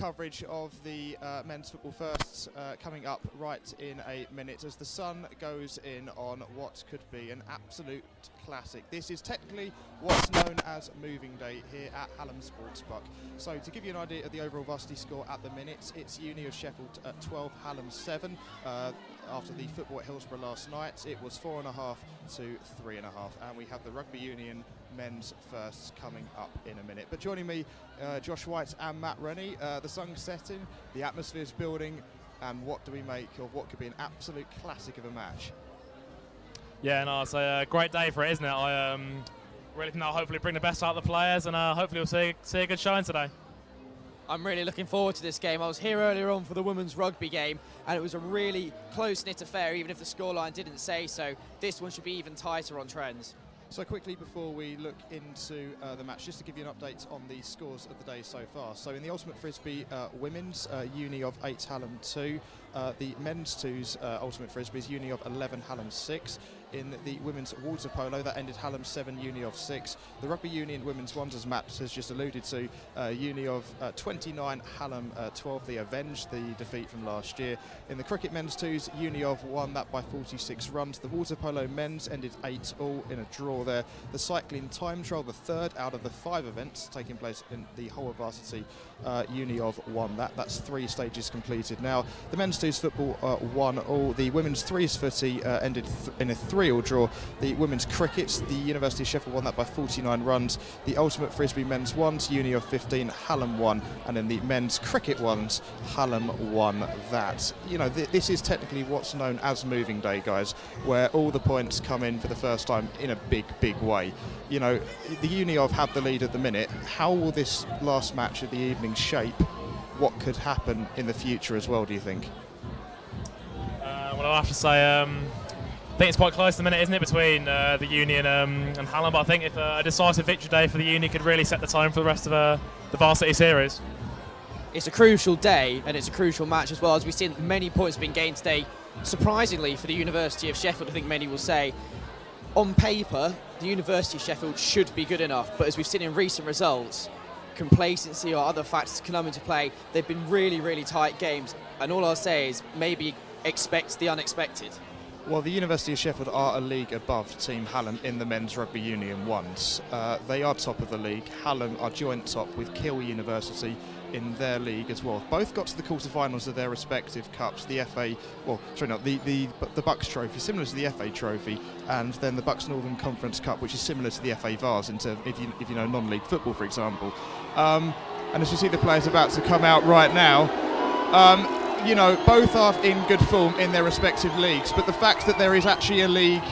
coverage of the men's football firsts coming up right in a minute as the sun goes in on what could be an absolute classic. This is technically what's known as moving day here at Hallam Sports Park. So to give you an idea of the overall Varsity score at the minute, it's Uni of Sheffield at 12, Hallam 7. After the football at Hillsborough last night, it was 4.5 to 3.5, and we have the Rugby Union men's firsts coming up in a minute. But joining me, Josh White and Matt Rennie. The sun's setting, the atmosphere's building, and what do we make of what could be an absolute classic of a match? Yeah, no, it's a great day for it, isn't it? I really think I'll hopefully bring the best out of the players, and hopefully we'll see a good showing today. I'm really looking forward to this game. I was here earlier on for the women's rugby game, and it was a really close-knit affair, even if the scoreline didn't say so. This one should be even tighter on trends. So quickly before we look into the match, just to give you an update on the scores of the day so far. So in the Ultimate Frisbee women's, Uni of 8, Hallam 2. The men's 2's Ultimate Frisbees, Uni of 11, Hallam 6. In the women's water polo, that ended Hallam 7, Uni of 6. The Rugby Union women's 1s, as Matt has just alluded to, Uni of 29, Hallam 12. They avenged the defeat from last year. In the cricket men's 2's, Uni of won that by 46 runs. The water polo men's ended 8-all in a draw there. The cycling time trial, the third out of the 5 events taking place in the whole of Varsity, Uni of won that. That's 3 stages completed. Now, the men's 2's football 1-all. The women's 3's footy ended in a 3-all draw. The women's cricket, the University of Sheffield won that by 49 runs. The Ultimate Frisbee men's 1's, Uni of 15, Hallam 1. And in the men's cricket 1's, Hallam won that. You know, this is technically what's known as moving day, guys, where all the points come in for the first time in a big way. You know, the Uni of have the lead at the minute. How will this last match of the evening shape what could happen in the future as well, do you think? Well, I'll have to say, I think it's quite close at the minute, isn't it, between the Union and Hallam? But I think if a decisive victory day for the Union could really set the tone for the rest of the Varsity series. It's a crucial day, and it's a crucial match as well, as we've seen many points being gained today, surprisingly, for the University of Sheffield. I think many will say, on paper, the University of Sheffield should be good enough, but as we've seen in recent results, complacency or other factors come into play. They've been really tight games, and all I'll say is maybe expect the unexpected. Well, the University of Sheffield are a league above Team Hallam in the men's Rugby Union 1s. They are top of the league. Hallam are joint top with Kiel University in their league as well. Both got to the quarterfinals of their respective cups. The FA, well, sorry, not the Bucks Trophy, similar to the FA Trophy, and then the Bucks Northern Conference Cup, which is similar to the FA Vars, if you know non-league football, for example. And as you see the players about to come out right now, you know, both are in good form in their respective leagues, but the fact that there is actually a league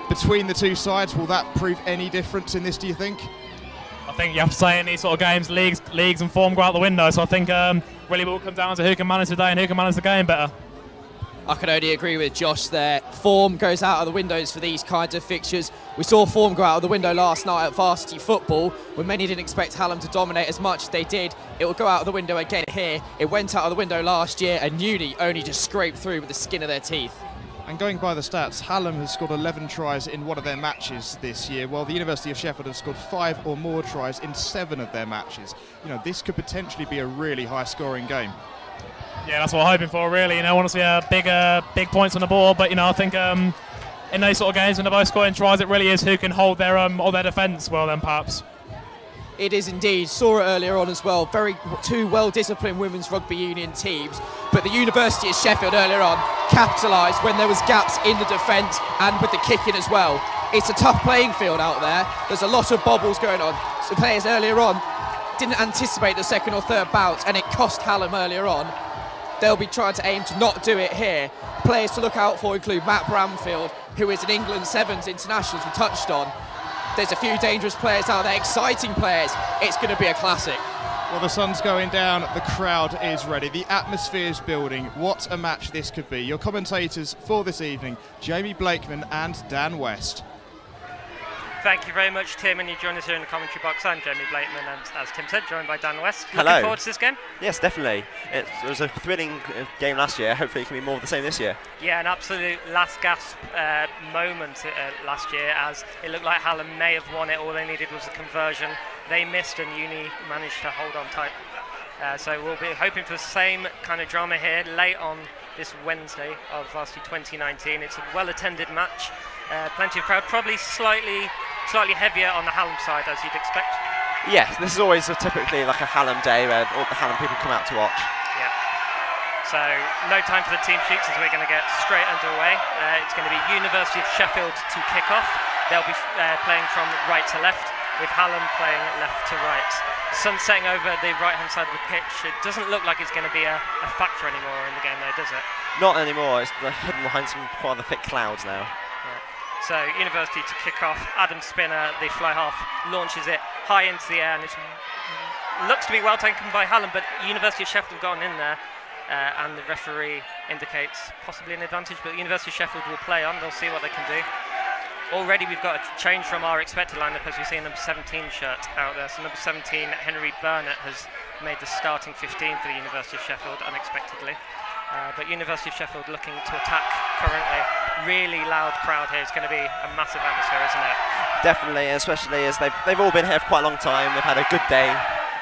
between the two sides, will that prove any difference in this, do you think? I think you have to say in these sort of games, leagues and form go out the window, so I think really will come down to who can manage the day and who can manage the game better. I can only agree with Josh there. Form goes out of the windows for these kinds of fixtures. We saw form go out of the window last night at Varsity football, when many didn't expect Hallam to dominate as much as they did. It will go out of the window again here. It went out of the window last year, and Uni only just scraped through with the skin of their teeth. And going by the stats, Hallam has scored 11 tries in one of their matches this year, while the University of Sheffield have scored 5 or more tries in 7 of their matches. You know, this could potentially be a really high-scoring game. Yeah, that's what I'm hoping for, really. You know, I want to see big points on the board, but you know, I think in those sort of games when they're both scoring tries, it really is who can hold their defence well. Then perhaps. It is indeed. Saw it earlier on as well. Two well-disciplined women's rugby union teams, but the University of Sheffield earlier on capitalised when there was gaps in the defence and with the kicking as well. It's a tough playing field out there. There's a lot of bobbles going on. So players earlier on didn't anticipate the second or third bout, and it cost Hallam earlier on. They'll be trying to aim to not do it here. Players to look out for include Matt Bramfield, who is an England Sevens international, as we touched on. There's a few dangerous players out there, exciting players. It's going to be a classic. Well, the sun's going down, the crowd is ready, the atmosphere's building. What a match this could be. Your commentators for this evening, Jamie Blakeman and Dan West. Thank you very much, Tim, and you join us here in the commentary box. I'm Jamie Blakeman, and as Tim said, joined by Dan West. Hello. Looking forward to this game? Yes, definitely. It was a thrilling game last year. Hopefully it can be more of the same this year. Yeah, an absolute last gasp moment last year, as it looked like Hallam may have won it. All they needed was a conversion. They missed, and Uni managed to hold on tight. So we'll be hoping for the same kind of drama here late on this Wednesday of Varsity 2019. It's a well-attended match, plenty of crowd, probably slightly heavier on the Hallam side, as you'd expect. Yes, this is always typically like a Hallam day where all the Hallam people come out to watch. Yeah. So no time for the team sheets as we're going to get straight underway. It's going to be University of Sheffield to kick off. They'll be playing from right to left, with Hallam playing left to right. Sun setting over the right-hand side of the pitch. It doesn't look like it's going to be a factor anymore in the game though, does it? Not anymore. It's hidden behind some rather thick clouds now. Yeah. So University to kick off. Adam Spinner, the fly half, launches it high into the air, and it looks to be well taken by Hallam, but University of Sheffield have gone in there, and the referee indicates possibly an advantage, but University of Sheffield will play on. They'll see what they can do. Already we've got a change from our expected lineup as we see a number 17 shirt out there. So number 17, Henry Burnett, has made the starting 15 for the University of Sheffield unexpectedly. But University of Sheffield looking to attack currently. Really loud crowd here. It's going to be a massive atmosphere, isn't it? Definitely, especially as they've all been here for quite a long time. They've had a good day,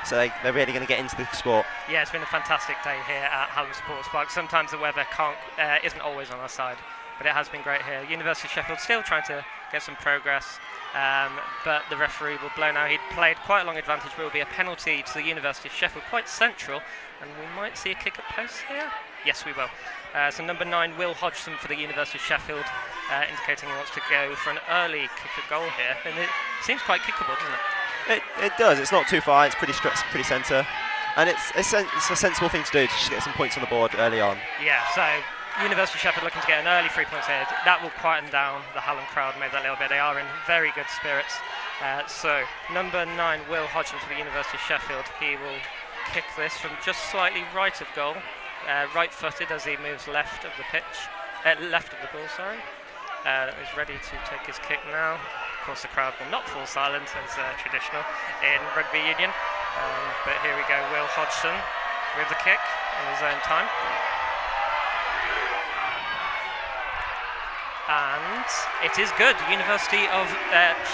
so they're really going to get into the sport. Yeah, it's been a fantastic day here at Hallam Sports Park. Sometimes the weather isn't always on our side, but it has been great here. University of Sheffield still trying to get some progress, but the referee will blow now. He'd played quite a long advantage, but it will be a penalty to the University of Sheffield, quite central, and we might see a kick at post here. Yes, we will. So number 9, Will Hodgson for the University of Sheffield, indicating he wants to go for an early kick at goal here, and it seems quite kickable, doesn't it? It does. It's not too far. It's pretty centre, and it's a sensible thing to do to just get some points on the board early on. Yeah. So University of Sheffield looking to get an early 3 points here. That will quieten down the Hallam crowd maybe a little bit. They are in very good spirits. So number 9, Will Hodgson for the University of Sheffield. He will kick this from just slightly right of goal, right-footed as he moves left of the pitch, left of the ball. Sorry. He's ready to take his kick now. Of course, the crowd will not fall silent as traditional in Rugby Union. But here we go, Will Hodgson with the kick in his own time. And it is good. University of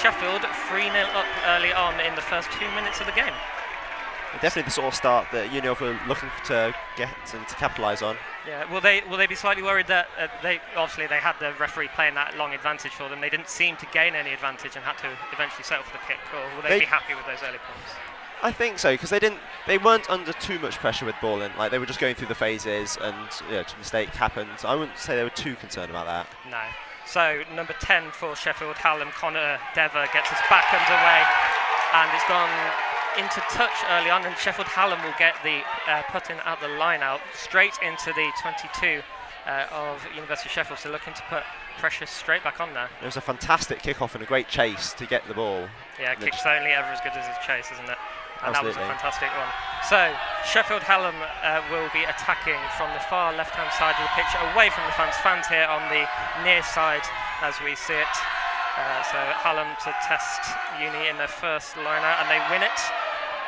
Sheffield 3-0 up early on in the first 2 minutes of the game. Definitely the sort of start that Union were looking to get and to capitalise on. Yeah, will they be slightly worried that they had the referee playing that long advantage for them? They didn't seem to gain any advantage and had to eventually settle for the kick, or will they be happy with those early points? I think so, because they weren't under too much pressure with ball in. Like, they were just going through the phases, and mistake happened. I wouldn't say they were too concerned about that. No. So number 10 for Sheffield Hallam, Connor Dever, gets us back underway, and it's gone into touch early on, and Sheffield Hallam will get the putting out the line out straight into the 22 of University of Sheffield. So looking to put pressure straight back on there. It was a fantastic kick-off and a great chase to get the ball. Yeah, kick's only ever as good as his chase, isn't it? And Absolutely. That was a fantastic one. So Sheffield Hallam will be attacking from the far left-hand side of the pitch, away from the fans. Fans here on the near side as we see it. So Hallam to test Uni in their first line-out, and they win it.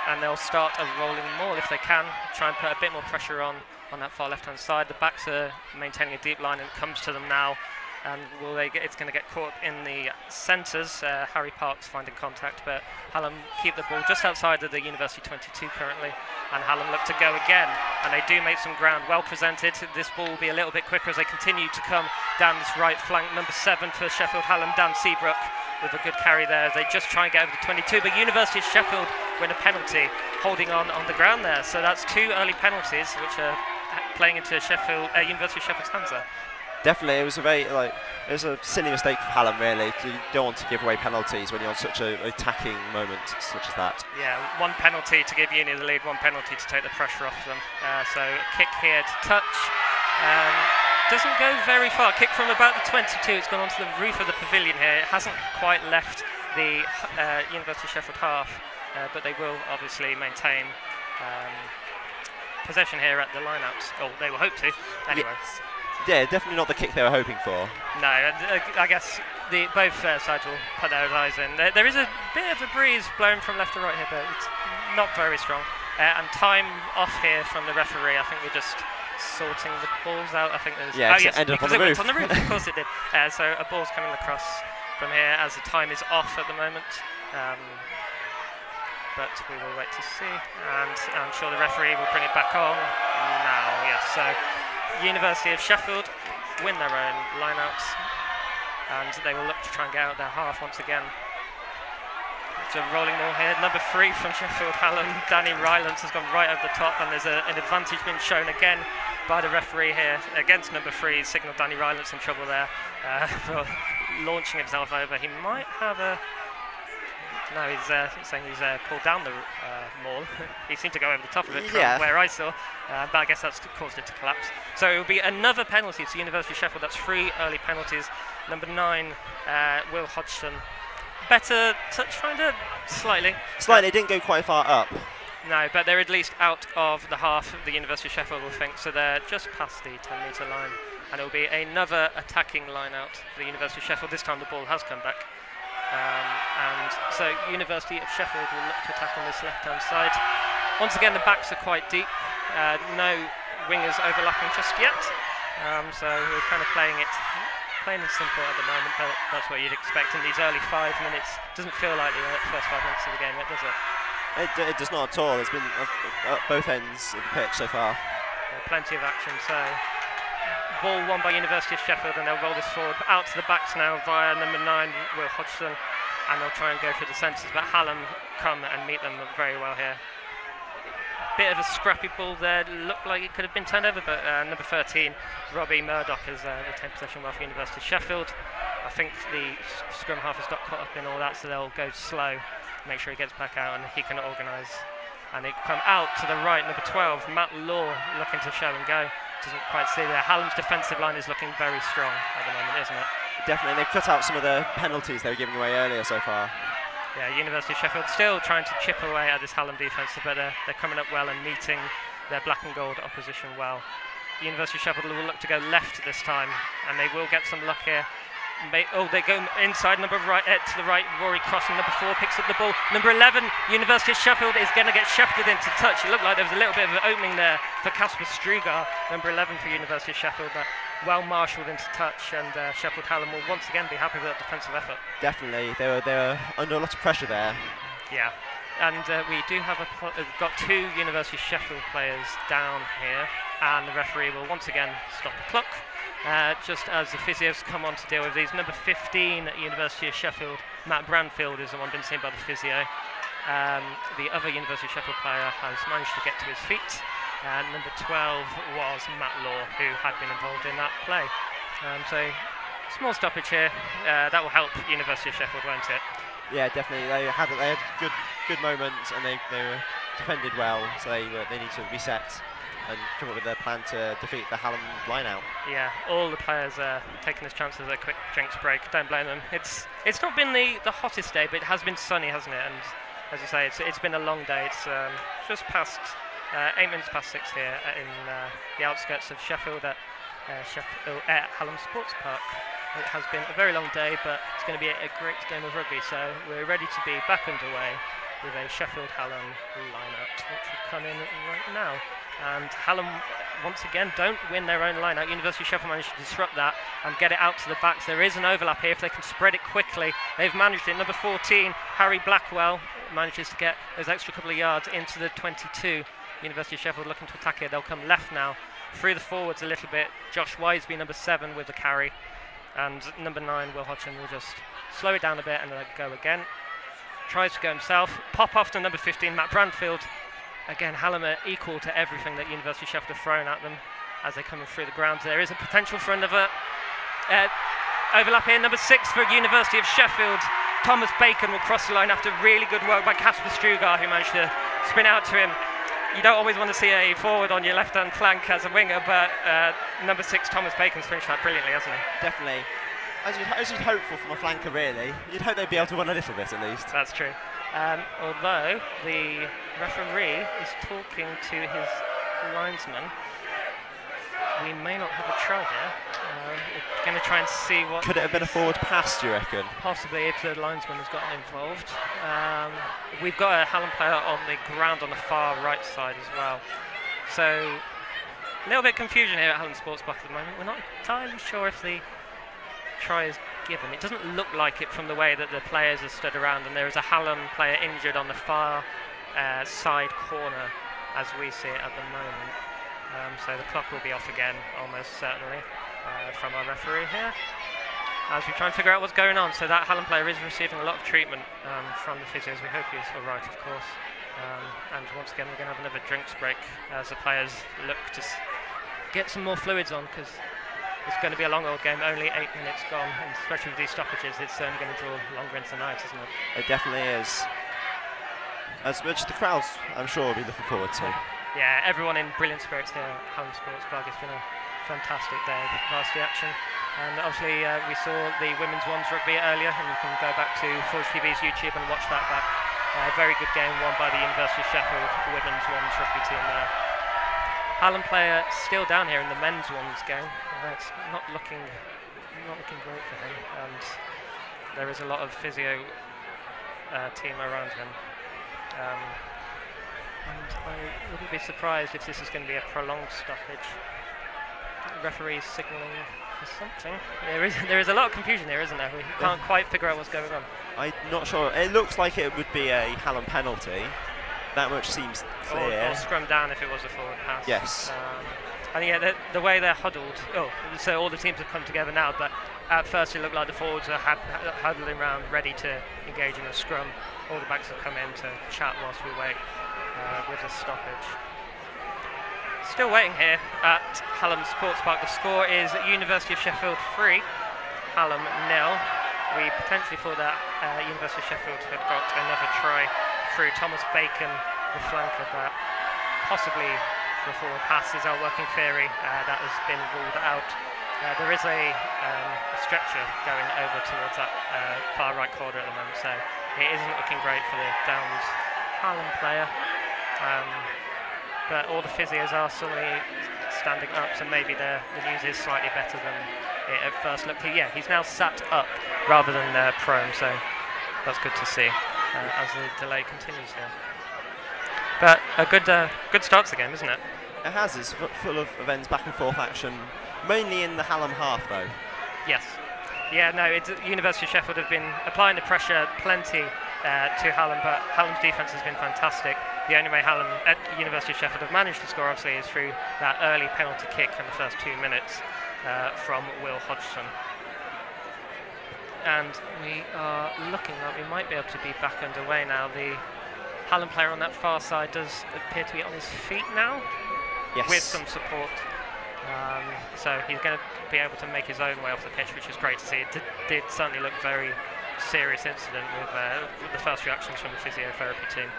And they'll start a rolling maul if they can, try and put a bit more pressure on that far left-hand side. The backs are maintaining a deep line, and it comes to them now. And it's going to get caught in the centres. Harry Parks finding contact, but Hallam keep the ball just outside of the University 22 currently. And Hallam look to go again, and they do make some ground. Well presented. This ball will be a little bit quicker as they continue to come down this right flank. Number 7 for Sheffield Hallam, Dan Seabrook, with a good carry there. They just try and get over the 22, but University of Sheffield win a penalty, holding on the ground there. So that's 2 early penalties, which are playing into University of Sheffield's hands there. Definitely, it was a silly mistake for Hallam, really. You don't want to give away penalties when you're on such an attacking moment such as that. Yeah, 1 penalty to give Uni the lead, 1 penalty to take the pressure off them. So kick here to touch. Doesn't go very far. Kick from about the 22. It's gone onto the roof of the pavilion here. It hasn't quite left the University of Sheffield half, but they will obviously maintain possession here at the line-outs. Oh, they will hope to. Anyway. Yeah, definitely not the kick they were hoping for. No, I guess both sides will put their eyes in. There is a bit of a breeze blowing from left to right here, but it's not very strong. And time off here from the referee. I think we're just sorting the balls out. I think there's... Yeah, it ended up on the roof. Went on the roof, of course it did. So a ball's coming across from here as the time is off at the moment. but we will wait to see. And I'm sure the referee will bring it back on now. Yes, so University of Sheffield win their own lineouts, and they will look to try and get out their half once again. It's a rolling ball here. Number 3 from Sheffield Hallam, Danny Rylance, has gone right over the top, and there's an advantage being shown again by the referee here against number 3. Signalled Danny Rylance in trouble there for launching himself over. He might have a... No, he's saying he's pulled down the maul. He seemed to go over the top of it from where I saw, but I guess that's caused it to collapse. So it will be another penalty to University of Sheffield. That's 3 early penalties. Number 9, Will Hodgson. Better touch finder, slightly. Slightly, didn't go quite far up. No, but they're at least out of the half of the University of Sheffield, I think, so they're just past the 10-metre line. And it will be another attacking line out for the University of Sheffield. This time the ball has come back. And so University of Sheffield will look to attack on this left-hand side. Once again, the backs are quite deep. No wingers overlapping just yet. So we're kind of playing it plain and simple at the moment, but that's what you'd expect in these early 5 minutes. Doesn't feel like the first 5 minutes of the game yet, does it? It does not at all. There's been at both ends of the pitch so far. Plenty of action. So ball won by University of Sheffield, and they'll roll this forward out to the backs now via number 9, Will Hodgson, and they'll try and go for the centres, but Hallam come and meet them very well here. Bit of a scrappy ball there, looked like it could have been turned over, but number 13, Robbie Murdoch, has retained possession well for University of Sheffield. I think the scrum half has got caught up in all that, so they'll go slow, make sure he gets back out and he can organise. And it come out to the right, number 12, Matt Law, looking to show and go. Doesn't quite see there. Hallam's defensive line is looking very strong at the moment, isn't it? Definitely, they've cut out some of the penalties they were giving away earlier so far. Yeah, University of Sheffield still trying to chip away at this Hallam defence, but they're coming up well and meeting their black and gold opposition well. University of Sheffield will look to go left this time, and they will get some luck here. They go inside, number right to the right. Rory crossing, number 4 picks up the ball. Number 11, University of Sheffield, is going to get shepherded into touch. It looked like there was a little bit of an opening there for Casper Strugar, number 11 for University of Sheffield, but well marshalled into touch, and Sheffield Hallam will once again be happy with that defensive effort. Definitely, they were under a lot of pressure there. Yeah, and we do have got 2 University of Sheffield players down here, and the referee will once again stop the clock. Just as the physios come on to deal with these. Number 15 at University of Sheffield, Matt Branfield, is the one been seen by the physio. The other University of Sheffield player has managed to get to his feet. And number 12 was Matt Law, who had been involved in that play. So, small stoppage here. That will help University of Sheffield, won't it? Yeah, definitely. They had good moments, and they were defended well. So they need to reset and come up with a plan to defeat the Hallam line-out. Yeah, all the players are taking this chance as a quick drinks break. Don't blame them. It's not been the hottest day, but it has been sunny, hasn't it? And as you say, it's been a long day. It's just past 8 minutes past 6 here in the outskirts of Sheffield at Hallam Sports Park. It has been a very long day, but it's going to be a great game of rugby. So we're ready to be back underway with a Sheffield Hallam line-out, which will come in right now. And Hallam, once again, don't win their own line out. University of Sheffield managed to disrupt that and get it out to the backs. There is an overlap here if they can spread it quickly. They've managed it. Number 14, Harry Blackwell, manages to get those extra couple of yards into the 22. University of Sheffield looking to attack here. They'll come left now, through the forwards a little bit. Josh Wiseby, number 7, with the carry. And number 9, Will Hodgson, will just slow it down a bit and then go again. Tries to go himself. Pop off to number 15, Matt Branfield. Again, Hallam are equal to everything that University of Sheffield have thrown at them as they come through the grounds. There is a potential for another overlap here. Number 6 for University of Sheffield. Thomas Bacon will cross the line after really good work by Casper Strugar, who managed to spin out to him. You don't always want to see a forward on your left-hand flank as a winger, but number 6, Thomas Bacon's finished that brilliantly, hasn't he? Definitely. As you'd hope for from a flanker, really. You'd hope they'd be able to win a little bit, at least. That's true. Although the referee is talking to his linesman, we may not have a try here. We're going to try and see what... Could it have been a forward pass, do you reckon? Possibly, if the linesman has gotten involved. We've got a Hallam player on the ground on the far right side as well. So, a little bit of confusion here at Hallam Sports Park at the moment. We're not entirely sure if the try is given. It doesn't look like it from the way that the players are stood around, and there is a Hallam player injured on the far side corner as we see it at the moment. So the clock will be off again, almost certainly, from our referee here, as we try and figure out what's going on. So that Hallam player is receiving a lot of treatment from the physios. We hope he's all right, of course. And once again, we're going to have another drinks break as the players look to get some more fluids on, because it's going to be a long old game, only 8 minutes gone, and especially with these stoppages, it's only going to draw longer into the night, isn't it? It definitely is. As much as the crowds, I'm sure, will be looking forward to. Yeah, everyone in brilliant spirits here at Hallam Sports Park. It's been a fantastic day of varsity action. And obviously we saw the women's ones rugby earlier, and you can go back to Forge TV's YouTube and watch that back. Very good game won by the University of Sheffield women's ones rugby team there. Hallam player still down here in the men's ones game. It's not looking great for him, and there is a lot of physio team around him. And I wouldn't be surprised if this is going to be a prolonged stoppage. The referee's signalling for something. There is a lot of confusion here, isn't there? We can't quite figure out what's going on. I'm not sure. It looks like it would be a Hallam penalty. That much seems clear. Or scrum down if it was a forward pass. Yes. And yeah, the way they're huddled. So all the teams have come together now, but at first it looked like the forwards are huddling around, ready to engage in a scrum. All the backs have come in to chat whilst we wait with the stoppage. Still waiting here at Hallam Sports Park. The score is University of Sheffield 3, Hallam 0. We potentially thought that University of Sheffield had got another try through Thomas Bacon, the flanker, but possibly for a forward pass is our working theory. That has been ruled out. There is a stretcher going over towards that far right corner at the moment, so it isn't looking great for the downed Hallam player. But all the physios are suddenly standing up, so maybe the news is slightly better than it at first looked. Yeah, he's now sat up rather than prone, so that's good to see as the delay continues here. But a good start to the game, isn't it? It has. It's full of events, back and forth action, mainly in the Hallam half, though. Yes. Yeah, no, University of Sheffield have been applying the pressure plenty to Hallam, but Hallam's defence has been fantastic. The only way Hallam at University of Sheffield have managed to score, obviously, is through that early penalty kick in the first 2 minutes from Will Hodgson. And we are looking like we might be able to be back underway now. The Hallam player on that far side does appear to be on his feet now, yes, with some support. So he's going to be able to make his own way off the pitch, which is great to see. It did certainly look very serious incident with the first reactions from the physiotherapy team.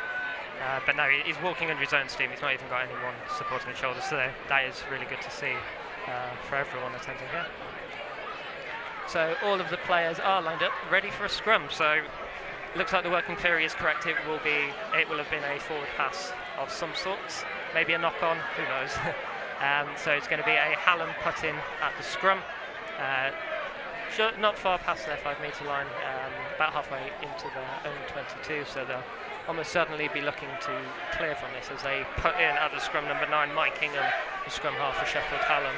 But no, he's walking under his own steam. He's not even got anyone supporting his shoulders, so that is really good to see for everyone attending here. So all of the players are lined up, ready for a scrum. So looks like the working theory is correct. It will have been a forward pass of some sorts, maybe a knock-on, who knows. So it's going to be a Hallam put-in at the scrum. Not far past their 5 metre line, about halfway into their own 22, so they'll almost certainly be looking to clear from this as they put in at the scrum number 9, Mike Kingham, the scrum half for Sheffield Hallam.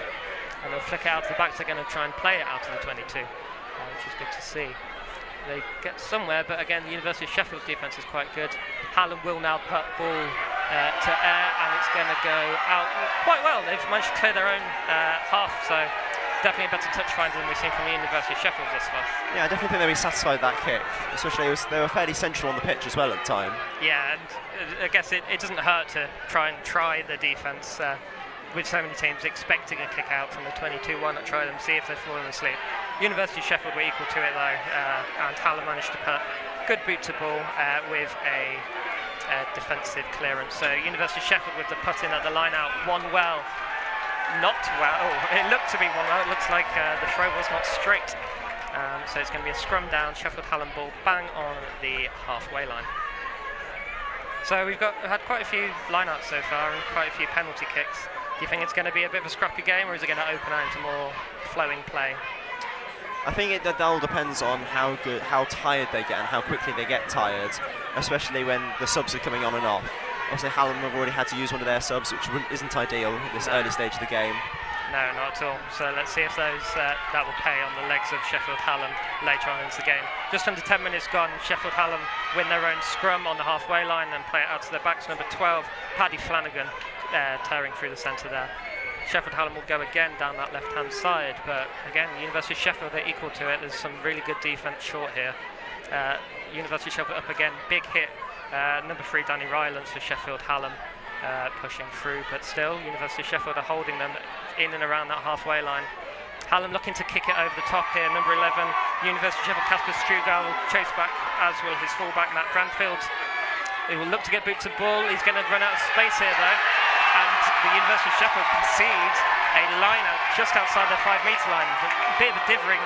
And they'll flick it out to the backs. They're going to try and play it out to the 22, which is good to see. They get somewhere, but again, the University of Sheffield's defence is quite good. Hallam will now put ball to air, and it's going to go out quite well. They've managed to clear their own half, so definitely a better touch finder than we've seen from the University of Sheffield this far. Yeah, I definitely think they'll be satisfied with that kick, especially they were fairly central on the pitch as well at the time. Yeah, and I guess it doesn't hurt to try the defence. With so many teams expecting a kick out from the 22, why not try them, see if they're falling asleep. University of Sheffield were equal to it though, and Hallam managed to put good boot to ball with a defensive clearance. So University of Sheffield with the put in at the line out, won well, not well. It looked to be one well. It looks like the throw was not straight. So it's going to be a scrum down, Sheffield Hallam ball bang on the halfway line. So we've had quite a few line-outs so far and quite a few penalty kicks. Do you think it's going to be a bit of a scrappy game, or is it going to open out into more flowing play? I think that all depends on how tired they get and how quickly they get tired, especially when the subs are coming on and off. Obviously, Hallam have already had to use one of their subs, which isn't ideal at this early stage of the game. No, not at all. So let's see if those that will pay on the legs of Sheffield Hallam later on into the game. Just under 10 minutes gone, Sheffield Hallam win their own scrum on the halfway line and play it out to their backs. Number 12, Paddy Flanagan, tearing through the centre there. Sheffield Hallam will go again down that left-hand side, but again, University of Sheffield are equal to it. There's some really good defence short here. University of Sheffield up again, big hit. Number 3, Danny Rylands for Sheffield Hallam. Pushing through, but still University of Sheffield are holding them in and around that halfway line. Hallam looking to kick it over the top here. Number 11, University of Sheffield, Casper Strugal will chase back, as will his fullback Matt Granfield. He will look to get boots of ball. He's going to run out of space here though, and the University of Sheffield concedes a line out just outside their 5-metre line. A bit of a differing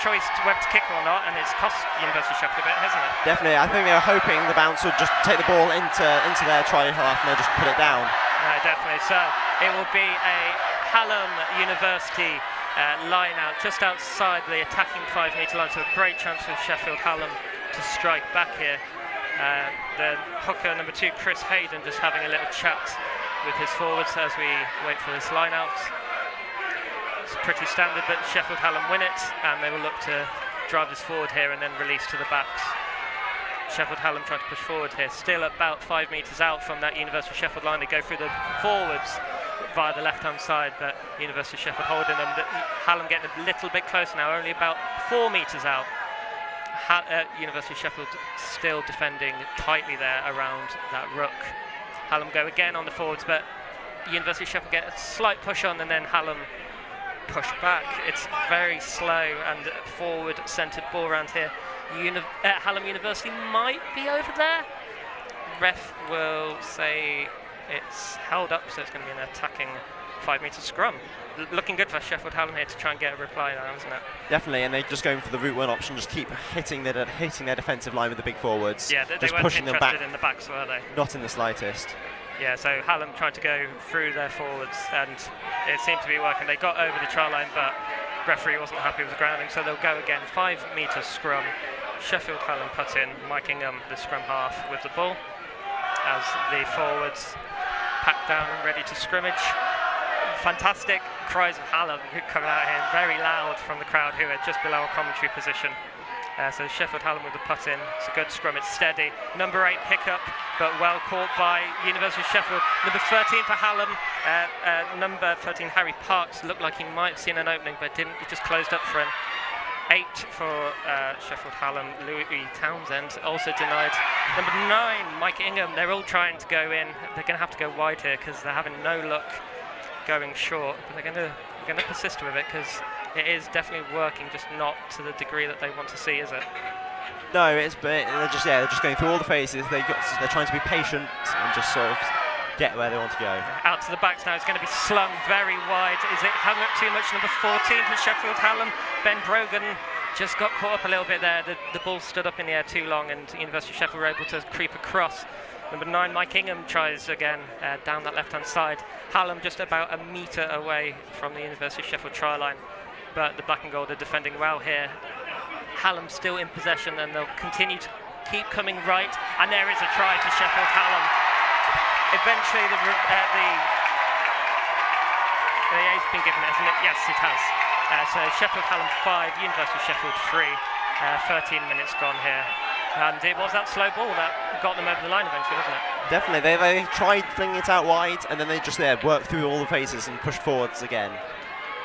choice to whether to kick or not, and it's cost University of Sheffield a bit, hasn't it? Definitely. I think they were hoping the bounce would just take the ball into their try half and they just put it down. No, definitely. So it will be a Hallam University line out just outside the attacking 5-metre line. So a great chance for Sheffield Hallam to strike back here. The hooker, number 2, Chris Hayden, just having a little chat with his forwards as we wait for this line out. It's pretty standard, but Sheffield Hallam win it, and they will look to drive this forward here and then release to the backs. Sheffield Hallam trying to push forward here, still about 5 metres out from that University of Sheffield line. They go through the forwards via the left-hand side, but University of Sheffield holding them. Hallam getting a little bit closer now, only about 4 metres out. University of Sheffield still defending tightly there around that ruck. Hallam go again on the forwards, but University of Sheffield get a slight push on and then Hallam push back. It's very slow and forward-centred ball around here. Hallam University might be over there. Ref will say it's held up, so it's going to be an attacking 5-metre scrum. Looking good for Sheffield Hallam here to try and get a reply now, isn't it? Definitely, and they're just going for the route 1 option, just keep hitting their defensive line with the big forwards. Yeah, they just weren't pushing them back in the backs, were they? Not in the slightest. Yeah, so Hallam trying to go through their forwards, and it seemed to be working. They got over the try line, but referee wasn't happy with the grounding, so they'll go again. 5-metre scrum. Sheffield Hallam put in, Mike Ingham, the scrum half, with the ball, as the forwards pack down and ready to scrimmage. Fantastic cries of Hallam coming out here, very loud from the crowd who are just below our commentary position. So Sheffield Hallam with the put in. It's a good scrum, it's steady. Number 8 pickup, but well caught by University of Sheffield. Number 13 for Hallam. Number 13, Harry Parks, looked like he might have seen an opening, but didn't. He just closed up for him. 8 for Sheffield Hallam. Louis Townsend also denied. Number 9, Mike Ingham. They're all trying to go in. They're going to have to go wide here because they're having no luck going short, but they're going to persist with it because it is definitely working, just not to the degree that they want to see, is it? No, they're just going through all the phases. They're trying to be patient and just sort of get where they want to go. Out to the backs now. It's going to be slung very wide. Is it hung up too much? Number 14 for Sheffield Hallam. Ben Brogan just got caught up a little bit there. The ball stood up in the air too long, and University of Sheffield were able to creep across. Number 9, Mike Ingham tries again down that left-hand side. Hallam just about a metre away from the University of Sheffield try line, but the black and gold are defending well here. Hallam still in possession, and they'll continue to keep coming right, and there is a try for Sheffield Hallam. Eventually the A's been given, hasn't it? Yes, it has. So Sheffield Hallam 5, University of Sheffield 3, 13 minutes gone here. And it was that slow ball that got them over the line eventually, wasn't it? Definitely. They tried flinging it out wide, and then they just worked through all the phases and pushed forwards again.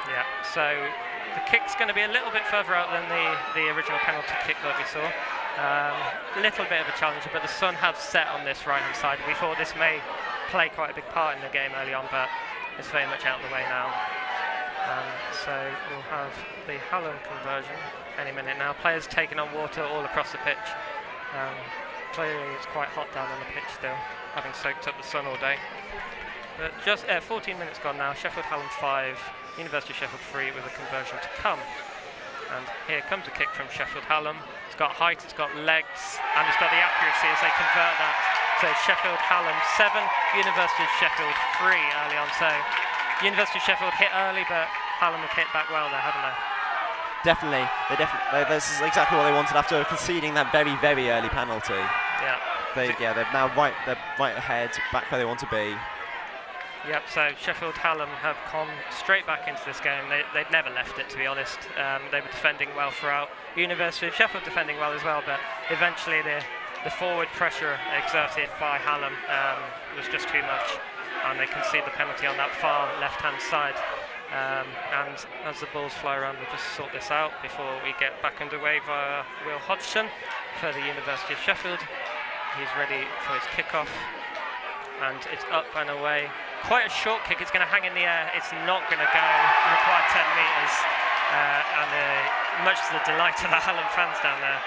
Yeah, so the kick's going to be a little bit further out than the original penalty kick that we saw. A little bit of a challenge, but the sun has set on this right-hand side. We thought this may play quite a big part in the game early on, but it's very much out of the way now. So we'll have the Hallam conversion any minute now. Players taking on water all across the pitch. Clearly it's quite hot down on the pitch still, having soaked up the sun all day. But just 14 minutes gone now. Sheffield Hallam 5, University of Sheffield 3 with a conversion to come. And here comes a kick from Sheffield Hallam. It's got height, it's got legs, and it's got the accuracy as they convert that. So Sheffield Hallam 7, University of Sheffield 3 early on. So University of Sheffield hit early, but Hallam have hit back well there, haven't they? Definitely. This is exactly what they wanted after conceding that very, very early penalty. Yeah. They're now right ahead, back where they want to be. Yep, so Sheffield Hallam have gone straight back into this game. They'd never left it, to be honest. They were defending well throughout. University of Sheffield defending well as well, but eventually the forward pressure exerted by Hallam was just too much, and they concede the penalty on that far left-hand side. And as the balls fly around, we'll just sort this out before we get back underway via Will Hodgson for the University of Sheffield. He's ready for his kickoff, and it's up and away. Quite a short kick, it's going to hang in the air, it's not going to go, require 10 metres, and much to the delight of the Hallam fans down there.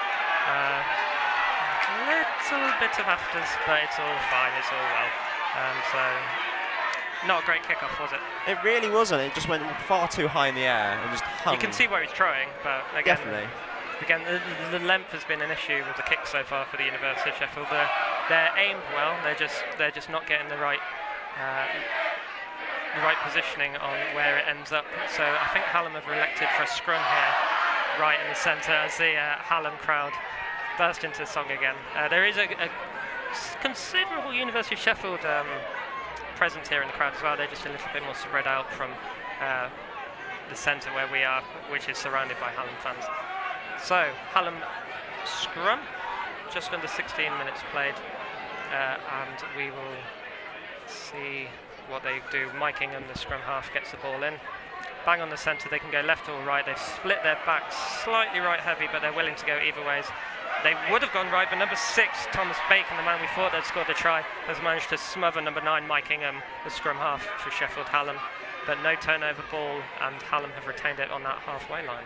Little bit of afters, but it's all fine, it's all well. So, not a great kickoff, was it? It really wasn't. It just went far too high in the air and just hung. You can see where he's throwing, but again, definitely. Again, the length has been an issue with the kicks so far for the University of Sheffield. They're aimed well. They're just not getting the right positioning on where it ends up. So I think Hallam have elected for a scrum here, right in the centre, as the Hallam crowd burst into song again. There is a considerable University of Sheffield presence here in the crowd as well. They're just a little bit more spread out from the centre where we are, which is surrounded by Hallam fans. So Hallam scrum, just under 16 minutes played, and we will see what they do. Mike Ingham, the scrum half, gets the ball in. Bang on the centre, they can go left or right. They've split their backs slightly right heavy, but they're willing to go either ways. They would have gone right, but number 6, Thomas Bacon, the man we thought had scored the try, has managed to smother number 9, Mike Ingham, the scrum half for Sheffield Hallam. But no turnover ball, and Hallam have retained it on that halfway line.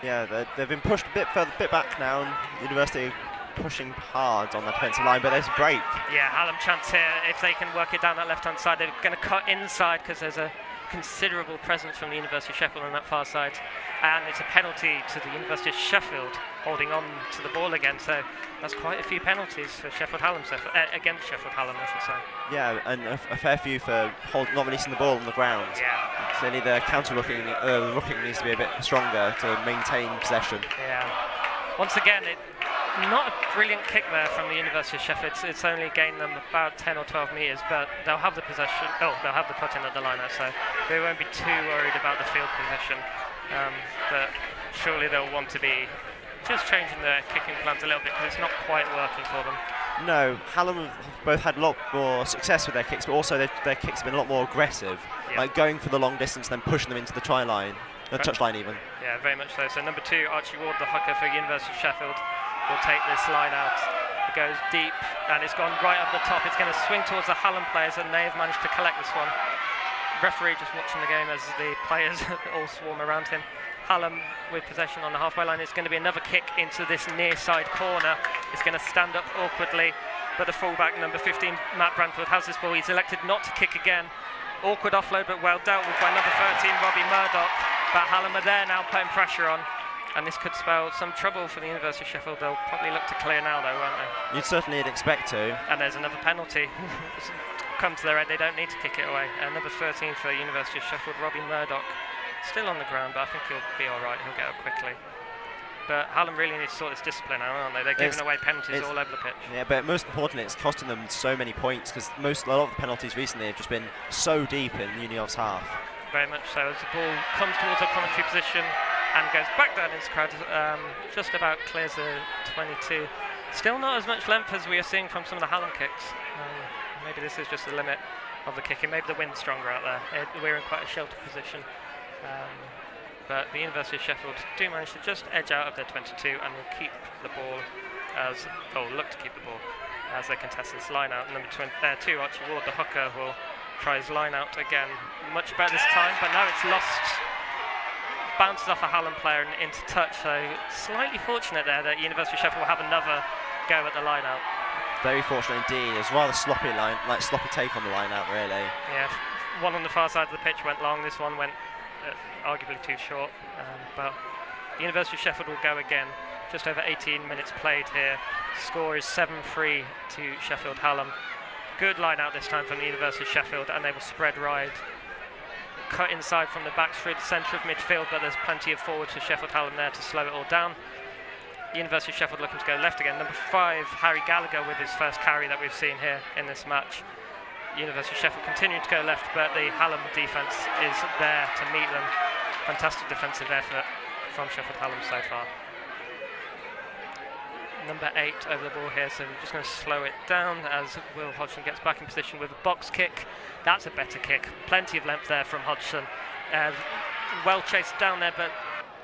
Yeah, they've been pushed a bit back now, and University pushing hard on the defensive line, but there's a break. Yeah, Hallam chance here. If they can work it down that left-hand side, they're going to cut inside because there's a considerable presence from the University of Sheffield on that far side, and it's a penalty to the University of Sheffield holding on to the ball again. So that's quite a few penalties for Sheffield Hallam, against Sheffield Hallam, I should say. Yeah, and a fair few for not releasing the ball on the ground. Yeah. Clearly the counter-rucking needs to be a bit stronger to maintain possession. Yeah. Once again, not a brilliant kick there from the University of Sheffield. It's only gained them about 10 or 12 metres, but they'll have the possession. Oh, they'll have the put-in at the line-out, so they won't be too worried about the field position. But surely they'll want to be just changing their kicking plans a little bit because it's not quite working for them. No, Hallam have both had a lot more success with their kicks, but also their kicks have been a lot more aggressive, like going for the long distance and then pushing them into the try line, the touch line even. Yeah, very much so. So number 2, Archie Ward, the hooker for University of Sheffield, will take this line out. It goes deep and it's gone right up the top. It's going to swing towards the Hallam players, and they have managed to collect this one. Referee just watching the game as the players all swarm around him. Hallam with possession on the halfway line. It's going to be another kick into this near side corner. It's going to stand up awkwardly, but the fullback, number 15, Matt Brantford, has this ball. He's elected not to kick again. Awkward offload, but well dealt with by number 13, Robbie Murdoch. But Hallam are there now, putting pressure on, and this could spell some trouble for the University of Sheffield. They'll probably look to clear now, though, won't they? You'd certainly expect to. And there's another penalty. Come to their head, they don't need to kick it away. Number 13 for University of Sheffield, Robbie Murdoch, still on the ground, but I think he'll be all right. He'll get up quickly. But Hallam really needs to sort this discipline out, aren't they? They're giving away penalties all over the pitch. Yeah, but most importantly, it's costing them so many points because a lot of the penalties recently have just been so deep in the Uniof's half. Very much so. As the ball comes towards a commentary position and goes back down into the crowd, just about clears the 22. Still not as much length as we are seeing from some of the Hallam kicks. Maybe this is just the limit of the kicking. Maybe the wind's stronger out there. We're in quite a sheltered position. But the University of Sheffield do manage to just edge out of their 22 and will keep the ball look to keep the ball as they contest this line out. Number 2, Archie Ward, the hooker, will try his line out again. Much better this time, but no, it's lost. Bounces off a Hallam player and into touch, so slightly fortunate there that University of Sheffield will have another go at the line out. Very fortunate indeed. It was rather sloppy sloppy take on the line out, really. Yeah, one on the far side of the pitch went long, this one went arguably too short, but the University of Sheffield will go again. Just over 18 minutes played here. Score is 7-3 to Sheffield Hallam. Good line out this time from the University of Sheffield, and they will spread wide. Cut inside from the backs through the centre of midfield, but there's plenty of forward for Sheffield Hallam there to slow it all down. University of Sheffield looking to go left again. Number 5, Harry Gallagher, with his first carry that we've seen here in this match. University of Sheffield continuing to go left, but the Hallam defence is there to meet them. Fantastic defensive effort from Sheffield Hallam so far. Number 8 over the ball here, so we're just going to slow it down as Will Hodgson gets back in position with a box kick. That's a better kick. Plenty of length there from Hodgson. Well chased down there, but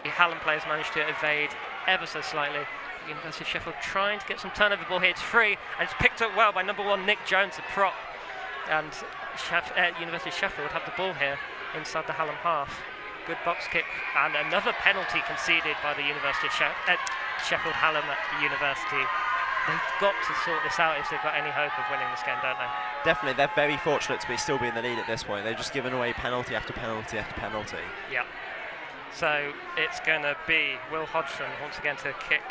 the Hallam players managed to evade ever so slightly. University of Sheffield trying to get some turnover ball here. It's free, and it's picked up well by number 1 Nick Jones, the prop. And University of Sheffield have the ball here inside the Hallam half. Good box kick, and another penalty conceded by the University of Sheffield Hallam University. They've got to sort this out if they've got any hope of winning this game, don't they? Definitely, they're very fortunate to still be in the lead at this point. They've just given away penalty after penalty after penalty. Yeah. So it's going to be Will Hodgson once again to kick.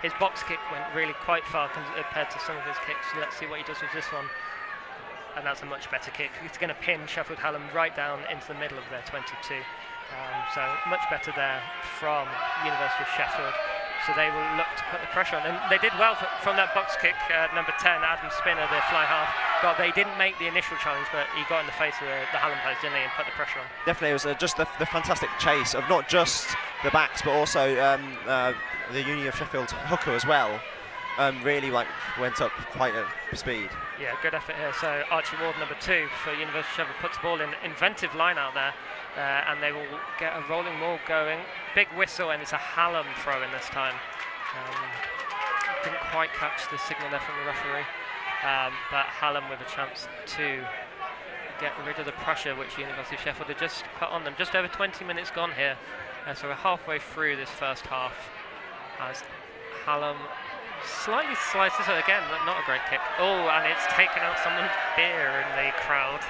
His box kick went really quite far compared to some of his kicks. So let's see what he does with this one. And that's a much better kick. It's going to pin Sheffield Hallam right down into the middle of their 22. So much better there from University of Sheffield. So they will look to put the pressure on. And they did well from that box kick. Number 10, Adam Spinner, the fly half. They didn't make the initial challenge, but he got in the face of the Hallam players, didn't he, and put the pressure on. Definitely, it was just the fantastic chase of not just the backs, but also the Union of Sheffield hooker as well. Really went up quite at speed. Yeah, good effort here. So Archie Ward, number 2 for University of Sheffield, puts the ball in. Inventive line out there, and they will get a rolling maul going. Big whistle, and it's a Hallam throw in this time. Didn't quite catch the signal there from the referee, but Hallam with a chance to get rid of the pressure which University of Sheffield had just put on them. Just over 20 minutes gone here, so we're halfway through this first half as Hallam slightly slices it again, not a great kick. Oh, and it's taken out someone's beer in the crowd,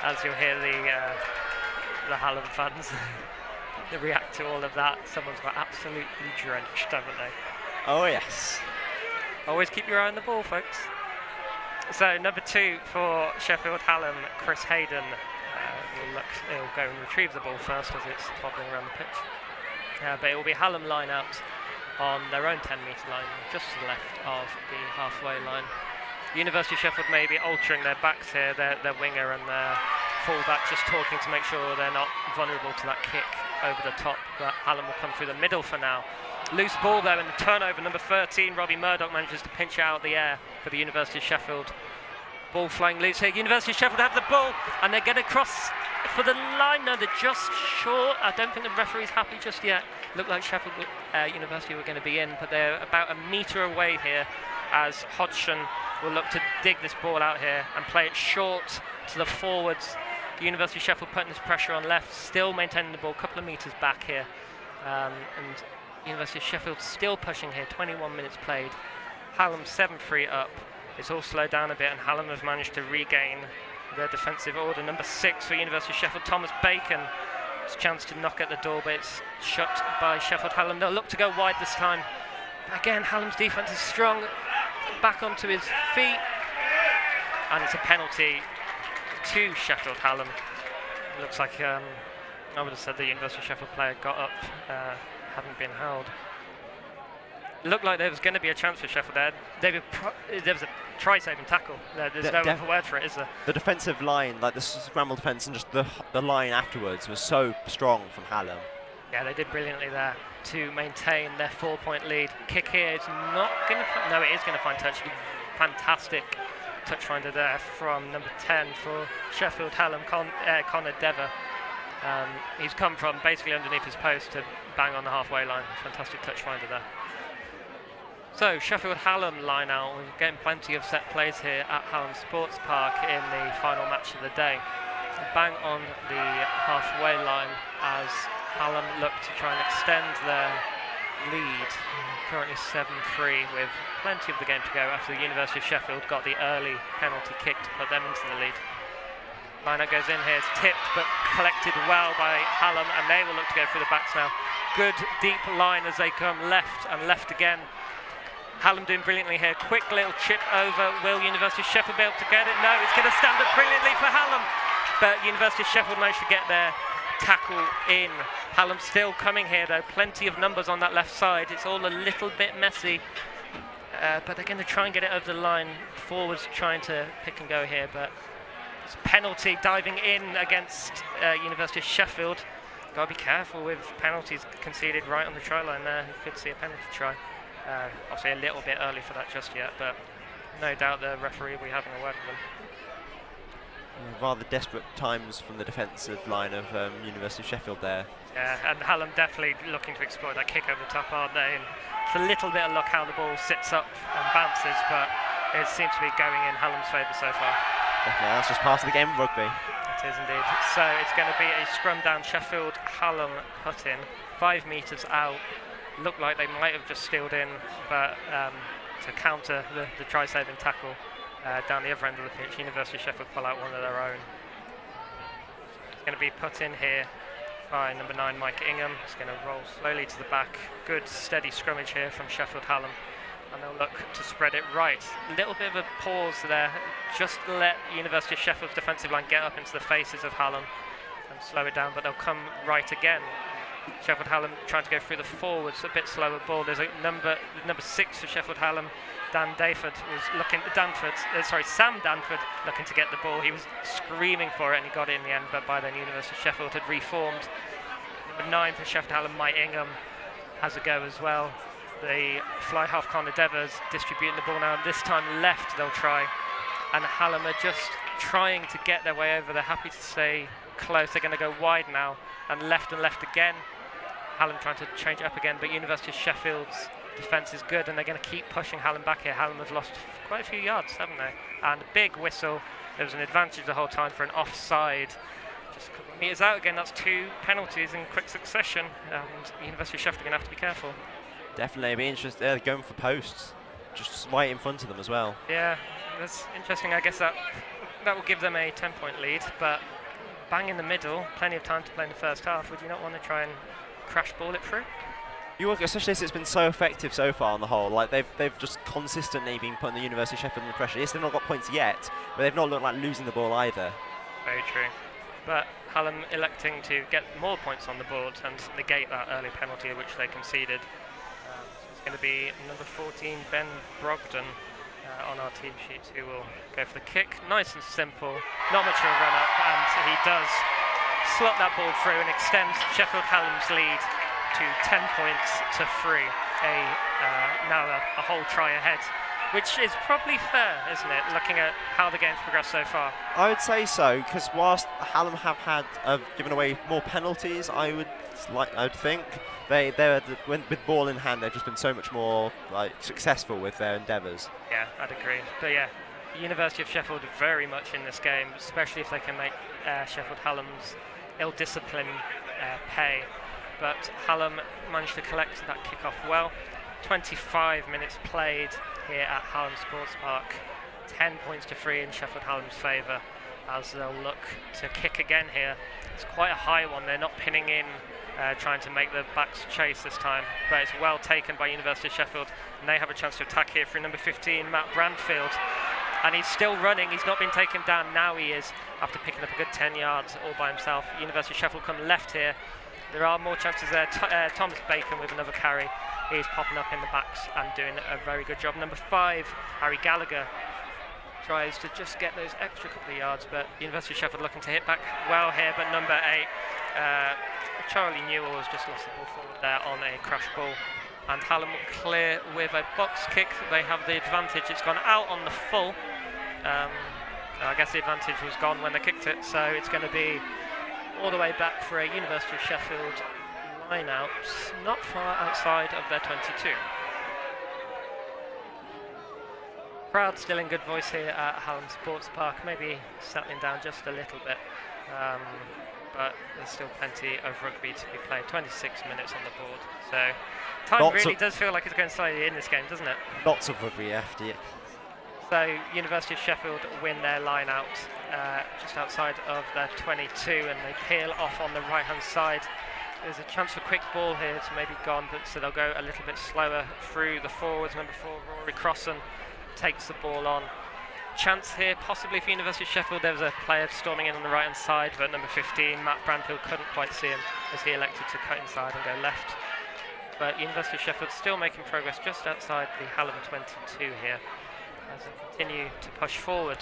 as you'll hear the Hallam fans react to all of that. Someone's got absolutely drenched, haven't they? Oh yes. Always keep your eye on the ball, folks. So number 2 for Sheffield Hallam, Chris Hayden, he'll go and retrieve the ball first as it's toddling around the pitch. But it will be Hallam line out on their own 10-metre line, just to the left of the halfway line. University of Sheffield may be altering their backs here, their winger and their full-back, just talking to make sure they're not vulnerable to that kick over the top, but Hallam will come through the middle for now. Loose ball there, and the turnover, number 13, Robbie Murdoch manages to pinch it out of the air for the University of Sheffield. Ball flying loose here. University of Sheffield have the ball, and they're going to cross for the line. No, they're just short. I don't think the referee's happy just yet. Looked like Sheffield University were going to be in, but they're about a metre away here as Hodgson will look to dig this ball out here and play it short to the forwards. The University of Sheffield putting this pressure on left, still maintaining the ball a couple of metres back here. And University of Sheffield still pushing here, 21 minutes played. Hallam 7-3 up. It's all slowed down a bit, and Hallam have managed to regain their defensive order. Number 6 for University of Sheffield, Thomas Bacon. It's a chance to knock at the door, but it's shut by Sheffield Hallam. They'll look to go wide this time. Again, Hallam's defence is strong. Back onto his feet. And it's a penalty to Sheffield Hallam. Looks like, I would have said the University of Sheffield player got up, having been held. It looked like there was going to be a chance for Sheffield there. There was a try-saving tackle. There's no other word for it, is there? The defensive line, like the scramble defence and just the line afterwards was so strong from Hallam. Yeah, they did brilliantly there to maintain their 4-point lead. Kick here is not going to... No, it is going to find touch. Fantastic touch finder there from number 10 for Sheffield Hallam, Connor Dever. He's come from basically underneath his post to bang on the halfway line. Fantastic touch finder there. So Sheffield Hallam line out. We're getting plenty of set plays here at Hallam Sports Park in the final match of the day. Bang on the halfway line as Hallam look to try and extend their lead. Currently 7-3 with plenty of the game to go after the University of Sheffield got the early penalty kick to put them into the lead. Liner goes in here, it's tipped but collected well by Hallam, and they will look to go through the backs now. Good deep line as they come left and left again. Hallam doing brilliantly here. Quick little chip over. Will University of Sheffield be able to get it? No, it's going to stand up brilliantly for Hallam. But University of Sheffield managed to get their tackle in. Hallam still coming here though. Plenty of numbers on that left side. It's all a little bit messy. But they're going to try and get it over the line. Forwards trying to pick and go here, but It's a penalty diving in against University of Sheffield. Got to be careful with penalties conceded right on the try line there. You could see a penalty try. Obviously a little bit early for that just yet, but no doubt the referee will be having a word with them. Rather desperate times from the defensive line of University of Sheffield there. Yeah, and Hallam definitely looking to exploit that kick over the top, aren't they? And it's a little bit of luck how the ball sits up and bounces, but it seems to be going in Hallam's favour so far. Definitely, that's just part of the game of rugby. It is indeed. So it's going to be a scrum down Sheffield, Hallam put in, 5 metres out. Looked like they might have just stealed in, but to counter the try-saving tackle down the other end of the pitch, University of Sheffield pull out one of their own. It's going to be put in here by number 9, Mike Ingham. It's going to roll slowly to the back. Good steady scrummage here from Sheffield Hallam, and they'll look to spread it right. A little bit of a pause there, just let University of Sheffield's defensive line get up into the faces of Hallam and slow it down, but they'll come right again. Sheffield Hallam trying to go through the forwards, a bit slower ball. There's a number 6 for Sheffield Hallam. Sam Danford looking to get the ball. He was screaming for it and he got it in the end, but by then University of Sheffield had reformed. Number 9 for Sheffield Hallam, Mike Ingham, has a go as well. The fly half Connor Devers distributing the ball now. This time left they'll try, and Hallam are just trying to get their way over. They're happy to stay close. They're going to go wide now, and left again. Hallam trying to change it up again, but University of Sheffield's defence is good, and they're going to keep pushing Hallam back here. Hallam have lost quite a few yards, haven't they? And a big whistle. There was an advantage the whole time for an offside. Just a couple of metres out again. That's 2 penalties in quick succession, and University of Sheffield are going to have to be careful. Definitely, be interesting. They're going for posts, just right in front of them as well. Yeah, that's interesting. I guess that will give them a 10-point lead, but bang in the middle, plenty of time to play in the first half. Would you not want to try and crash ball it through? You will, especially as it's been so effective so far on the whole. Like they've just consistently been putting the University of Sheffield under pressure. Yes, they've not got points yet, but they've not looked like losing the ball either. Very true. But Hallam electing to get more points on the board and negate that early penalty which they conceded. It's going to be number 14, Ben Brogdon, on our team sheet, who will go for the kick. Nice and simple, not much of a run up, and he does slot that ball through and extends Sheffield Hallam's lead to 10 points to 3. Now a whole try ahead, which is probably fair, isn't it, looking at how the game's progressed so far? I would say so, because whilst Hallam have had given away more penalties, I would think with ball in hand, they've just been so much more successful with their endeavours. Yeah, I'd agree. But yeah, the University of Sheffield are very much in this game, especially if they can make Sheffield Hallam's ill-discipline pay. But Hallam managed to collect that kick-off well. 25 minutes played here at Hallam Sports Park. 10 points to 3 in Sheffield Hallam's favour as they'll look to kick again here. It's quite a high one. They're not pinning in, trying to make the backs chase this time, but it's well taken by University of Sheffield, and they have a chance to attack here through number 15, Matt Brandfield. And he's still running. He's not been taken down. Now he is, after picking up a good 10 yards all by himself. University of Sheffield come left here. There are more chances there. Thomas Bacon with another carry. He's popping up in the backs and doing a very good job. Number 5, Harry Gallagher, tries to just get those extra couple of yards, but University of Sheffield looking to hit back well here. But number 8, Charlie Newell, has just lost the ball forward there on a crash ball. And Hallam will clear with a box kick. They have the advantage. It's gone out on the full. I guess the advantage was gone when they kicked it, so it's going to be all the way back for a University of Sheffield line out, not far outside of their 22. Crowd still in good voice here at Hallam Sports Park, maybe settling down just a little bit, but there's still plenty of rugby to be played. 26 minutes on the board, so time really does feel like it's going slightly in this game, doesn't it? Lots of rugby after you. So University of Sheffield win their line out just outside of their 22, and they peel off on the right hand side. There's a chance for quick ball here to maybe gone, but so they'll go a little bit slower through the forwards. Number 4, Rory Crossan, takes the ball on. Chance here possibly for University of Sheffield. There was a player storming in on the right hand side, but number 15, Matt Brandfield, couldn't quite see him as he elected to cut inside and go left. But University of Sheffield still making progress just outside the Hallam 22 here as they continue to push forward.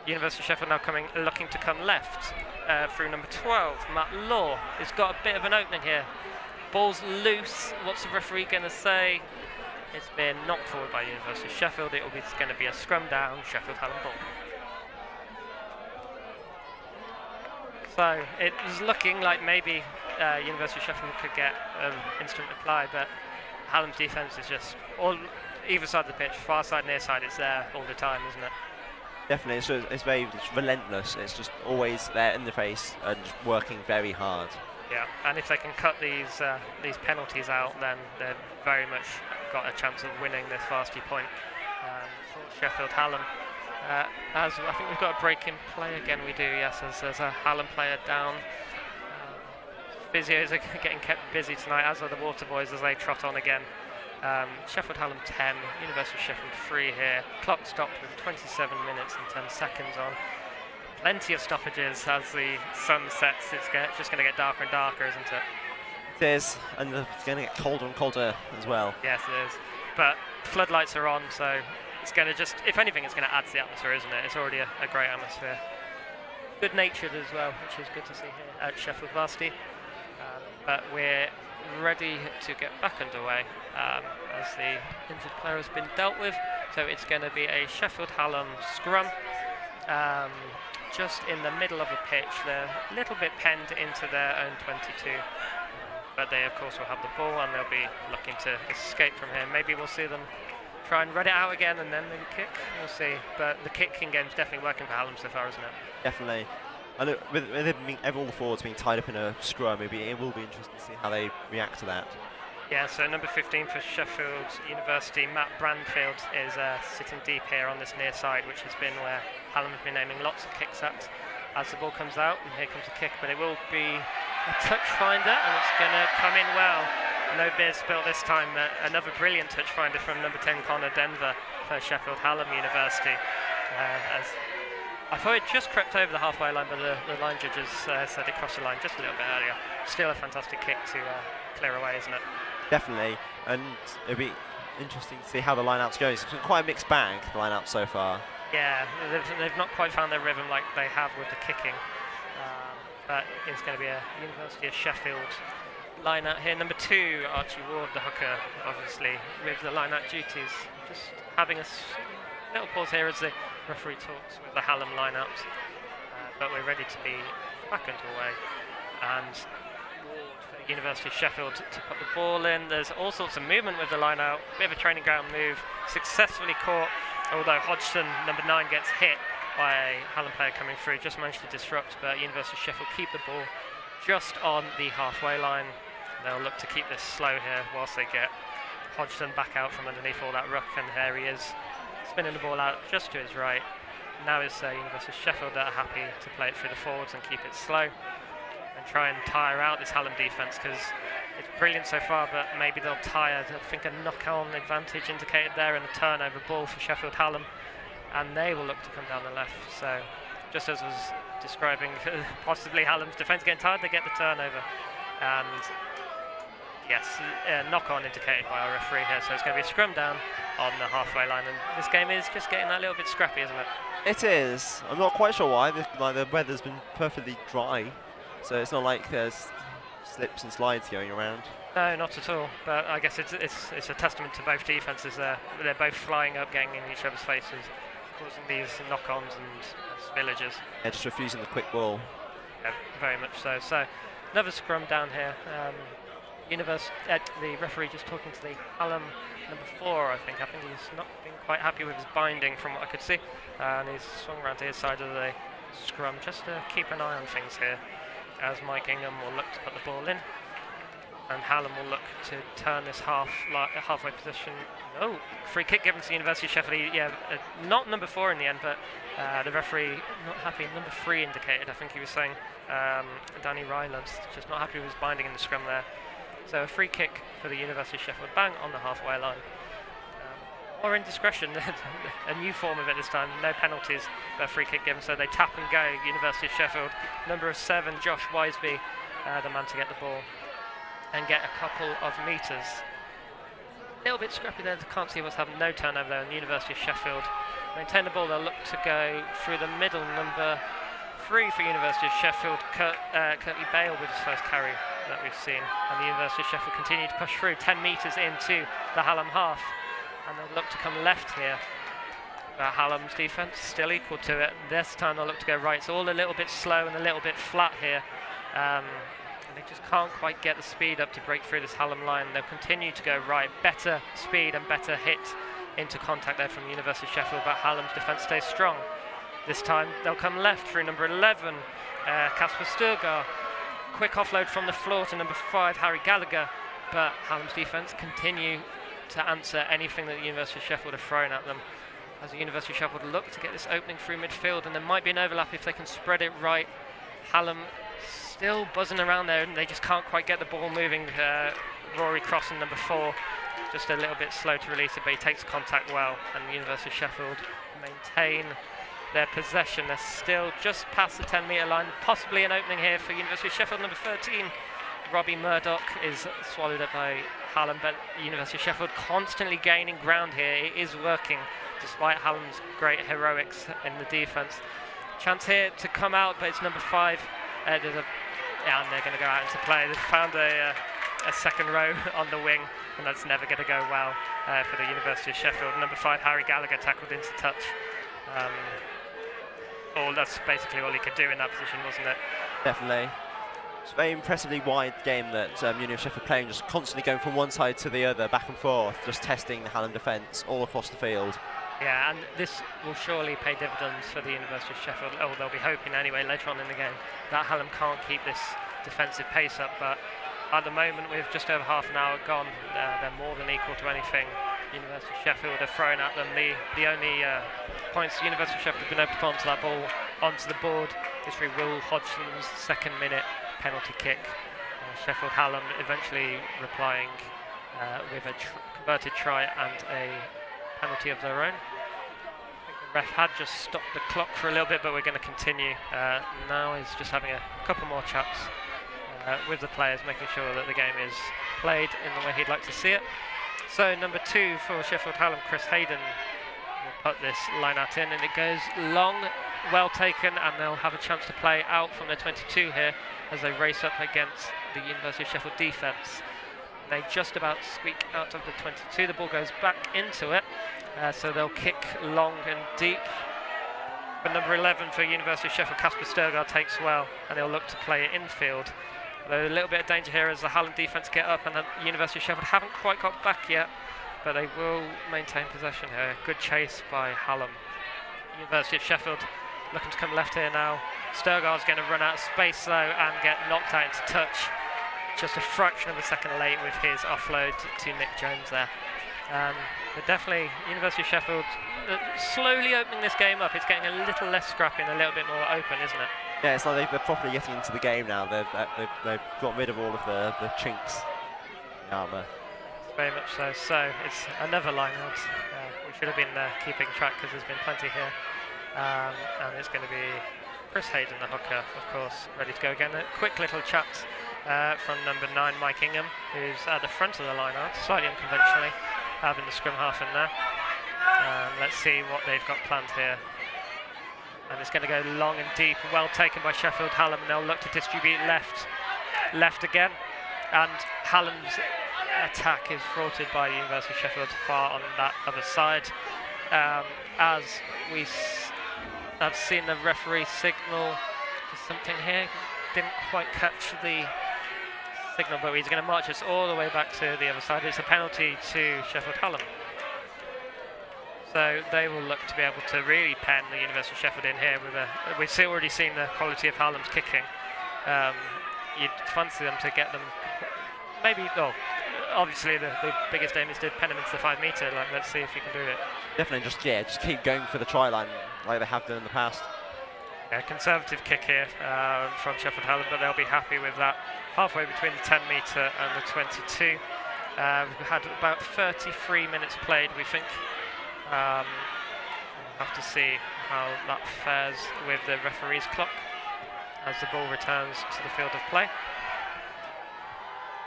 University of Sheffield now looking to come left through number 12. Matt Law has got a bit of an opening here. Ball's loose. What's the referee going to say? It's been knocked forward by University of Sheffield. It's going to be a scrum down, Sheffield Hallam ball. So it was looking like maybe University of Sheffield could get instant reply, but Hallam's defence is just either side of the pitch, far side, near side, it's there all the time, isn't it? Definitely, it's relentless. It's just always there in the face and just working very hard. Yeah, and if they can cut these penalties out, then they've very much got a chance of winning this Varsity point for Sheffield Hallam. As I think we've got a break in play again, we do, yes, as there's a Hallam player down. Physios are getting kept busy tonight, as are the Water Boys as they trot on again. Sheffield Hallam 10, University of Sheffield 3 here. Clock stopped with 27 minutes and 10 seconds on. Plenty of stoppages as the sun sets. It's just going to get darker and darker, isn't it? It is, and it's going to get colder and colder as well. Yes, it is. But floodlights are on, so it's going to just, if anything, it's going to add to the atmosphere, isn't it? It's already a great atmosphere. Good-natured as well, which is good to see here at Sheffield Varsity. But we're ready to get back underway as the injured player has been dealt with. So it's going to be a Sheffield Hallam scrum. Just in the middle of the pitch. They're a little bit penned into their own 22. But they, of course, will have the ball and they'll be looking to escape from here. Maybe we'll see them try and run it out again and then maybe kick. We'll see. But the kicking game's definitely working for Hallam so far, isn't it? Definitely. And with all the forwards being tied up in a scrum, it will be interesting to see how they react to that. Yeah, so number 15 for Sheffield University, Matt Brandfield, is sitting deep here on this near side, which has been where Hallam have been aiming lots of kicks at as the ball comes out, and here comes a kick, but it will be a touch finder, and it's going to come in well. No beer spilt this time. Another brilliant touch finder from number 10, Connor Denver, for Sheffield Hallam University. As I thought it just crept over the halfway line, but the line judges said it crossed the line just a little bit earlier. Still a fantastic kick to clear away, isn't it? Definitely, and it'll be interesting to see how the line-outs go. It's quite a mixed bag, the line-out so far. Yeah, they've not quite found their rhythm like they have with the kicking. But it's going to be a University of Sheffield line-out here. Number 2, Archie Ward, the hooker, obviously, with the line-out duties. Just having a little pause here as the referee talks with the Hallam line-outs. But we're ready to be back underway. And University of Sheffield to put the ball in. There's all sorts of movement with the line out. Bit of a training ground move. Successfully caught, although Hodgson, number 9, gets hit by a Hallam player coming through. Just managed to disrupt, but University of Sheffield keep the ball just on the halfway line. They'll look to keep this slow here whilst they get Hodgson back out from underneath all that ruck, and there he is, spinning the ball out just to his right. Now it's University of Sheffield that are happy to play it through the forwards and keep it slow and try and tire out this Hallam defence, because it's brilliant so far, but maybe they'll tire. I think a knock-on advantage indicated there and a turnover ball for Sheffield Hallam, and they will look to come down the left. So just as I was describing, possibly Hallam's defence getting tired, they get the turnover. And yes, knock-on indicated by our referee here, so it's going to be a scrum down on the halfway line, and this game is just getting that little bit scrappy, isn't it? It is. I'm not quite sure why. The weather's been perfectly dry, so it's not like there's slips and slides going around. No, not at all. But I guess it's a testament to both defences there. They're both flying up, getting in each other's faces, causing these knock-ons and spillages. Yeah, just refusing the quick ball. Yeah, very much so. So another scrum down here. The referee just talking to the Hallam number 4, I think. He's not been quite happy with his binding from what I could see. And he's swung around to his side of the scrum just to keep an eye on things here, as Mike Ingham will look to put the ball in. And Hallam will look to turn this halfway position. Oh, free kick given to University of Sheffield. Yeah, not number 4 in the end, but the referee not happy. Number 3 indicated, I think he was saying. Danny Rylands just not happy with his binding in the scrum there. So a free kick for the University of Sheffield, bang on the halfway line. Or indiscretion, a new form of it this time, no penalties, but a free kick given, so they tap and go, University of Sheffield. Number 7, Josh Wiseby, the man to get the ball and get a couple of metres. A little bit scrappy there, can't see what's happened, no turnover there, and the University of Sheffield maintain the ball. They'll look to go through the middle, number 3 for University of Sheffield, Curtly Bale with his first carry that we've seen, and the University of Sheffield continue to push through 10 metres into the Hallam half, and they'll look to come left here. But Hallam's defence still equal to it. This time they'll look to go right. It's all a little bit slow and a little bit flat here. And they just can't quite get the speed up to break through this Hallam line. They'll continue to go right. Better speed and better hit into contact there from the University of Sheffield, but Hallam's defence stays strong. This time they'll come left through number 11, Kasper Sturgar. Quick offload from the floor to number 5, Harry Gallagher, but Hallam's defence continue to answer anything that the University of Sheffield are throwing at them. As the University of Sheffield look to get this opening through midfield, and there might be an overlap if they can spread it right. Hallam still buzzing around there, and they just can't quite get the ball moving. Rory Cross and number 4, just a little bit slow to release it, but he takes contact well, and the University of Sheffield maintain their possession. They're still just past the 10-metre line, possibly an opening here for University of Sheffield. Number 13, Robbie Murdoch, is swallowed up by Hallam, but the University of Sheffield constantly gaining ground here. It is working, despite Hallam's great heroics in the defence. Chance here to come out, but it's number 5. And they're going to go out into play. They've found a second row on the wing, and that's never going to go well for the University of Sheffield. Number 5, Harry Gallagher, tackled into touch. That's basically all he could do in that position, wasn't it? Definitely. It's a very impressively wide game that Union of Sheffield playing, just constantly going from one side to the other, back and forth, just testing the Hallam defence all across the field. Yeah, and this will surely pay dividends for the University of Sheffield. Oh, they'll be hoping anyway later on in the game that Hallam can't keep this defensive pace up, but at the moment, with just over half an hour gone, they're more than equal to anything University of Sheffield are throwing at them. The only points the University of Sheffield have been able to put onto that ball, onto the board, is through Will Hodgson's second-minute penalty kick. Sheffield Hallam eventually replying with a converted try and a penalty of their own. I think the ref had just stopped the clock for a little bit, but we're going to continue. Now he's just having a couple more chats with the players, making sure that the game is played in the way he'd like to see it. So number 2 for Sheffield Hallam, Chris Hayden, will put this line out in, and it goes long, well taken, and they'll have a chance to play out from their 22 here as they race up against the University of Sheffield defence. They just about squeak out of the 22. The ball goes back into it, so they'll kick long and deep. But number 11 for University of Sheffield, Kasper Sturgar, takes well, and they'll look to play it infield. Though a little bit of danger here as the Hallam defence get up, and the University of Sheffield haven't quite got back yet, but they will maintain possession here. Good chase by Hallam. University of Sheffield looking to come left here now. Sturgar's going to run out of space though and get knocked out into touch. Just a fraction of a second late with his offload to Nick Jones there. But definitely University of Sheffield slowly opening this game up. It's getting a little less scrappy and a little bit more open, isn't it? Yeah, it's like they're properly getting into the game now. They've got rid of all of the chinks in the armour. Very much so. So it's another line out. We should have been keeping track because there's been plenty here. And it's going to be Chris Hayden, the hooker, of course, ready to go again. A quick little chat from number 9, Mike Ingham, who's at the front of the line out, slightly unconventionally, having the scrum half in there. Let's see what they've got planned here. And it's going to go long and deep, well taken by Sheffield Hallam, and they'll look to distribute left again. And Hallam's attack is thwarted by the University of Sheffield far on that other side. As we have seen the referee signal for something here, didn't quite catch the signal, but he's going to march us all the way back to the other side. It's a penalty to Sheffield Hallam. So they will look to be able to really pen the University of Sheffield in here. We've already seen the quality of Hallam's kicking. You'd fancy them to get them, maybe, obviously the biggest aim is to pen them into the 5 metre. Let's see if you can do it. Definitely, just keep going for the try line like they have done in the past. Yeah, conservative kick here from Sheffield Hallam, but they'll be happy with that. Halfway between the 10 metre and the 22. We've had about 33 minutes played, we think. We'll have to see how that fares with the referee's clock as the ball returns to the field of play.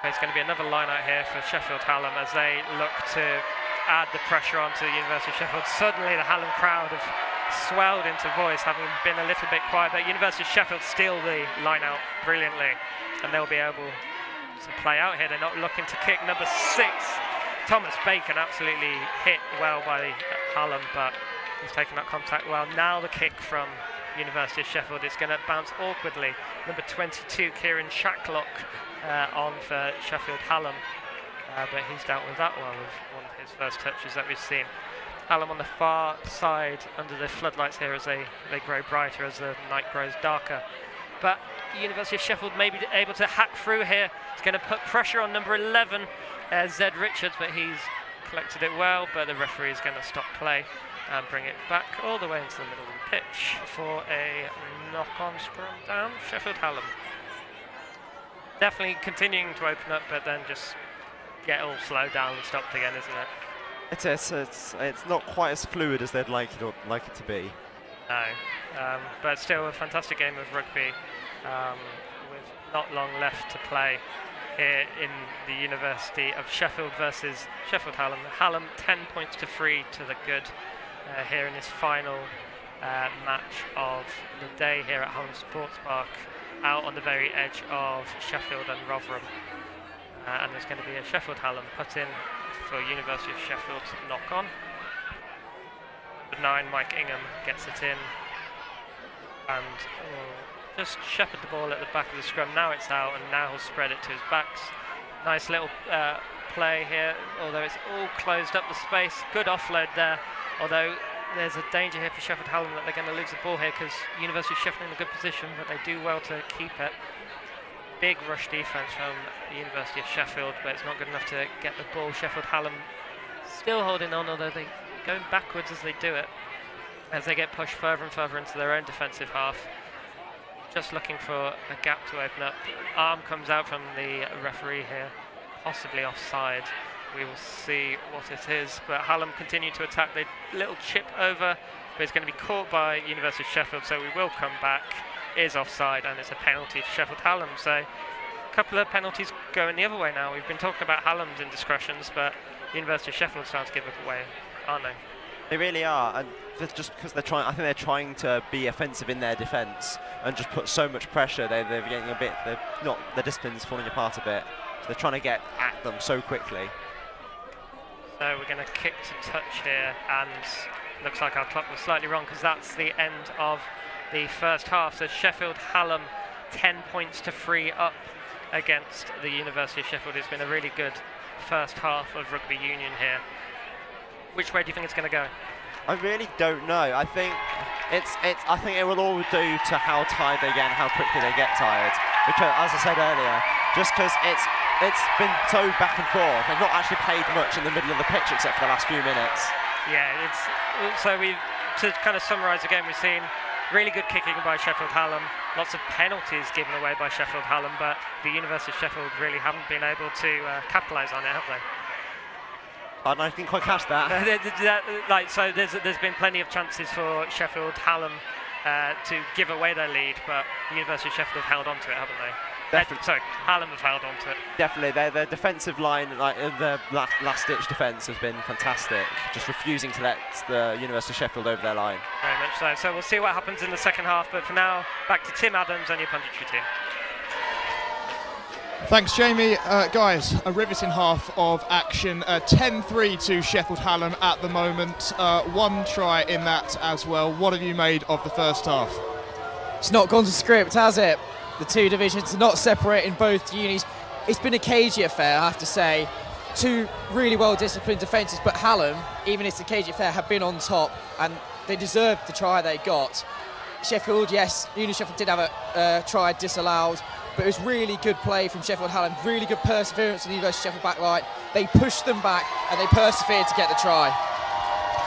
It's going to be another line out here for Sheffield Hallam as they look to add the pressure onto the University of Sheffield. Suddenly the Hallam crowd have swelled into voice, having been a little bit quiet, but University of Sheffield steal the line out brilliantly, and they'll be able to play out here. They're not looking to kick. Number 6, Thomas Bacon, absolutely hit well by Hallam, but he's taken that contact well. Now the kick from University of Sheffield is going to bounce awkwardly. Number 22, Kieran Shacklock, on for Sheffield Hallam, but he's dealt with that well with one of his first touches that we've seen. Hallam on the far side under the floodlights here as they grow brighter as the night grows darker. But University of Sheffield may be able to hack through here. It's going to put pressure on number 11, Zed Richards, but he's collected it well, but the referee is going to stop play and bring it back all the way into the middle of the pitch for a knock-on scrum down Sheffield Hallam. Definitely continuing to open up, but then just get all slowed down and stopped again, isn't it? It's not quite as fluid as they'd like it to be. No, but still a fantastic game of rugby with not long left to play here in the University of Sheffield versus Sheffield Hallam. Hallam 10 points to 3 to the good here in this final match of the day here at Hallam Sports Park, out on the very edge of Sheffield and Rotherham. And there's going to be a Sheffield Hallam put in for University of Sheffield knock on. Number 9, Mike Ingham, gets it in and just shepherd the ball at the back of the scrum. Now it's out, and now he'll spread it to his backs. Nice little play here, although it's all closed up the space. Good offload there, although there's a danger here for Sheffield Hallam that they're going to lose the ball here because University of Sheffield in a good position, but they do well to keep it. Big rush defence from the University of Sheffield, but it's not good enough to get the ball. Sheffield Hallam still holding on, although they're going backwards as they do it, as they get pushed further and further into their own defensive half. Just looking for a gap to open up. Arm comes out from the referee here, possibly offside. We will see what it is, but Hallam continue to attack. The little chip over, but it's going to be caught by University of Sheffield, so we will come back. Is offside, and it's a penalty for Sheffield Hallam. So a couple of penalties going the other way now. We've been talking about Hallam's indiscretions, but University of Sheffield starting to give it away, aren't they? They really are, and just because they're trying. I think they're trying to be offensive in their defence and just put so much pressure. They're getting a bit. Their discipline's falling apart a bit. So they're trying to get at them so quickly. So we're going to kick to touch here, and looks like our clock was slightly wrong because that's the end of the first half. So Sheffield Hallam 10 points to 3 up against the University of Sheffield. It's been a really good first half of Rugby Union here. Which way do you think it's going to go? I really don't know. I think I think it will all do to how tired they get and how quickly they get tired. Because, as I said earlier, just because it's been so back and forth, they've not actually played much in the middle of the pitch except for the last few minutes. Yeah, to kind of summarise the game, we've seen really good kicking by Sheffield Hallam, lots of penalties given away by Sheffield Hallam, but the University of Sheffield really haven't been able to capitalise on it, have they? I didn't quite catch that. So there's been plenty of chances for Sheffield Hallam to give away their lead, but the University of Sheffield have held on to it, haven't they? Sorry, Hallam have held on to it. Definitely, their defensive line, like the last-ditch defence, has been fantastic. Just refusing to let the University of Sheffield over their line. Very much so. So we'll see what happens in the second half. But for now, back to Tim Adams and your punditry team. Thanks, Jamie. Guys, a riveting half of action. 10-3 to Sheffield Hallam at the moment. One try in that as well. What have you made of the first half? It's not gone to script, has it? The two divisions are not separating both unis. It's been a cagey affair, I have to say. Two really well-disciplined defences, but Hallam, even if it's a cagey affair, have been on top, and they deserved the try they got. Sheffield, yes, Uni Sheffield did have a try disallowed, but it was really good play from Sheffield Hallam, really good perseverance on the University of Sheffield backline. They pushed them back, and they persevered to get the try.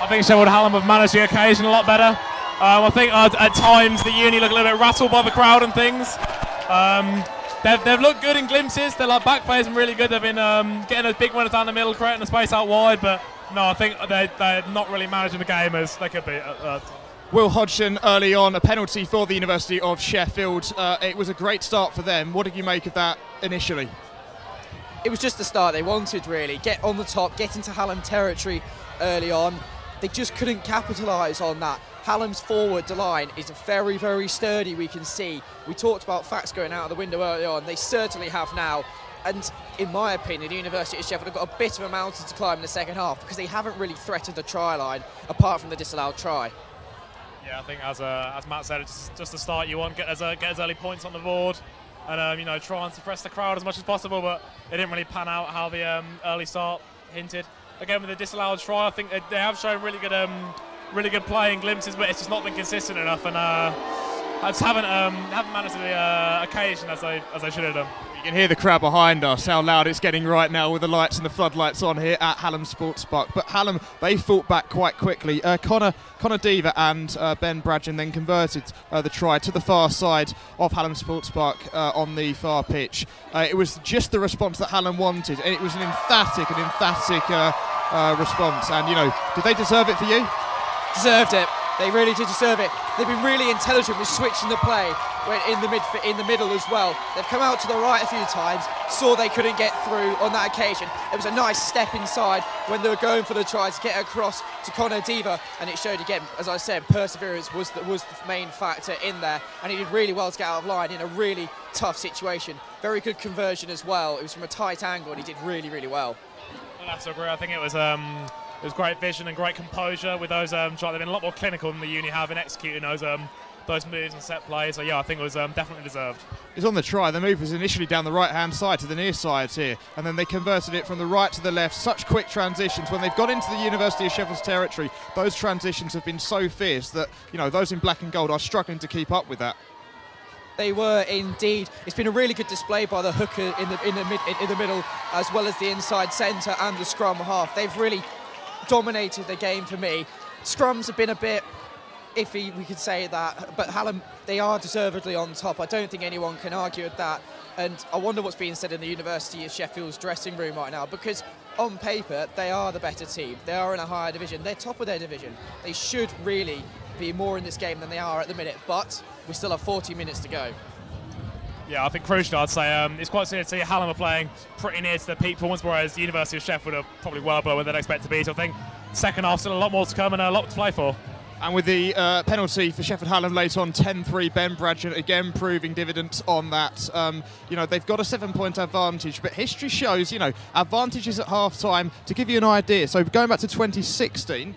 I think Sheffield Hallam have managed the occasion a lot better. I think at times the Uni look a little bit rattled by the crowd and things. They've looked good in glimpses. They're like back players and really good. They've been getting those big runners down the middle, creating the space out wide. But no, I think they're not really managing the game as they could be. Will Hodgson early on, a penalty for the University of Sheffield. It was a great start for them. What did you make of that initially? it was just the start they wanted, really. Get on the top, get into Hallam territory early on. They just couldn't capitalise on that. Hallam's forward line is very, very sturdy, we can see. We talked about facts going out of the window early on. They certainly have now. And in my opinion, the University of Sheffield have got a bit of a mountain to climb in the second half because they haven't really threatened the try line apart from the disallowed try. Yeah, I think as Matt said, it's just the start you want. Get as early points on the board, and you know, try and suppress the crowd as much as possible. But it didn't really pan out how the early start hinted. Again, with the disallowed try, I think they have shown really good play in glimpses, but it's just not been consistent enough, and I just haven't managed to the occasion as they should have done. You can hear the crowd behind us, how loud it's getting right now with the lights and the floodlights on here at Hallam Sports Park. But Hallam, they fought back quite quickly. Connor Deaver and Ben Bradgen then converted the try to the far side of Hallam Sports Park on the far pitch. It was just the response that Hallam wanted, and it was an emphatic response. And, you know, did they deserve it for you? Deserved it. They really did deserve it. They've been really intelligent with switching the play in the middle as well. They've come out to the right a few times, saw they couldn't get through on that occasion. It was a nice step inside when they were going for the try to get across to Connor Deaver, and it showed again, as I said, perseverance was the main factor in there, and he did really well to get out of line in a really tough situation. Very good conversion as well. It was from a tight angle, and he did really, really well. I'll have to agree. I think it was great vision and great composure with those tries. They've been a lot more clinical than the Uni have in executing those moves and set plays. So yeah, I think it was definitely deserved. It's on the try. The move was initially down the right-hand side to the near side here, and then they converted it from the right to the left. Such quick transitions. When they've got into the University of Sheffield's territory, those transitions have been so fierce that, you know, those in black and gold are struggling to keep up with that. They were indeed. It's been a really good display by the hooker in the middle, as well as the inside centre and the scrum half. They've really dominated the game for me. Scrums have been a bit iffy, we could say that, but Hallam, they are deservedly on top. I don't think anyone can argue with that. And I wonder what's being said in the University of Sheffield's dressing room right now, because on paper they are the better team. They are in a higher division. They're top of their division. They should really be more in this game than they are at the minute, but we still have 40 minutes to go. Yeah, I think crucially I'd say it's quite soon to see Hallam are playing pretty near to the peak performance, whereas the University of Sheffield are probably well below where they'd expect to be. So I think second half still a lot more to come and a lot to play for. And with the penalty for Sheffield Hallam late on, 10-3, Ben Bradgen again proving dividends on that. You know, they've got a 7-point advantage, but history shows, you know, advantages at half-time. To give you an idea, so going back to 2016,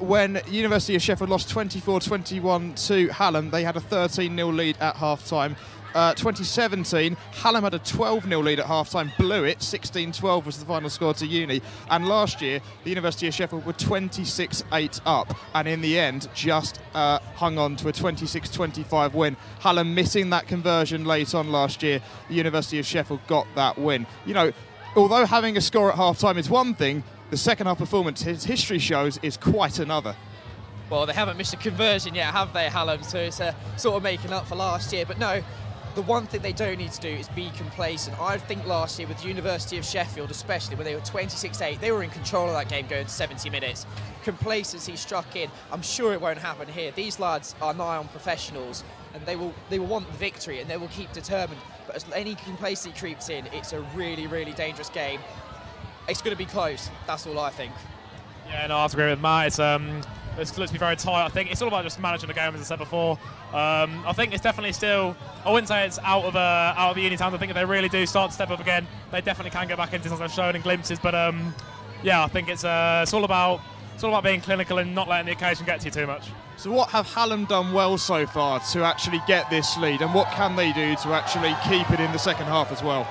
when University of Sheffield lost 24-21 to Hallam, they had a 13-0 lead at half-time. 2017, Hallam had a 12-0 lead at half-time, blew it, 16-12 was the final score to Uni, and last year the University of Sheffield were 26-8 up, and in the end just hung on to a 26-25 win. Hallam missing that conversion late on last year, the University of Sheffield got that win. You know, although having a score at half-time is one thing, the second half performance, his history shows, is quite another. Well, they haven't missed a conversion yet, have they, Hallam? So it's sort of making up for last year. But no, the one thing they don't need to do is be complacent. I think last year with the University of Sheffield, especially when they were 26-8, they were in control of that game going to 70 minutes. Complacency struck in. I'm sure it won't happen here. These lads are nigh on professionals, and they will want the victory, and they will keep determined. But as any complacency creeps in, it's a really, really dangerous game. It's going to be close. That's all I think. Yeah, no, I agree with Matt. It's looks to be very tight. I think it's all about just managing the game, as I said before. I think it's definitely still. I wouldn't say it's out of the Uni hands. I think if they really do start to step up again, they definitely can get back into something they've shown in glimpses. But yeah, I think it's all about being clinical and not letting the occasion get to you too much. So what have Hallam done well so far to actually get this lead, and what can they do to actually keep it in the second half as well?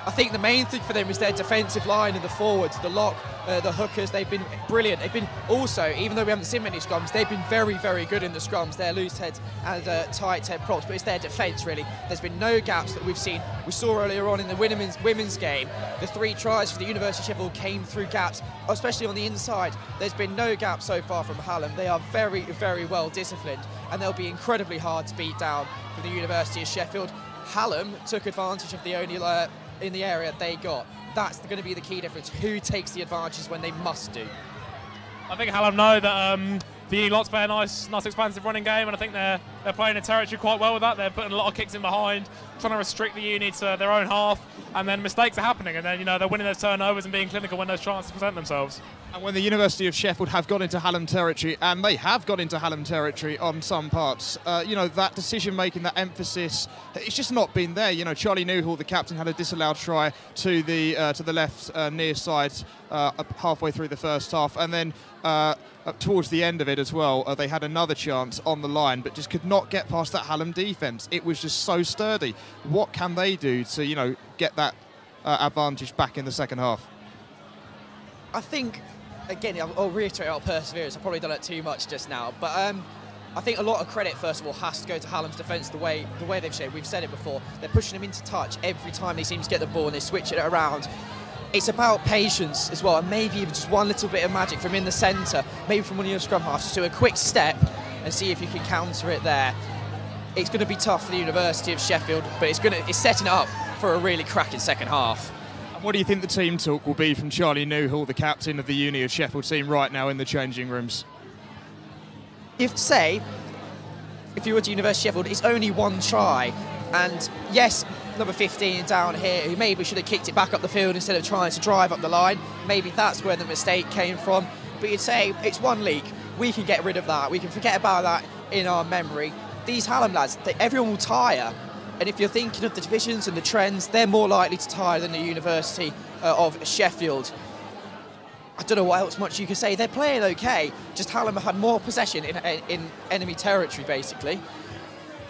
I think the main thing for them is their defensive line and the forwards, the lock, the hookers. They've been brilliant. They've been also, even though we haven't seen many scrums, they've been very, very good in the scrums. Their loose heads and tight head props, but it's their defence really. There's been no gaps that we've seen. We saw earlier on in the women's game, the 3 tries for the University of Sheffield came through gaps, especially on the inside. There's been no gaps so far from Hallam. They are very, very well disciplined, and they'll be incredibly hard to beat down for the University of Sheffield. Hallam took advantage of the only in the area they got. That's going to be the key difference. Who takes the advantages when they must do? I think Hallam know that the Uni lots play a nice expansive running game, and I think they're they're playing the territory quite well with that. They're putting a lot of kicks in behind, trying to restrict the Uni to their own half, and then mistakes are happening, and then they're winning those turnovers and being clinical when those chances present themselves. And when the University of Sheffield have got into Hallam territory, and they have got into Hallam territory on some parts, that decision-making, that emphasis, it's just not been there. Charlie Newhall, the captain, had a disallowed try to the left near side halfway through the first half, and then towards the end of it as well, they had another chance on the line, but just could not get past that Hallam defence. It was just so sturdy. What can they do to, get that advantage back in the second half? I think, again, I'll reiterate our perseverance. I've probably done it too much just now, but I think a lot of credit, first of all, has to go to Hallam's defence, the way they've showed. We've said it before. They're pushing them into touch every time they seem to get the ball, and they switch it around. It's about patience as well, and maybe even just one little bit of magic from in the centre, maybe from one of your scrum halves, just do a quick step and see if you can counter it there. It's going to be tough for the University of Sheffield, but it's setting it up for a really cracking second half. And what do you think the team talk will be from Charlie Newhall, the captain of the Uni of Sheffield team, right now in the changing rooms? If you were to University of Sheffield, it's only one try, and yes, number 15 down here, who maybe should have kicked it back up the field instead of trying to drive up the line. Maybe that's where the mistake came from. But you'd say it's one leak. We can get rid of that. We can forget about that in our memory. These Hallam lads, everyone will tire. And if you're thinking of the divisions and the trends, they're more likely to tire than the University of Sheffield. I don't know what else much you can say. They're playing okay. Just Hallam have had more possession in enemy territory, basically.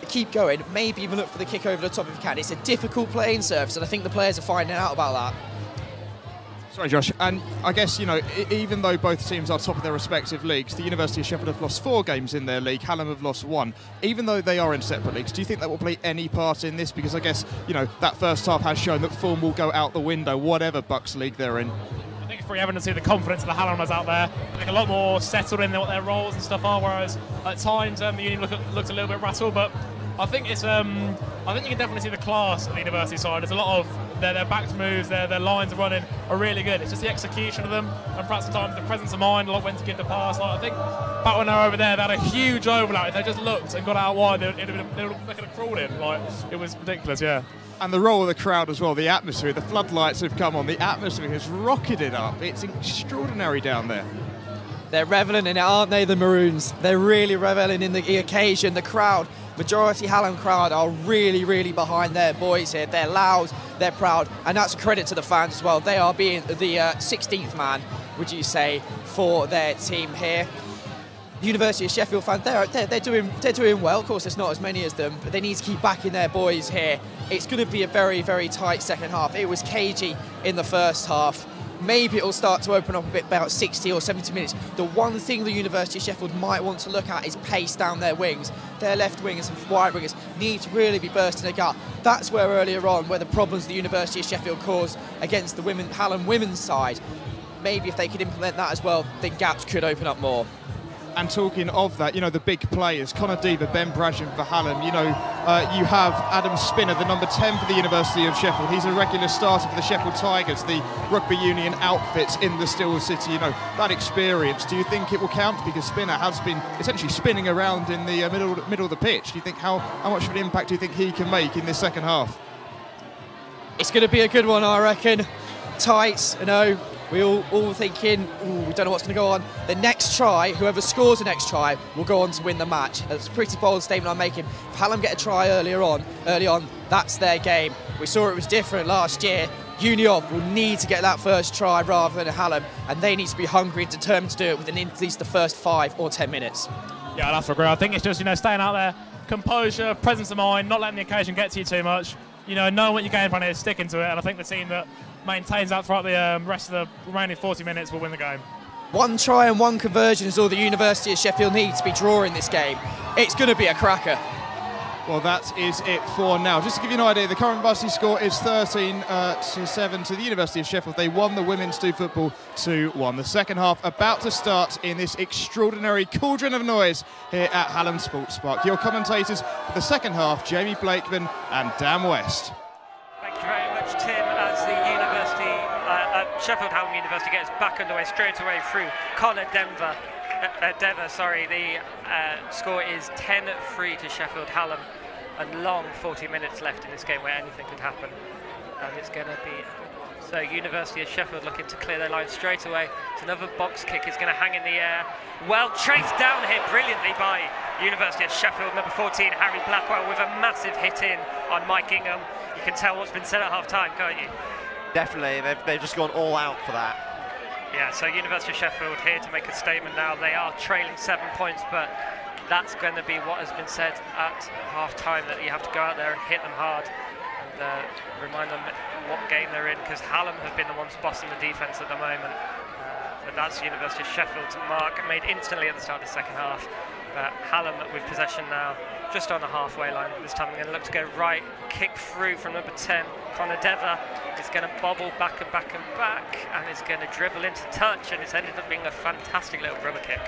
Keep going, maybe even look for the kick over the top if you can. It's a difficult playing surface, and I think the players are finding out about that. Sorry, Josh, and I guess, even though both teams are top of their respective leagues, the University of Sheffield have lost 4 games in their league, Hallam have lost 1. Even though they are in separate leagues, do you think that will play any part in this? Because I guess, that first half has shown that form will go out the window, whatever Bucks league they're in. I think it's pretty evident to see the confidence of the Hallamers out there. I think a lot more settled in what their roles and stuff are, whereas at times the Union looked a little bit rattled, but I think it's. I think you can definitely see the class of the University side. There's a lot of their back moves, their lines of running are really good. It's just the execution of them, and perhaps sometimes the presence of mind, like when to give the pass. Like I think back when they were over there, they had a huge overlap. If they just looked and got out wide, they could have crawled in. Like it was ridiculous, yeah. And the role of the crowd as well, the atmosphere, the floodlights have come on. The atmosphere has rocketed up. It's extraordinary down there. They're revelling in it, aren't they, the Maroons? They're really revelling in the occasion. The crowd, majority Hallam crowd, are really, really behind their boys here. They're loud, they're proud, and that's a credit to the fans as well. They are being the 16th man, would you say, for their team here. The University of Sheffield fans, they're doing well. Of course, there's not as many as them, but they need to keep backing their boys here. It's going to be a very, very tight second half. It was cagey in the first half. Maybe it'll start to open up a bit about 60 or 70 minutes. The one thing the University of Sheffield might want to look at is pace down their wings. Their left wingers and wide wingers need to really be bursting a gut. That's where earlier on, where the problems the University of Sheffield caused against the Hallam women's side, maybe if they could implement that as well, then gaps could open up more. And talking of that, the big players, Connor Deaver, Ben Brashen for Hallam, you have Adam Spinner, the number 10 for the University of Sheffield. He's a regular starter for the Sheffield Tigers, the Rugby Union outfits in the Still City. That experience, do you think it will count? Because Spinner has been essentially spinning around in the middle of the pitch. Do you think how much of an impact do you think he can make in this second half? It's going to be a good one, I reckon. Tight, we all thinking, we don't know what's going to go on. The next try, whoever scores the next try, will go on to win the match. That's a pretty bold statement I'm making. If Hallam get a try early on, that's their game. We saw it was different last year. Union will need to get that first try rather than Hallam, and they need to be hungry and determined to do it within at least the first 5 or 10 minutes. Yeah, I'd have to agree. I think it's just, staying out there, composure, presence of mind, not letting the occasion get to you too much. Knowing what your game plan is, sticking to it, and I think the team that maintains that throughout the rest of the remaining 40 minutes will win the game. One try and one conversion is all the University of Sheffield needs to be drawing this game. It's going to be a cracker. Well, that is it for now. Just to give you an idea, the current Varsity score is 13-7 to the University of Sheffield. They won the women's 2 football 2-1. The second half about to start in this extraordinary cauldron of noise here at Hallam Sports Park. Your commentators for the second half, Jamie Blakeman and Dan West. Thank you very much, Tim, as the Sheffield Hallam University gets back underway straight away through Connor Denver. Dever, sorry. The score is 10-3 to Sheffield Hallam. A long 40 minutes left in this game where anything could happen. And it's going to be... So University of Sheffield looking to clear their line straight away. It's another box kick. It's going to hang in the air. Well traced down here brilliantly by University of Sheffield. Number 14, Harry Blackwell, with a massive hit in on Mike Ingham. You can tell what's been said at half-time, can't you? Definitely. They've just gone all out for that. Yeah, so University of Sheffield here to make a statement now. They are trailing 7 points, but that's going to be what has been said at half-time, that you have to go out there and hit them hard and remind them what game they're in, because Hallam have been the ones bossing the defence at the moment. But that's University of Sheffield's mark, made instantly at the start of the second half. But Hallam with possession now, just on the halfway line. This time they're going to look to go right, kick through from number 10. Connor Dever is going to bobble back and back and back, and is going to dribble into touch, and it's ended up being a fantastic little rubber kick.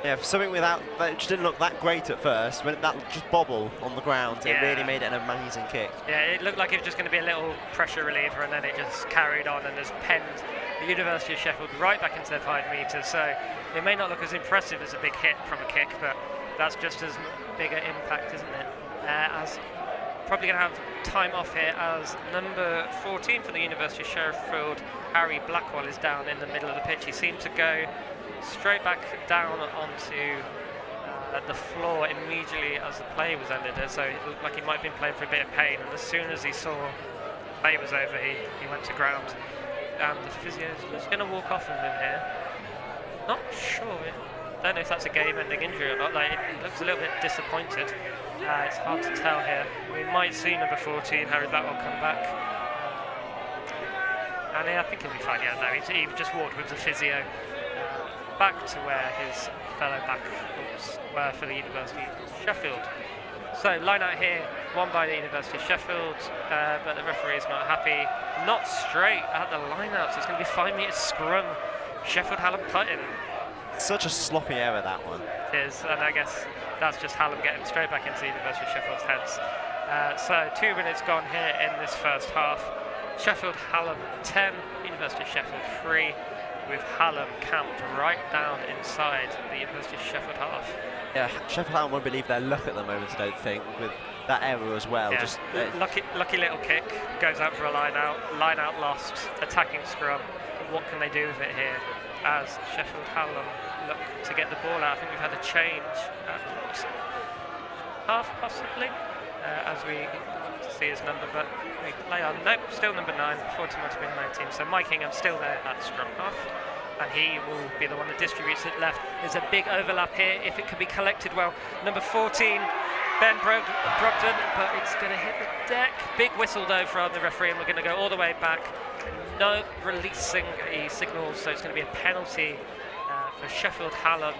Yeah, for something without, that just didn't look that great at first. When that just bobble on the ground, it really made it an amazing kick. Yeah, it looked like it was just going to be a little pressure reliever, and then it just carried on and has penned the University of Sheffield right back into their 5 metres. So it may not look as impressive as a big hit from a kick, but that's just as big an impact, isn't it? As probably going to have time off here, as number 14 for the University of Sheffield, Harry Blackwell, is down in the middle of the pitch. He seemed to go straight back down onto the floor immediately as the play was ended, so it looked like he might have been playing for a bit of pain, and as soon as he saw play was over, he went to ground. And the physio is just going to walk off of him here. Not sure, don't know if that's a game-ending injury or not. Like, he looks a little bit disappointed. It's hard to tell here. We might see number 14, Harry Blackwell, come back. And I think he'll be fine. Yeah, no, he just walked with the physio back to where his fellow backups were for the University of Sheffield. So line out here, won by the University of Sheffield, but the referee is not happy. Not straight at the line out, so it's going to be 5 metres scrum. Sheffield Hallam putting. Such a sloppy error, that one. It is, and I guess that's just Hallam getting straight back into the University of Sheffield's heads. So 2 minutes gone here in this first half. Sheffield Hallam 10, University of Sheffield 3. With Hallam camped right down inside the University of Sheffield half. Yeah, Sheffield Hallam won't believe their luck at the moment, I don't think, with that error as well. Yeah. Just lucky little kick, goes out for a line out lost, attacking scrum. What can they do with it here? As Sheffield Hallam look to get the ball out. I think we've had a change at half possibly, as we look to see his number, but we play on. Nope, still number 9, 14 must have been 19. So Mike Ingham still there at scrum half, and he will be the one that distributes it left. There's a big overlap here, if it can be collected well. Number 14, Ben Brogdon, but it's going to hit the deck. Big whistle though from the referee, and we're going to go all the way back. No releasing the signals, so it's going to be a penalty for Sheffield Hallam.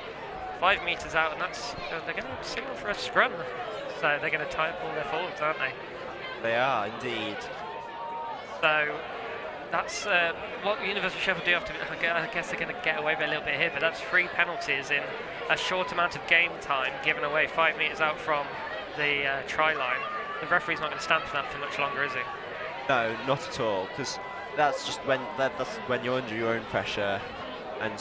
5 metres out, and that's they're going to signal for a scrum. So they're going to tie up all their forwards, aren't they? They are, indeed. So that's what the University of Sheffield do have to. I guess they're going to get away with it a little bit here, but that's 3 penalties in a short amount of game time, given away 5 metres out from the try line. The referee's not going to stand for that for much longer, is he? No, not at all, because that's just when you're under your own pressure and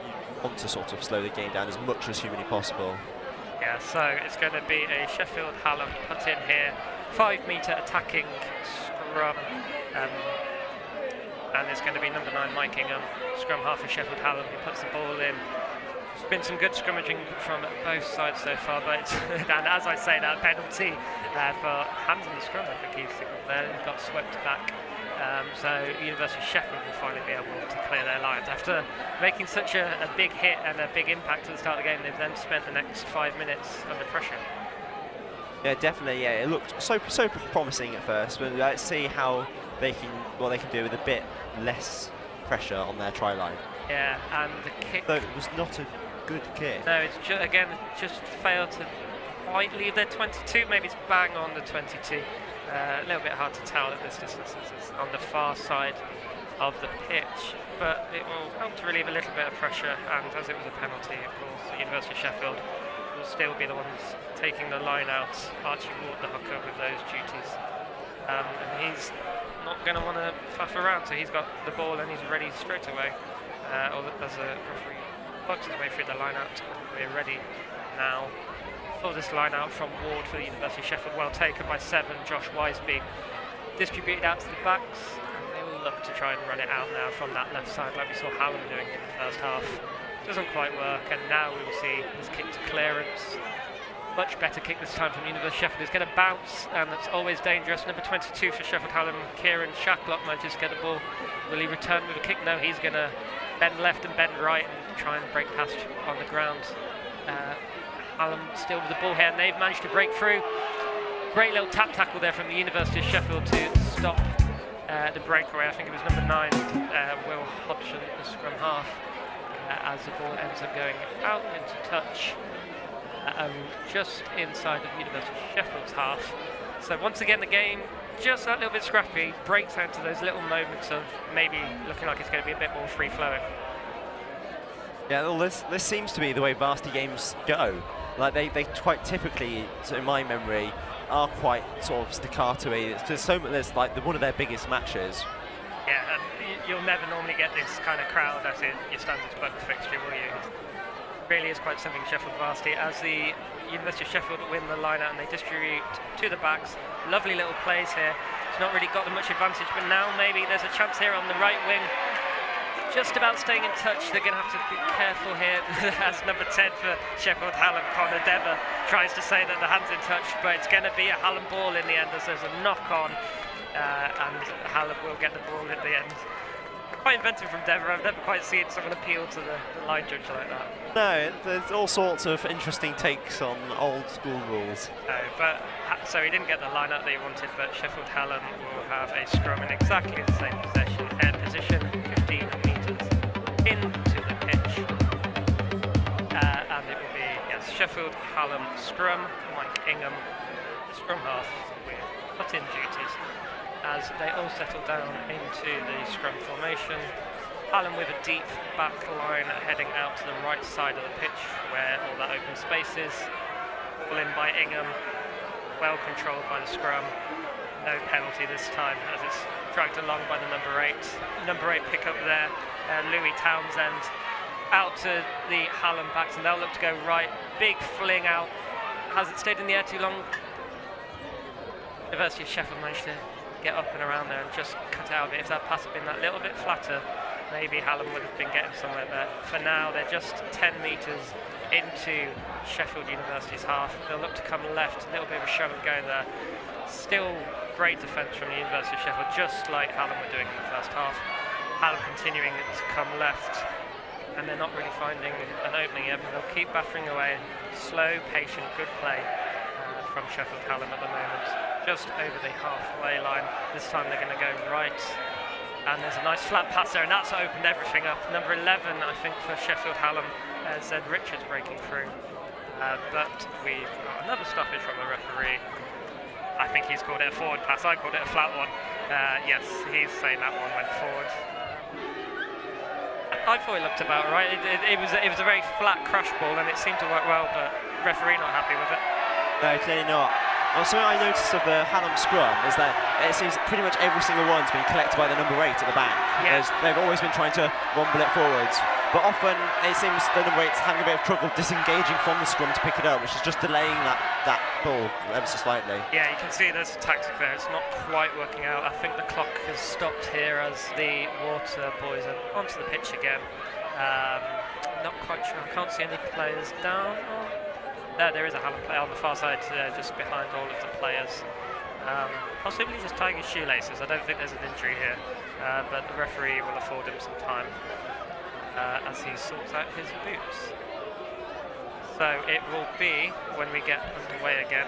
you want to sort of slow the game down as much as humanly possible. Yeah, so it's going to be a Sheffield Hallam put in here, 5 metre attacking scrum, and it's going to be number 9 Mike Ingham, scrum half of Sheffield Hallam, who puts the ball in. There's been some good scrimmaging from both sides so far, but and as I say, that penalty for hands in the scrum, I think he signalled there, and got swept back. So University of Sheffield will finally be able to clear their lines. After making such a big hit and a big impact at the start of the game, they've then spent the next 5 minutes under pressure. Yeah, definitely. Yeah, it looked so promising at first, but let's see how what they can do with a bit less pressure on their try line. Yeah, and the kick. Though it was not a good kick. No, it's just failed to quite leave their 22. Maybe it's bang on the 22. A little bit hard to tell at this distance. It's on the far side of the pitch, but it will help to relieve a little bit of pressure, and as it was a penalty, of course, the University of Sheffield will still be the ones taking the line out. Archie Ward, the hooker, with those duties. And he's not going to want to faff around, so he's got the ball and he's ready straight away. As a referee Bucks his way through the line out. We're ready now for this line out from Ward for the University of Sheffield. Well taken by 7. Josh Wise being distributed out to the backs, and they will look to try and run it out now from that left side like we saw Hallam doing in the first half. Doesn't quite work, and now we will see his kick to clearance. Much better kick this time from University of Sheffield. It's going to bounce, and that's always dangerous. Number 22 for Sheffield Hallam, Kieran Shacklock might just get the ball. Will he return with a kick? No, he's going to bend left and bend right and try and break past on the ground. Hallam still with the ball here, and they've managed to break through. Great little tap tackle there from the University of Sheffield to stop the breakaway. I think it was number 9, Will Hodgson, the scrum half, as the ball ends up going out into touch. Just inside of University of Sheffield's half. So once again the game just that little bit scrappy, breaks out to those little moments of maybe looking like it's going to be a bit more free flowing. Yeah, well, this seems to be the way varsity games go. Like they quite typically, so in my memory, are quite sort of staccato-y. There's like one of their biggest matches. Yeah, and you'll never normally get this kind of crowd as in your standard Bucks fixture, will you? Really is quite something Sheffield Varsity as the University of Sheffield win the line out and they distribute to the backs. Lovely little plays here. It's not really got them much advantage, but now maybe there's a chance here on the right wing. Just about staying in touch. They're going to have to be careful here as number 10 for Sheffield Hallam, Connor Dever, tries to say that the hand's in touch, but it's going to be a Hallam ball in the end as there's a knock on, and Hallam will get the ball in the end. Quite inventive from Dever. I've never quite seen someone appeal to the line judge like that. No, there's all sorts of interesting takes on old school rules. No, but so he didn't get the line out that he wanted, but Sheffield Hallam will have a scrum in exactly the same possession, air position, 15 metres into the pitch. And it will be, yes, Sheffield Hallam scrum, Mike Ingham, the scrum half with cut-in duties, as they all settle down into the scrum formation. Hallam with a deep back line heading out to the right side of the pitch where all that open space is. Ball in by Ingham, well controlled by the scrum. No penalty this time as it's dragged along by the number 8. Number 8 pick up there, Louis Townsend out to the Hallam backs, and they'll look to go right. Big fling out. Has it stayed in the air too long? University of Sheffield managed to get up and around there and just cut out of it. If that pass had been that little bit flatter, maybe Hallam would have been getting somewhere there. For now, they're just 10 metres into Sheffield University's half. They'll look to come left, a little bit of a shove and go there. Still great defence from the University of Sheffield, just like Hallam were doing in the first half. Hallam continuing to come left, and they're not really finding an opening yet, but they'll keep battering away. Slow, patient, good play from Sheffield Hallam at the moment. Just over the halfway line. This time they're going to go right, and there's a nice flat pass there, and that's opened everything up. Number 11, I think, for Sheffield Hallam, Zed Richards breaking through, but we've got another stoppage from the referee. I think he's called it a forward pass. I called it a flat one. Yes, he's saying that one went forward. I thought it looked about right. It was a very flat crash ball, and it seemed to work well, but referee not happy with it. No, clearly not. Something I noticed of the Hallam scrum is that it seems pretty much every single one's been collected by the number 8 at the back. Yeah. They've always been trying to rumble it forwards, but often it seems the number 8's having a bit of trouble disengaging from the scrum to pick it up, which is just delaying that ball ever so slightly. Yeah, you can see there's a tactic there. It's not quite working out. I think the clock has stopped here as the Water boys are onto the pitch again. Not quite sure. I can't see any players down. There is a Hallam player on the far side, just behind all of the players. Possibly just tying his shoelaces. I don't think there's an injury here, but the referee will afford him some time as he sorts out his boots. So it will be, when we get underway again,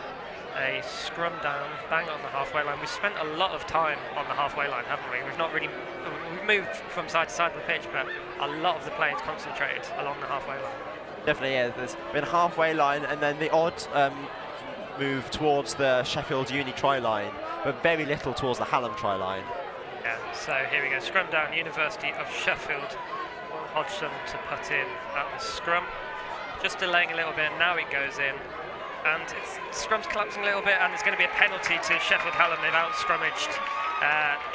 a scrum down, bang on the halfway line. We've spent a lot of time on the halfway line, haven't we? We've moved from side to side of the pitch, but a lot of the players concentrated along the halfway line. Definitely, yeah. There's been a halfway line and then the odd move towards the Sheffield Uni try line, but very little towards the Hallam try line. Yeah, so here we go. Scrum down, University of Sheffield. Hodgson to put in at the scrum. Just delaying a little bit, now it goes in. And scrum's collapsing a little bit, and there's going to be a penalty to Sheffield Hallam. They've out-scrummaged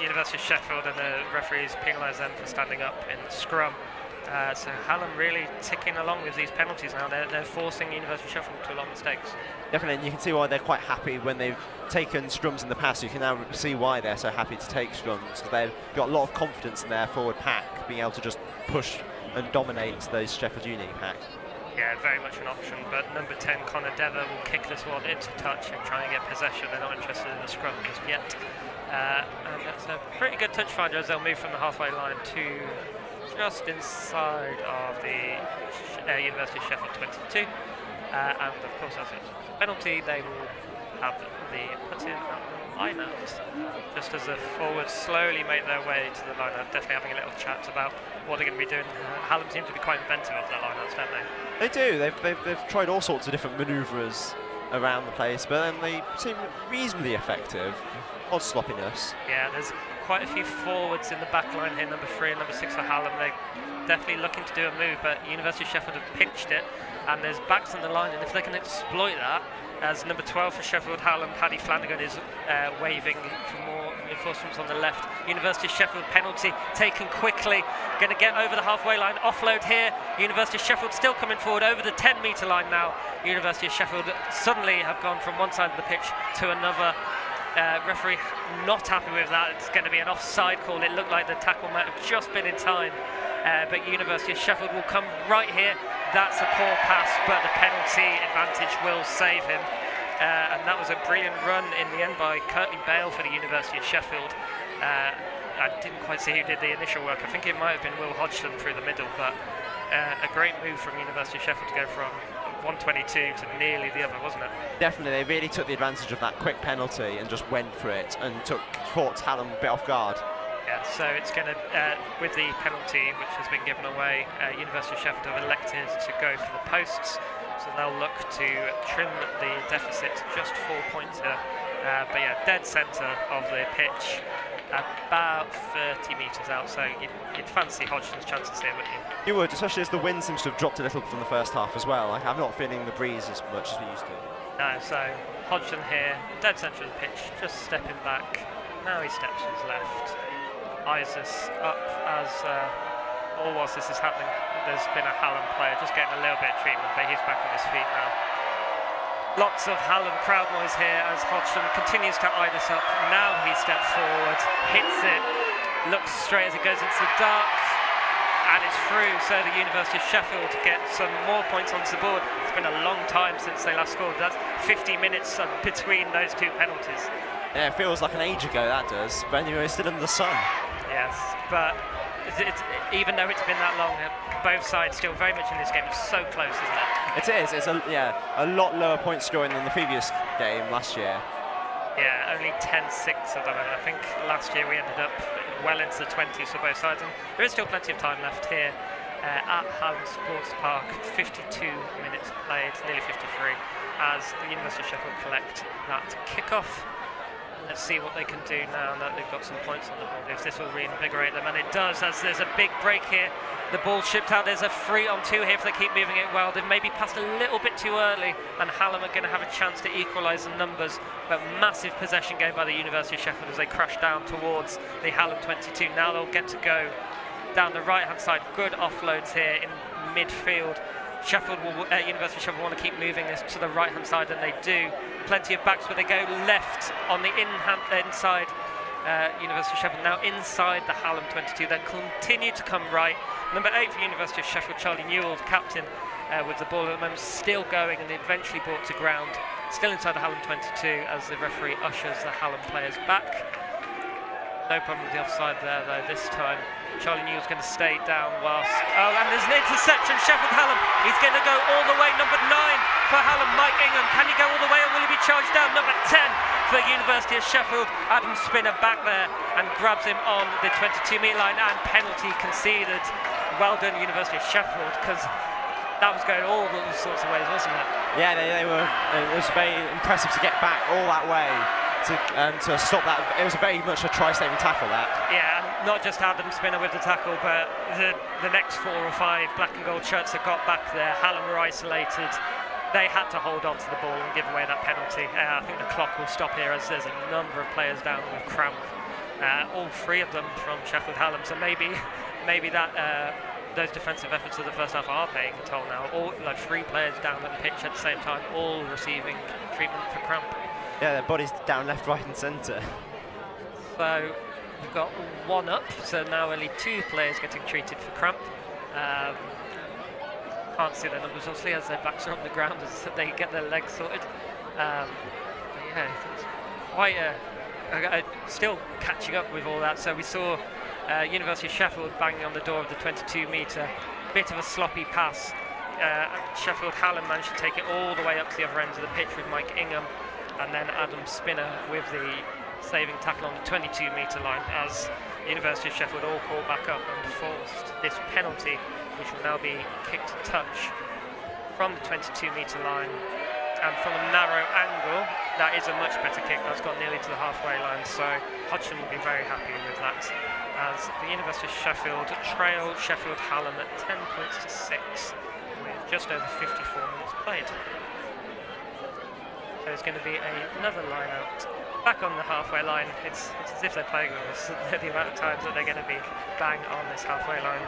University of Sheffield, and the referees penalise them for standing up in the scrum. So Hallam really ticking along with these penalties now. They're forcing University of Sheffield to a lot of mistakes. Definitely, and you can see why they're quite happy when they've taken scrums in the past. You can now see why they're so happy to take scrums. They've got a lot of confidence in their forward pack, being able to just push and dominate those Sheffield Uni pack. Yeah, very much an option, but number 10, Connor Dever, will kick this one into touch and try and get possession. They're not interested in the scrum just yet. And that's a pretty good touch finder as they'll move from the halfway line to just inside of the University of Sheffield 22. And of course, as it's a penalty, they will have the put in at the line out. Just as the forwards slowly make their way to the line out, definitely having a little chat about what they're going to be doing. Hallam seem to be quite inventive of their line outs, don't they? They do. They've tried all sorts of different manoeuvres around the place, but then they seem reasonably effective. Odd sloppiness. Yeah, there's quite a few forwards in the back line here, number 3 and number 6 for Hallam. They're definitely looking to do a move, but University of Sheffield have pinched it, and there's backs on the line, and if they can exploit that, as number 12 for Sheffield Hallam, Paddy Flanagan, is waving for more reinforcements on the left. University of Sheffield penalty taken quickly, going to get over the halfway line, offload here. University of Sheffield still coming forward over the 10-metre line now. University of Sheffield suddenly have gone from one side of the pitch to another. Referee not happy with that. It's going to be an offside call. It looked like the tackle might have just been in time, but University of Sheffield will come right here. That's a poor pass, but the penalty advantage will save him. And that was a brilliant run in the end by Curtly Bale for the University of Sheffield. I didn't quite see who did the initial work. I think it might have been Will Hodgson through the middle, but a great move from University of Sheffield to go from 122 to nearly the other, wasn't it? Definitely, they really took the advantage of that quick penalty and just went for it and caught Hallam a bit off guard. Yeah, so it's going to, with the penalty which has been given away, University of Sheffield have elected to go for the posts, so they'll look to trim the deficit to just 4 points here. But yeah, dead centre of the pitch, about 30 metres out, so you'd fancy Hodgson's chances here, wouldn't you? You would, especially as the wind seems to have dropped a little from the first half as well. I'm not feeling the breeze as much as we used to. No, so Hodgson here, dead centre of the pitch, just stepping back. Now he steps to his left. Eyes us up as all whilst this is happening, there's been a Hallam player just getting a little bit of treatment, but he's back on his feet now. Lots of Hallam crowd noise here as Hodgson continues to eye this up. Now he steps forward, hits it, looks straight as it goes into the dark, and it's through. So the University of Sheffield get some more points onto the board. It's been a long time since they last scored. That's 50 minutes between those two penalties. Yeah, it feels like an age ago, that does. But anyway, it's still in the sun. Yes, but even though it's been that long, both sides still very much in this game. It's so close, isn't it? It is. It's a lot lower point scoring than the previous game last year. Yeah, only 10-6 of them. I think last year we ended up well into the 20s for both sides. And there is still plenty of time left here at Hallam Sports Park. 52 minutes played, nearly 53, as the University of Sheffield collect that kickoff. Let's see what they can do now that they've got some points on the board, if this will reinvigorate them, and it does, as there's a big break here. The ball shipped out, there's a 3-on-2 here if they keep moving it well. They've maybe passed a little bit too early, and Hallam are going to have a chance to equalise the numbers, but massive possession game by the University of Sheffield as they crash down towards the Hallam 22. Now they'll get to go down the right-hand side. Good offloads here in midfield. University of Sheffield want to keep moving this to the right-hand side, and they do. Plenty of backs where they go left on the inside. University of Sheffield now inside the Hallam 22. They continue to come right. Number 8 for University of Sheffield, Charlie Newell, captain, with the ball at the moment, still going, and eventually brought to ground. Still inside the Hallam 22 as the referee ushers the Hallam players back. No problem with the offside there, though, this time. Charlie Newell's going to stay down whilst... Oh, and there's an interception. Sheffield Hallam. He's going to go all the way. Number 9 for Hallam, Mike Ingham. Can he go all the way, or will he be charged down? Number 10 for University of Sheffield. Adam Spinner back there and grabs him on the 22-metre line, and penalty conceded. Well done, University of Sheffield, because that was going all sorts of ways, wasn't it? Yeah, they were. It was very impressive to get back all that way. To stop that. It was very much a try-saving tackle, that. Yeah, not just Adam Spinner with the tackle, but the next 4 or 5 black and gold shirts that got back there. Hallam were isolated. They had to hold on to the ball and give away that penalty. I think the clock will stop here as there's a number of players down with cramp. All 3 of them from Sheffield Hallam, so maybe that those defensive efforts of the first half are paying a toll now. All like 3 players down at the pitch at the same time, all receiving treatment for cramp. Yeah, their bodies down left, right and centre. So we've got 1 up, so now only 2 players getting treated for cramp. Can't see their numbers obviously as their backs are on the ground as they get their legs sorted. But yeah, it's quite still catching up with all that. So we saw University of Sheffield banging on the door of the 22-metre, bit of a sloppy pass. Sheffield Hallam managed to take it all the way up to the other end of the pitch with Mike Ingham, and then Adam Spinner with the saving tackle on the 22-metre line as University of Sheffield all caught back up and forced this penalty, which will now be kicked touch from the 22-metre line. And from a narrow angle, that is a much better kick. That's got nearly to the halfway line, so Hodgson will be very happy with that. As the University of Sheffield trail Sheffield Hallam at 10 points to 6, with just over 54 minutes played. So there's going to be another line out back on the halfway line. It's as if they're playing with us, the amount of times that they're going to be bang on this halfway line.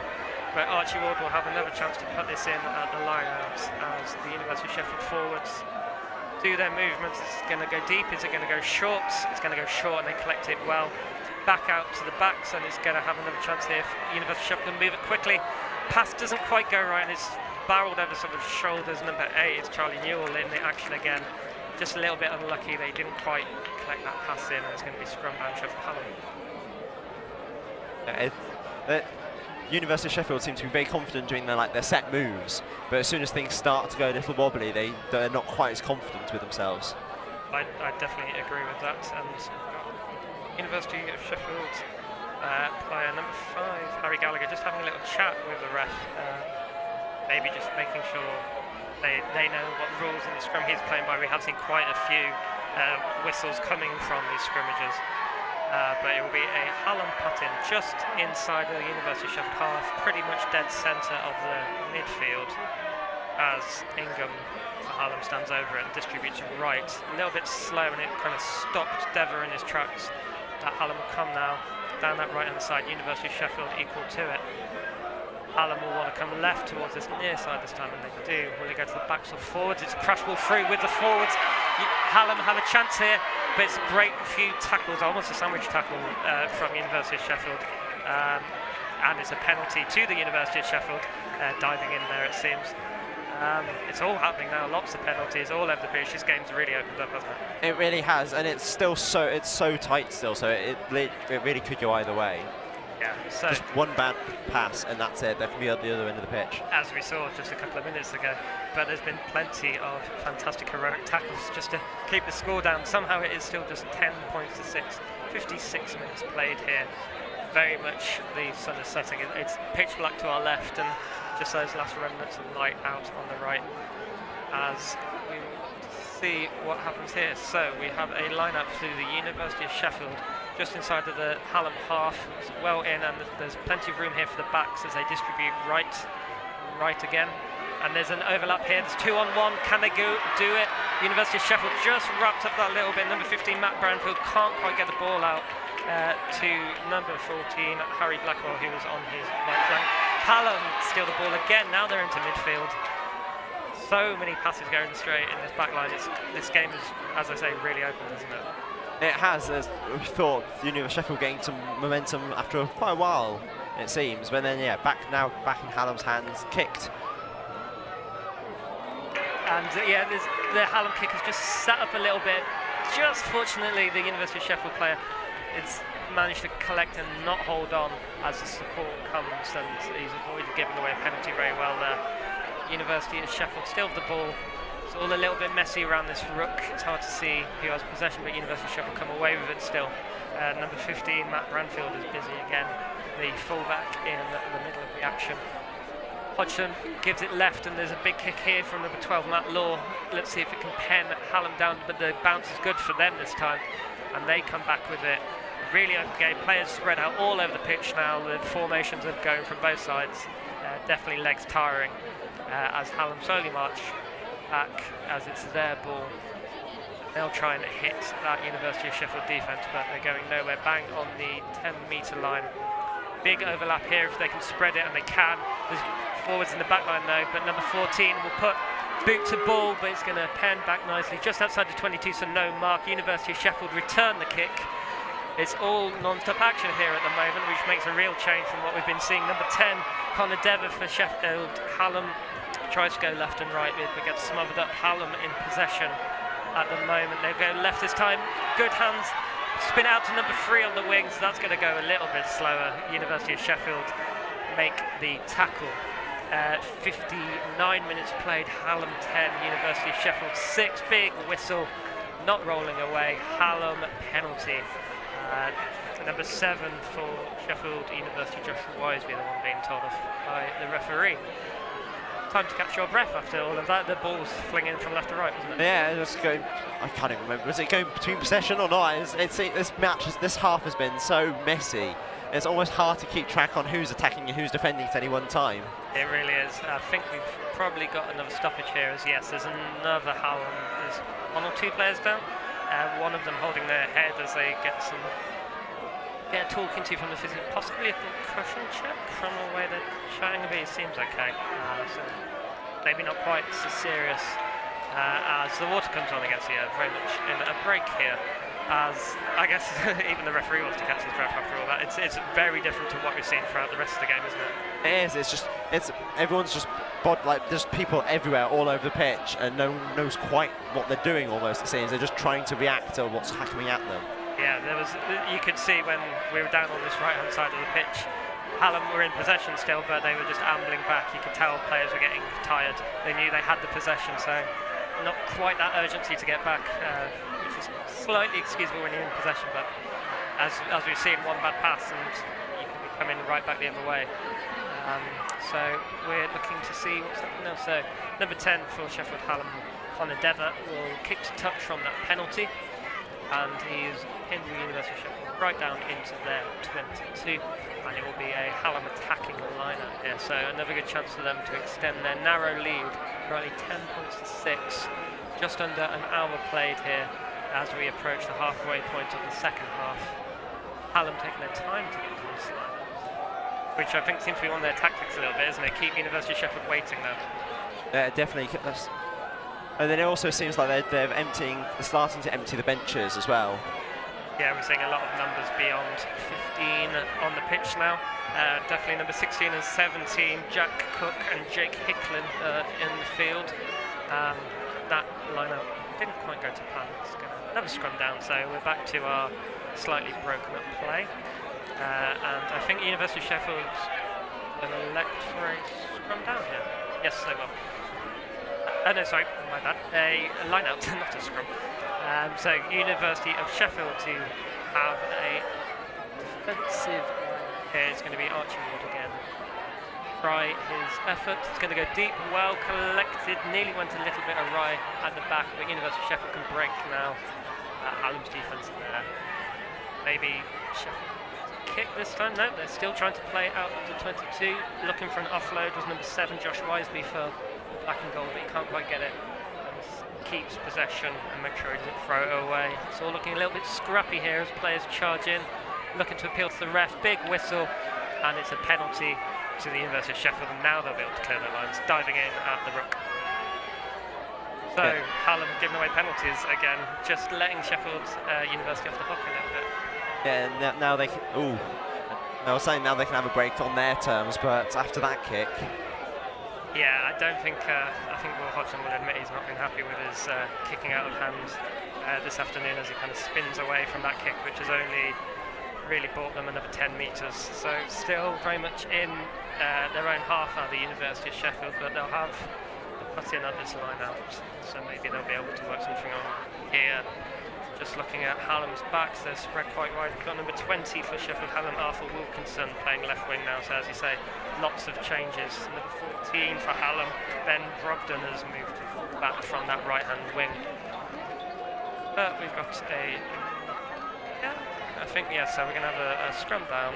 But Archie Ward will have another chance to put this in at the line out as the University of Sheffield forwards do their movements. It's going to go deep, is it going to go short? It's going to go short and they collect it well. Back out to the backs, and it's going to have another chance here. University of Sheffield can move it quickly. Pass doesn't quite go right, and it's barreled over someone's shoulders. Number 8 is Charlie Newell in the action again. Just a little bit unlucky, they didn't quite collect that pass in, and it's going to be scrum by Sheffield Hallam. University of Sheffield seem to be very confident doing their set moves, but as soon as things start to go a little wobbly, they're not quite as confident with themselves. I definitely agree with that. And University of Sheffield player number 5, Harry Gallagher, just having a little chat with the ref, maybe just making sure they know what rules in the scrum he's playing by. We have seen quite a few whistles coming from these scrimmages. But it will be a Hallam putt-in just inside the University of Sheffield half, pretty much dead centre of the midfield, as Ingham for Hallam stands over it and distributes right. A little bit slow, and it kind of stopped Dever in his tracks. Hallam will come now down that right-hand side. University of Sheffield equal to it. Hallam will want to come left towards this near side this time, and they do. Will they go to the backs or forwards? It's a crash ball through with the forwards. Hallam have a chance here, but it's a great few tackles, almost a sandwich tackle from University of Sheffield. And it's a penalty to the University of Sheffield, diving in there it seems. It's all happening now, lots of penalties all over the pitch. This game's really opened up, hasn't it? It really has, and it's still so tight still, so it really could go either way. Yeah, so just one bad pass and that's it. That can be at the other end of the pitch. As we saw just a couple of minutes ago. But there's been plenty of fantastic heroic tackles just to keep the score down. Somehow it is still just 10 points to 6. 56 minutes played here. Very much the sun is setting. It's pitch black to our left, and just those last remnants of light out on the right as we see what happens here. So we have a lineup to the University of Sheffield just inside of the Hallam half. It's well in, and there's plenty of room here for the backs as they distribute right again. And there's an overlap here. There's 2-on-1. Can they do it? University of Sheffield just wrapped up that little bit. Number 15, Matt Brownfield, can't quite get the ball out to number 14, Harry Blackwell, who was on his right flank. Hallam steal the ball again. Now they're into midfield. So many passes going straight in this back line. This game is, as I say, really open, isn't it? It has. As we thought, the University of Sheffield getting some momentum after quite a while, it seems. But then, yeah, back in Hallam's hands, kicked. And yeah, the Hallam kick has just sat up a little bit. Just fortunately, the University of Sheffield player has managed to collect and not hold on as the support comes, and he's avoided giving away a penalty very well there. University of Sheffield still have the ball. It's all a little bit messy around this ruck. It's hard to see who has possession, but University of Sheffield come away with it still. Number 15, Matt Branfield, is busy again, the fullback in the middle of the action. Hodgson gives it left, and there's a big kick here from number 12, Matt Law. Let's see if it can pen Hallam down, but the bounce is good for them this time, and they come back with it. Really open game. Players spread out all over the pitch now. The formations are going from both sides. Definitely legs tiring as Hallam slowly march back as it's their ball. They'll try and hit that University of Sheffield defence, but they're going nowhere. Bang on the 10-metre line big overlap here if they can spread it, and they can. There's forwards in the back line though, but number 14 will put boot to ball, but it's going to pen back nicely just outside the 22, so no mark. University of Sheffield return the kick. It's all non-stop action here at the moment, which makes a real change from what we've been seeing. Number 10, Connor Dever for Sheffield. Hallam tries to go left and right, but gets smothered up. Hallam in possession at the moment. They go left this time. Good hands. Spin out to number 3 on the wings. That's going to go a little bit slower. University of Sheffield make the tackle. 59 minutes played. Hallam 10, University of Sheffield 6. Big whistle, not rolling away. Hallam penalty. Number 7 for Sheffield University, Joshua Wiseby, the one being told off by the referee. Time to catch your breath after all of that. The ball's flinging from left to right, wasn't it? Yeah, just going. I can't even remember. Was it going between possession or not? This half has been so messy. It's almost hard to keep track on who's attacking and who's defending at any one time. It really is. I think we've probably got another stoppage here. As yes, there's another Hallam. There's 1 or 2 players down. One of them holding their head as they get a talking to from the physio, possibly a concussion check from the way they're showing, but it seems okay. So maybe not quite so serious as the water comes on against you. Very much in a break here, as I guess even the referee wants to catch his breath after all that. It's very different to what we've seen throughout the rest of the game, isn't it? It is. Everyone's just there's people everywhere all over the pitch, and no one knows quite what they're doing. Almost it seems they're just trying to react to what's happening at them. Yeah, you could see when we were down on this right-hand side of the pitch, Hallam were in possession still, but they were just ambling back. You could tell players were getting tired. They knew they had the possession, so not quite that urgency to get back, which is slightly excusable when you're in possession, but as we've seen, one bad pass and you can be coming right back the other way. So we're looking to see what's happening now. So number 10 for Sheffield Hallam, Connor Dever, will kick to touch from that penalty. And he's in the University of Sheffield right down into their 22, and it will be a Hallam attacking lineup here. So another good chance for them to extend their narrow lead, only 10 points to 6. Just under an hour played here as we approach the halfway point of the second half. Hallam taking their time to get to this lineup, which I think seems to be one of their tactics a little bit, isn't it? Keep University of Sheffield waiting now. Yeah, definitely. And then it also seems like they're starting to empty the benches as well. Yeah, we're seeing a lot of numbers beyond 15 on the pitch now. Definitely number 16 and 17, Jack Cook and Jake Hicklin in the field. That lineup didn't quite go to plan. It's going to another scrum down, so we're back to our slightly broken up play. And I think University of Sheffield's going to elect for a scrum down here. Yes, they will. No, sorry, my bad. A line out, not a scrum. So University of Sheffield to have a defensive line here. It's going to be Archibald again. Try his effort. It's going to go deep, well collected. Nearly went a little bit awry at the back, but University of Sheffield can break now. Hallam's defence there. Maybe Sheffield kick this time. No, they're still trying to play out to 22. Looking for an offload was number 7, Josh Wiseby, for black and gold, but he can't quite get it. And keeps possession and make sure he doesn't throw it away. It's all looking a little bit scrappy here as players charge in, looking to appeal to the ref. Big whistle, and it's a penalty to the University of Sheffield, and now they'll be able to clear their lines, diving in at the ruck. So Hallam giving away penalties again, just letting Sheffield University off the hook a little bit. Yeah, and now they can. Ooh, I was saying now they can have a break on their terms, but after that kick. Yeah, I don't think. I think Will Hodgson will admit he's not been happy with his kicking out of hand this afternoon as he kind of spins away from that kick, which has only really bought them another 10 metres. So still very much in their own half now, the University of Sheffield, but they'll have the put in at this line out, so maybe they'll be able to work something on here. Just looking at Hallam's backs, they're spread quite wide. We've got number 20 for Sheffield Hallam, Arthur Wilkinson, playing left wing now, so as you say, lots of changes. Number 14 for Hallam, Ben Brogdon has moved back from that right-hand wing. But we've got a, I think, so we're going to have a scrum down,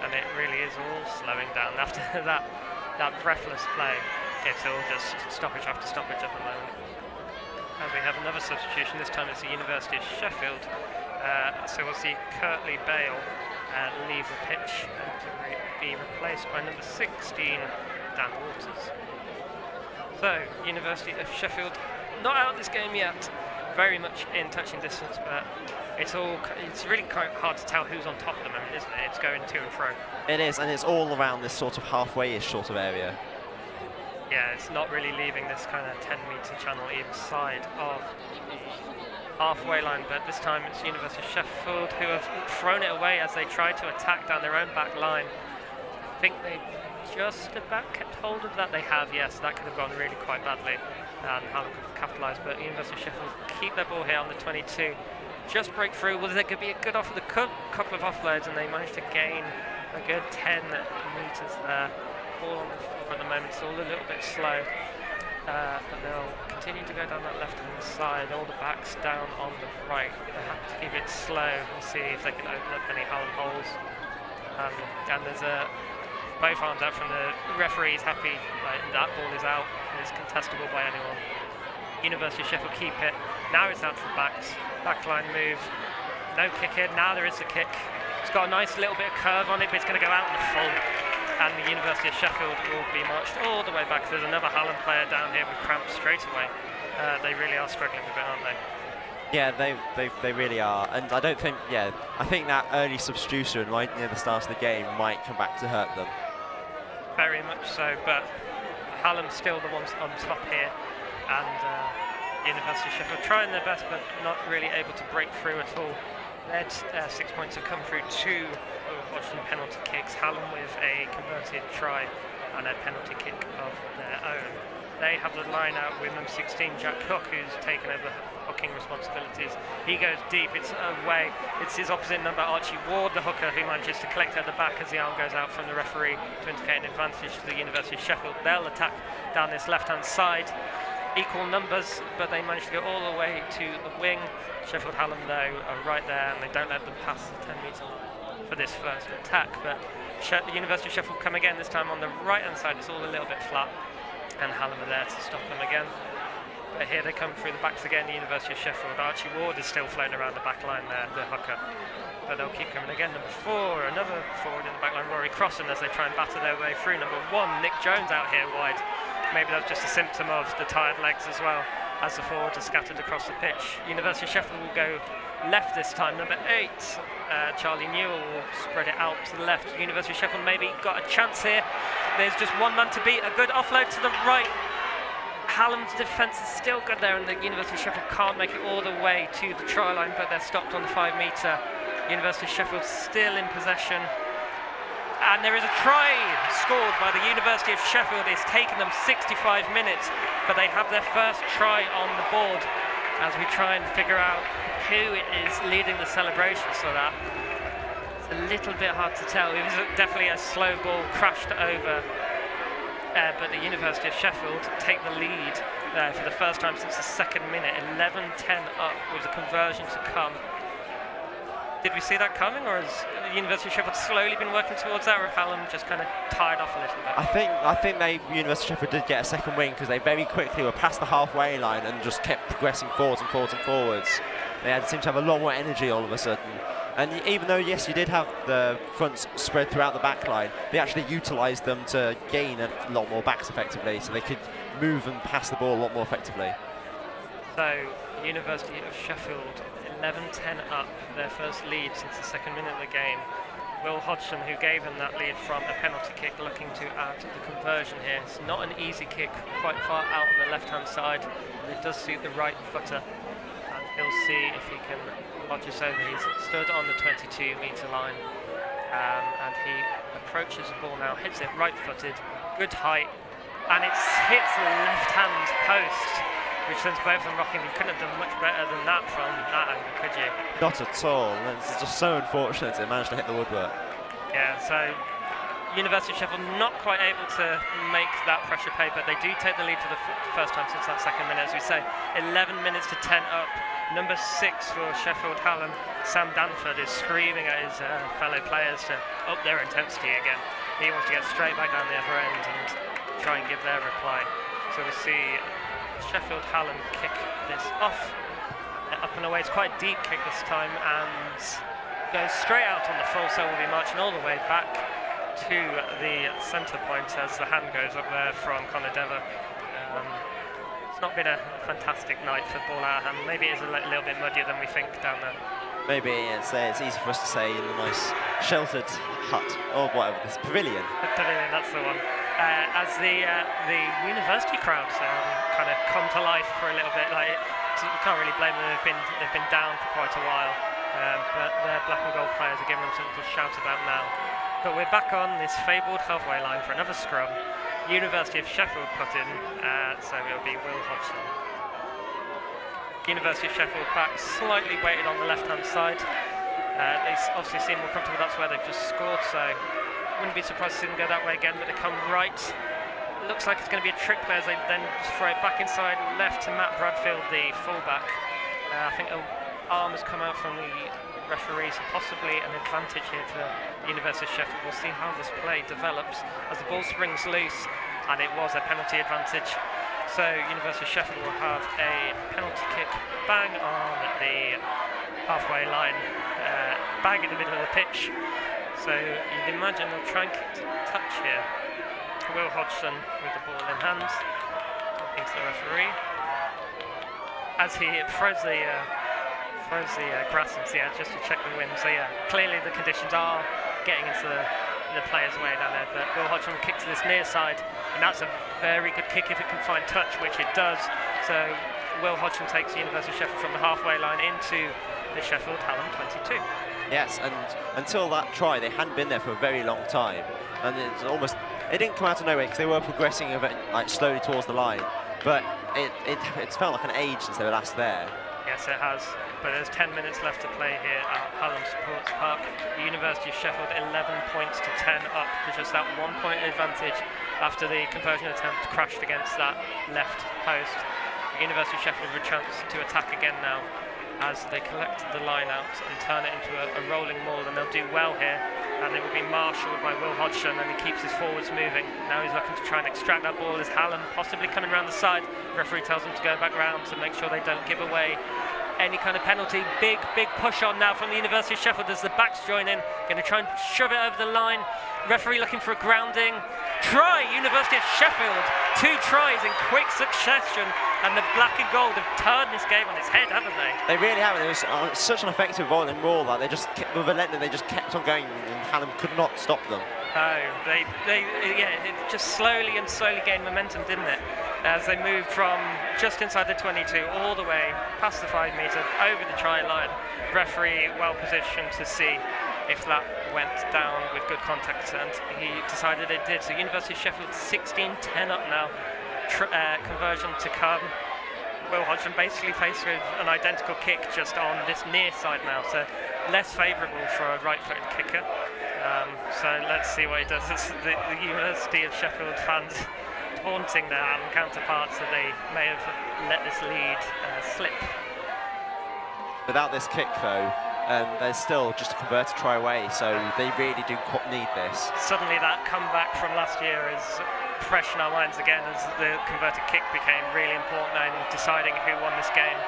and it really is all slowing down. After that breathless play, it's all just stoppage after stoppage at the moment. as we have another substitution. This time it's the University of Sheffield. So we'll see Curtly Bale leave the pitch and to be replaced by number 16, Dan Waters. So, University of Sheffield not out of this game yet, very much in touching distance, but it's really quite hard to tell who's on top at the moment, isn't it? It's going to and fro. It is, and it's all around this sort of halfway-ish sort of area. Yeah, it's not really leaving this kind of 10-metre channel either side of the halfway line, but this time it's University of Sheffield who have thrown it away as they try to attack down their own back line. I think they just about kept hold of that. They have, yes, that could have gone really quite badly and Hallam could have capitalised, but University of Sheffield keep their ball here on the 22. Just break through. Well, there could be a good couple of offloads, and they managed to gain a good 10 metres there. Ball on the floor at the moment, it's all a little bit slow, but they'll continue to go down that left-hand side. All the backs down on the right. They have to keep it slow and see if they can open up any Hallam holes. And there's both arms out from the referee's happy. That ball is out. It's contestable by anyone. University of Sheffield keep it. Now it's out to the backs. Backline move. No kick in. Now there is a kick. It's got a nice little bit of curve on it, but it's going to go out in the full. And the University of Sheffield will be marched all the way back. There's another Hallam player down here with cramps straight away. They really are struggling a bit, aren't they? Yeah, they really are. And I don't think, I think that early substitution right near the start of the game might come back to hurt them. Very much so, but Hallam's still the ones on top here. And University of Sheffield trying their best, but not really able to break through at all. Led 6 points have come through 2 Hodgson penalty kicks. Hallam with a converted try and a penalty kick of their own. They have the line out with number 16, Jack Hook, who's taken over hooking responsibilities. He goes deep, it's away. It's his opposite number, Archie Ward, the hooker, who manages to collect at the back as the arm goes out from the referee to indicate an advantage to the University of Sheffield. They'll attack down this left-hand side. Equal numbers, but they manage to go all the way to the wing. Sheffield Hallam, though, are right there, and they don't let them pass the 10-metre line for this first attack. But the University of Sheffield come again, this time on the right-hand side. It's all a little bit flat, and Hallam are there to stop them again. But here they come through the backs again, the University of Sheffield. Archie Ward is still floating around the back line there, the hooker. But they'll keep coming again. Number 4, another forward in the back line, Rory Crossan, as they try and batter their way through. Number 1, Nick Jones out here wide. Maybe that's just a symptom of the tired legs as well, as the forwards are scattered across the pitch. University of Sheffield will go left this time. Number 8, Charlie Newell will spread it out to the left. University of Sheffield maybe got a chance here. There's just one man to beat. A good offload to the right. Hallam's defence is still good there, and the University of Sheffield can't make it all the way to the try line, but they're stopped on the 5-metre. University of Sheffield still in possession. And there is a try scored by the University of Sheffield. It's taken them 65 minutes, but they have their first try on the board as we try and figure out who is leading the celebration. So that it's a little bit hard to tell. It was definitely a slow ball crashed over, but the University of Sheffield take the lead for the first time since the 2nd minute, 11-10 up with a conversion to come. Did we see that coming, or has the University of Sheffield slowly been working towards that, or have Hallam just kind of tied off a little bit? I think University of Sheffield did get a second wing because they very quickly were past the halfway line and just kept progressing forwards and forwards and forwards. They seemed to have a lot more energy all of a sudden. And even though, yes, you did have the fronts spread throughout the back line, they actually utilised them to gain a lot more backs effectively, so they could move and pass the ball a lot more effectively. So, University of Sheffield 11-10 up, their first lead since the 2nd minute of the game. Will Hodgson, who gave them that lead from a penalty kick, looking to add the conversion here. It's not an easy kick, quite far out on the left-hand side, and it does suit the right footer. And he'll see if he can lodge this over. He's stood on the 22-metre line, and he approaches the ball now, hits it right-footed, good height, and it hits the left-hand post, which sends both of them rocking. You couldn't have done much better than that from that angle, could you? Not at all. It's just so unfortunate it managed to hit the woodwork. Yeah, so University of Sheffield not quite able to make that pressure pay, but they do take the lead for the first time since that 2nd minute. As we say, 11 minutes to 10 up. Number 6 for Sheffield Hallam, Sam Danford, is screaming at his fellow players to up their intensity again. He wants to get straight back down the other end and try and give their reply. So we see Sheffield Hallam kick this off. Up and away, it's quite a deep kick this time, and goes straight out on the full, so we'll be marching all the way back to the centre point as the hand goes up there from Conor Dever. It's not been a fantastic night for ball out of hand. Maybe it is a little bit muddier than we think down there. Maybe it's easy for us to say in a nice sheltered hut or whatever, this pavilion. The pavilion, that's the one. As the university crowds kind of come to life for a little bit, like you can't really blame them. They've been down for quite a while, but their black and gold players are giving them something to shout about now. But we're back on this fabled halfway line for another scrum. University of Sheffield put in, so it'll be Will Hodgson. University of Sheffield back slightly weighted on the left-hand side. They obviously seem more comfortable. That's where they've just scored, so wouldn't be surprised to see them go that way again, but they come right. It looks like it's going to be a trick play as they then just throw it back inside left to Matt Bradfield, the fullback. I think an arm has come out from the referee, so possibly an advantage here for the University of Sheffield. We'll see how this play develops as the ball springs loose, and it was a penalty advantage. So University of Sheffield will have a penalty kick bang on the halfway line, bang in the middle of the pitch. So you'd imagine they'll try and kick to touch here. Will Hodgson with the ball in hand, talking to the referee as he throws the grass into the edge just to check the wind. So yeah, clearly the conditions are getting into the player's way down there, but Will Hodgson will kick to this near side, and that's a very good kick if it can find touch, which it does. So Will Hodgson takes the University of Sheffield from the halfway line into the Sheffield Hallam 22. Yes, and until that try, they hadn't been there for a very long time, and it didn't come out of nowhere because they were progressing a bit, like, slowly towards the line, but it's felt like an age since they were last there. Yes, it has. But there's 10 minutes left to play here at Hallam Sports Park. The University of Sheffield 11 points to 10 up. There's just that 1 point advantage after the conversion attempt crashed against that left post. The University of Sheffield have a chance to attack again now as they collect the line out and turn it into a rolling maul, and they'll do well here. And it will be marshalled by Will Hodgson, and he keeps his forwards moving. Now he's looking to try and extract that ball as Hallam possibly coming around the side. The referee tells him to go back round to make sure they don't give away any kind of penalty. Big push on now from the University of Sheffield as the backs join in. Going to try and shove it over the line. Referee looking for a grounding. Try, University of Sheffield. 2 tries in quick succession, and the black and gold have turned this game on its head, haven't they? They really have. It was such an effective rolling maul that they just kept, with relentless, they just kept on going, and Hallam could not stop them. No, it just slowly gained momentum, didn't it? As they moved from just inside the 22 all the way past the 5 metre, over the try line. Referee well positioned to see if that went down with good contact, and he decided it did. So University of Sheffield 16-10 up now. Conversion to come. Will Hodgson basically faced with an identical kick just on this near side now, so less favourable for a right-footed kicker. So let's see what he does. It's the University of Sheffield fans taunting their Hallam counterparts that they may have let this lead slip. Without this kick, though, there's still just a converted try away, so they really do need this. Suddenly that comeback from last year is fresh in our minds again, as the converted kick became really important in deciding who won this game.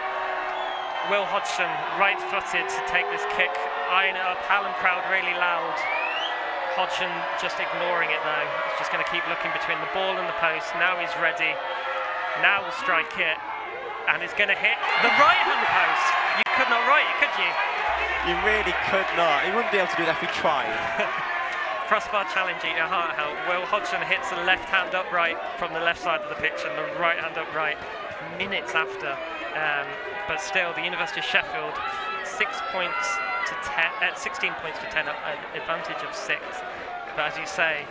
Will Hodgson, right-footed to take this kick, eyeing it up. Hallam crowd really loud. Hodgson just ignoring it though. He's just going to keep looking between the ball and the post. Now he's ready. Now we'll strike it, and it's going to hit the right-hand post. You could not write it, could you? You really could not. You wouldn't be able to do that if you tried. Crossbar challenge, eat your heart out. Will Hodgson hits the left-hand upright from the left side of the pitch and the right-hand upright minutes after. But still, the University of Sheffield 16 points to 10 up, an advantage of 6. But as you say,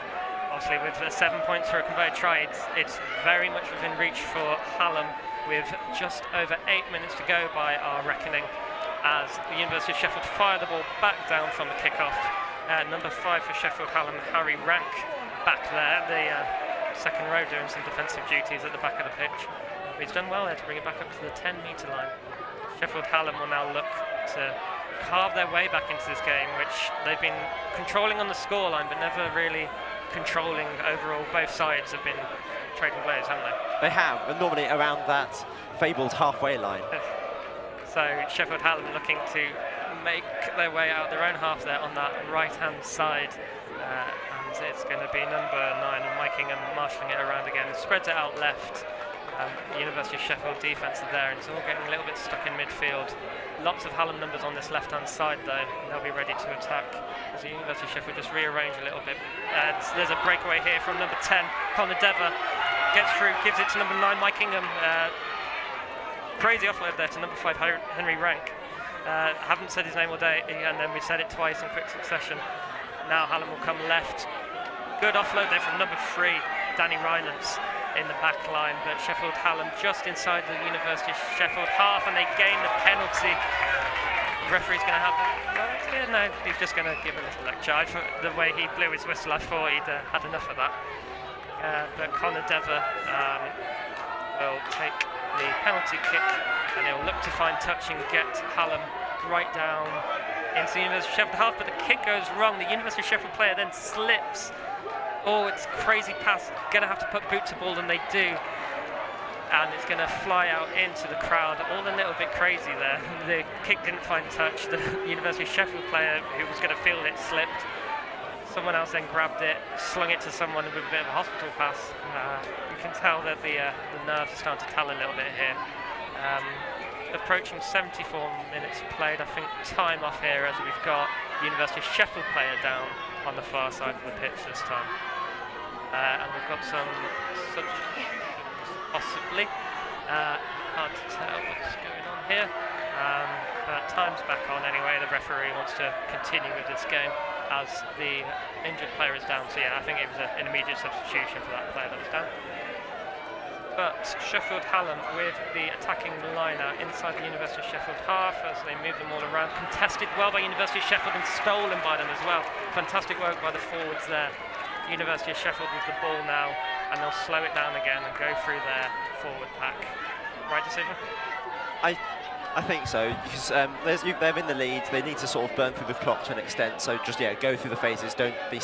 obviously with 7 points for a converted try, it's very much within reach for Hallam, with just over 8 minutes to go by our reckoning, as the University of Sheffield fire the ball back down from the kickoff. Number 5 for Sheffield Hallam, Harry Rank, back there, the second row doing some defensive duties at the back of the pitch. He's done well there to bring it back up to the 10-metre line. Sheffield Hallam will now look to carve their way back into this game, which they've been controlling on the scoreline, but never really controlling overall. Both sides have been trading blows, haven't they? They have, and normally around that fabled halfway line. So Sheffield Hallam looking to make their way out their own half there on that right-hand side. And it's going to be number 9 and Mykingham marshalling it around again. Spreads it out left. The University of Sheffield defence are there, and it's all getting a little bit stuck in midfield. Lots of Hallam numbers on this left-hand side though, and they'll be ready to attack as the University of Sheffield just rearrange a little bit. There's a breakaway here from number 10, Connor Dever, gets through, gives it to number 9, Mykingham. Crazy offload there to number 5, Henry Rank. Haven't said his name all day, and then we said it twice in quick succession. Now Hallam will come left. Good offload there from number 3, Danny Rylance in the back line, but Sheffield Hallam just inside the University of Sheffield half, and they gain the penalty. The referee's going to have no, he's just going to give a little lecture. The way he blew his whistle, I thought he'd had enough of that. But Connor Dever will take the penalty kick, and he'll look to find touch and get Hallam right down into the University of Sheffield half, but the kick goes wrong. The University of Sheffield player then slips. Oh, it's crazy pass. Going to have to put boot to ball, and they do. And it's going to fly out into the crowd. All a little bit crazy there. The kick didn't find touch. The University of Sheffield player who was going to field it slipped. Someone else then grabbed it, slung it to someone with a bit of a hospital pass. You can tell that the nerves are starting to tell a little bit here. Approaching 74 minutes played. I think time off here as we've got the University of Sheffield player down on the far side of the pitch this time. And we've got some substitutions, possibly. Hard to tell what's going on here. But time's back on anyway. The referee wants to continue with this game as the injured player is down. So yeah, I think it was an immediate substitution for that player that was down. But Sheffield Hallam with the attacking line out inside the University of Sheffield half as they move them all around. Contested well by University of Sheffield and stolen by them as well. Fantastic work by the forwards there. University of Sheffield with the ball now, and they'll slow it down again and go through their forward pack. Right decision? I think so, because they're in the lead. They need to sort of burn through the clock to an extent. So just go through the phases. Don't do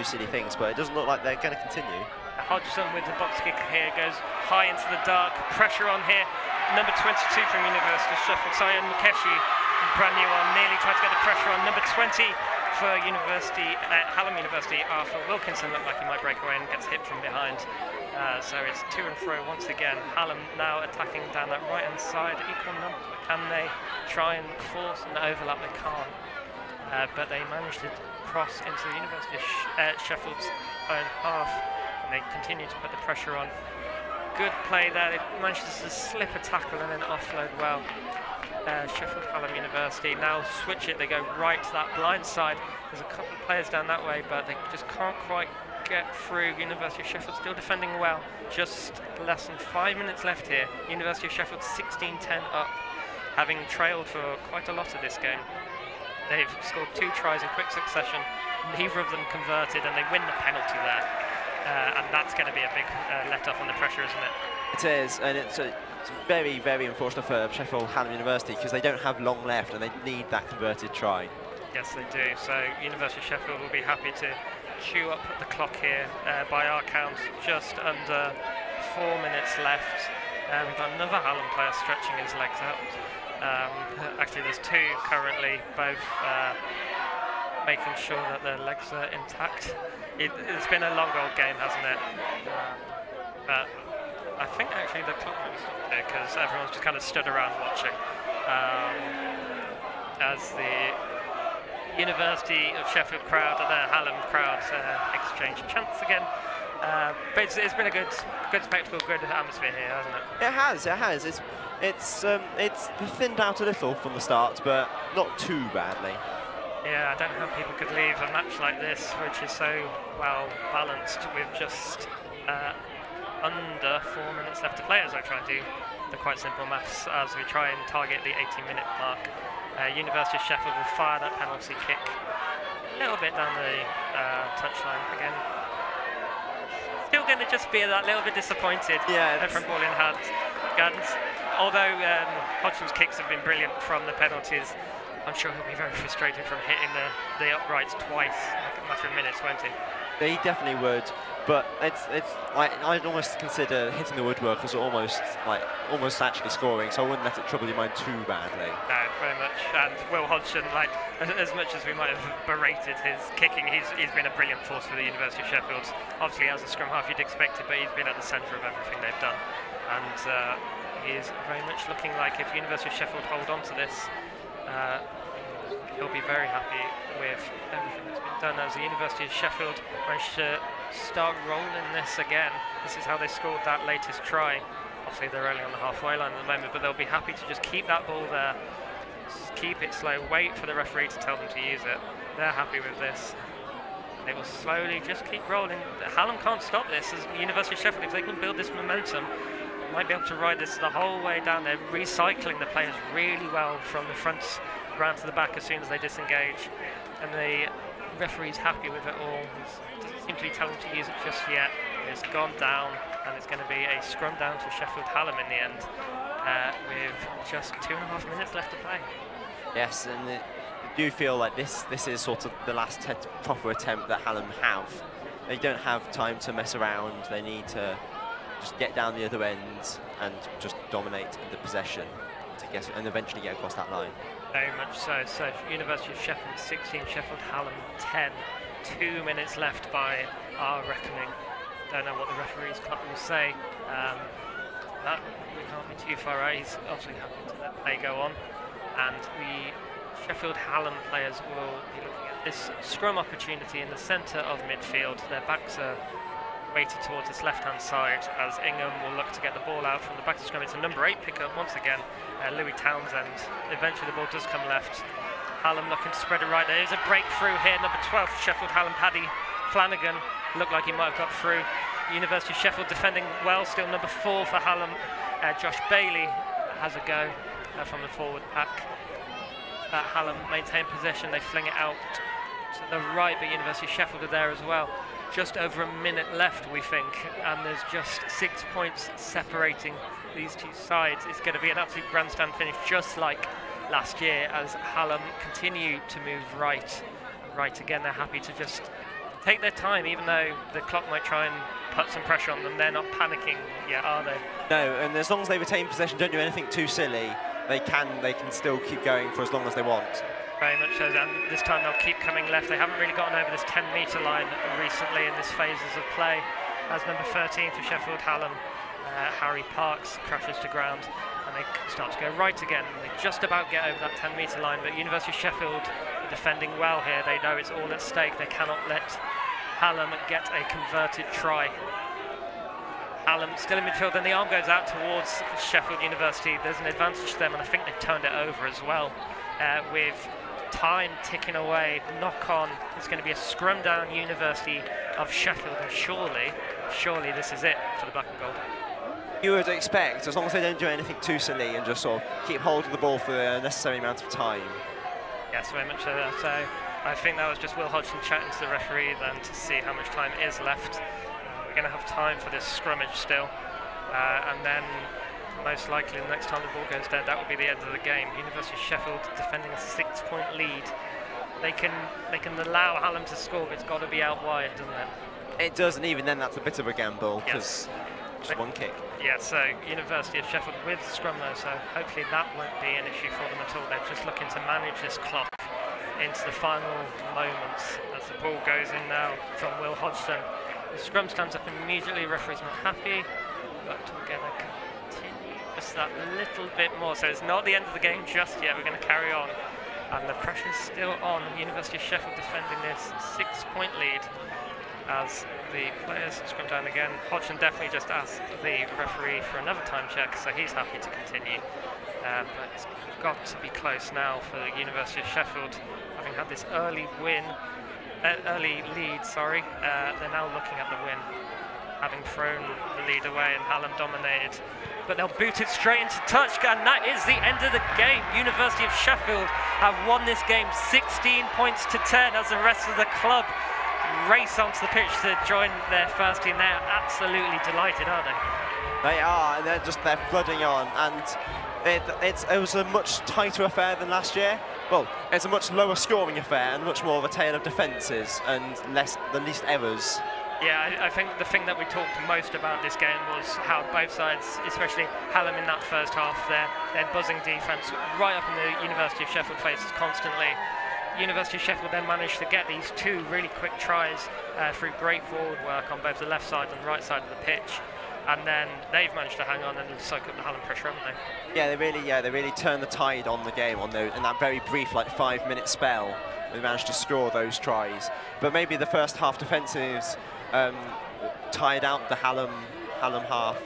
silly things. But it doesn't look like they're going to continue. Hodgson with the box kick here goes high into the dark. Pressure on here. Number 22 from University of Sheffield, Sayan Mukeshi, brand new on, nearly tried to get the pressure on. Number 20 for Hallam University, Arthur Wilkinson looked like he might break away and gets hit from behind. So it's to and fro once again. Hallam now attacking down that right hand side. Equal numbers, but can they try and force an overlap? They can't. But they managed to cross into the University of Sheffield's own half, and they continue to put the pressure on. Good play there. They managed to slip a tackle and then offload well. Sheffield Hallam University now switch it. They go right to that blind side. There's a couple of players down that way, but they just can't quite get through. University of Sheffield still defending well. Just less than 5 minutes left here. University of Sheffield 16-10 up, having trailed for quite a lot of this game. They've scored 2 tries in quick succession. Neither of them converted, and they win the penalty there. And that's going to be a big let-off on the pressure, isn't it? It is, and it's very, very unfortunate for Sheffield Hallam University because they don't have long left and they need that converted try. Yes, they do. So University of Sheffield will be happy to chew up the clock here. By our count, just under 4 minutes left. We've got another Hallam player stretching his legs out. Actually, there's 2 currently, both making sure that their legs are intact. It's been a long old game, hasn't it? But I think actually the clock might be stopped here because everyone's just kind of stood around watching as the University of Sheffield crowd and the Hallam crowd exchange chants again. But it's been a good spectacle, good atmosphere here, hasn't it? It has. It's thinned out a little from the start, but not too badly. Yeah, I don't know how people could leave a match like this, which is so well balanced, with just under 4 minutes left to play, as I try and do the quite simple maths as we try and target the 80-minute mark. University of Sheffield will fire that penalty kick a little bit down the touchline again. Still going to just be that little bit disappointed. Yeah, from ball in hand. Although Hodgson's kicks have been brilliant from the penalties, I'm sure he'll be very frustrated from hitting the uprights twice, like a matter of minutes, won't he? They definitely would, but it's like I'd almost consider hitting the woodwork as almost actually scoring, so I wouldn't let it trouble your mind too badly. No, very much. And Will Hodgson, like as much as we might have berated his kicking, he's been a brilliant force for the University of Sheffield. Obviously, as a scrum half, you'd expect it, but he's been at the centre of everything they've done, and he is very much looking like if University of Sheffield hold on to this. He'll be very happy with everything that's been done as the University of Sheffield managed to start rolling this again. This is how they scored that latest try. Obviously they're only on the halfway line at the moment, but they'll be happy to just keep that ball there, keep it slow, wait for the referee to tell them to use it. They're happy with this. They will slowly just keep rolling. Hallam can't stop this as the University of Sheffield, if they can build this momentum, might be able to ride this the whole way down. They're recycling the players really well from the front round to the back as soon as they disengage, and the referee's happy with it all. He doesn't seem to be telling them to use it just yet. It's gone down, and it's going to be a scrum down to Sheffield Hallam in the end, with just 2.5 minutes left to play. Yes, and I do feel like this is sort of the last proper attempt that Hallam have. They don't have time to mess around. They need to just get down the other end and just dominate the possession to get and eventually get across that line. Very much so. So University of Sheffield 16, Sheffield Hallam 10. 2 minutes left by our reckoning. Don't know what the referee's clock will say. That we can't be too far out. He's obviously happy to let play go on. And the Sheffield Hallam players will be looking at this scrum opportunity in the centre of midfield. Their backs are weighted towards this left-hand side as Ingham will look to get the ball out from the back of the scrum. It's a number 8 pickup once again, Louis Townsend. Eventually the ball does come left. Hallam looking to spread it right. There is a breakthrough here, number 12 for Sheffield Hallam, Paddy Flanagan. Looked like he might have got through. University of Sheffield defending well, still number 4 for Hallam. Josh Bailey has a go from the forward pack. Hallam maintain possession, they fling it out to the right, but University of Sheffield are there as well. Just over a minute left, we think, and there's just 6 points separating these two sides. It's going to be an absolute grandstand finish, just like last year, as Hallam continue to move right. Right again, they're happy to just take their time, even though the clock might try and put some pressure on them. They're not panicking yet, are they? No, and as long as they retain possession, don't do anything too silly, they can still keep going for as long as they want. Very much so, and this time they'll keep coming left. They haven't really gotten over this 10-metre line recently in this phases of play. As number 13 for Sheffield Hallam, Harry Parks crashes to ground, and they start to go right again. They just about get over that 10-metre line, but University of Sheffield are defending well here. They know it's all at stake. They cannot let Hallam get a converted try. Hallam still in midfield, and the arm goes out towards Sheffield University. There's an advantage to them, and I think they've turned it over as well. With time ticking away, knock on, it's going to be a scrum down University of Sheffield, and surely this is it for the black and gold. You would expect, as long as they don't do anything too silly and just sort of keep hold of the ball for the necessary amount of time. Yes, very much so. So I think that was just Will Hodgson chatting to the referee then to see how much time is left. We're going to have time for this scrummage still, and then most likely the next time the ball goes dead, that will be the end of the game. University of Sheffield defending a 6-point lead. They can allow Hallam to score, but it's got to be out wide, doesn't it? It does, and even then that's a bit of a gamble, because just one kick. Yeah, so University of Sheffield with the scrum though, so hopefully that won't be an issue for them at all. They're just looking to manage this clock into the final moments as the ball goes in now from Will Hodgson. The scrum stands up immediately, referee's not happy, but we're going to continue just that little bit more. So it's not the end of the game just yet, we're going to carry on. And the pressure's still on. University of Sheffield defending this 6-point lead as the players scrum down again. Hodgson definitely just asked the referee for another time check, so he's happy to continue. But it's got to be close now for the University of Sheffield, having had this early lead. They're now looking at the win, having thrown the lead away and Hallam dominated. But they'll boot it straight into touch, and that is the end of the game. University of Sheffield have won this game 16 points to 10 as the rest of the club race onto the pitch to join their first team. They're absolutely delighted, aren't they? They are, and they're flooding on, and it was a much tighter affair than last year. Well, it's a much lower scoring affair and much more of a tale of defences and the least errors. Yeah, I think the thing that we talked most about this game was how both sides, especially Hallam in that first half, their buzzing defence right up in the University of Sheffield faces constantly. University of Sheffield then managed to get these 2 really quick tries through great forward work on both the left side and the right side of the pitch, and then they've managed to hang on and soak up the Hallam pressure, haven't they? Yeah, they really turned the tide on the game in that very brief 5-minute spell. They managed to score those tries, but maybe the first half defensives tired out the Hallam half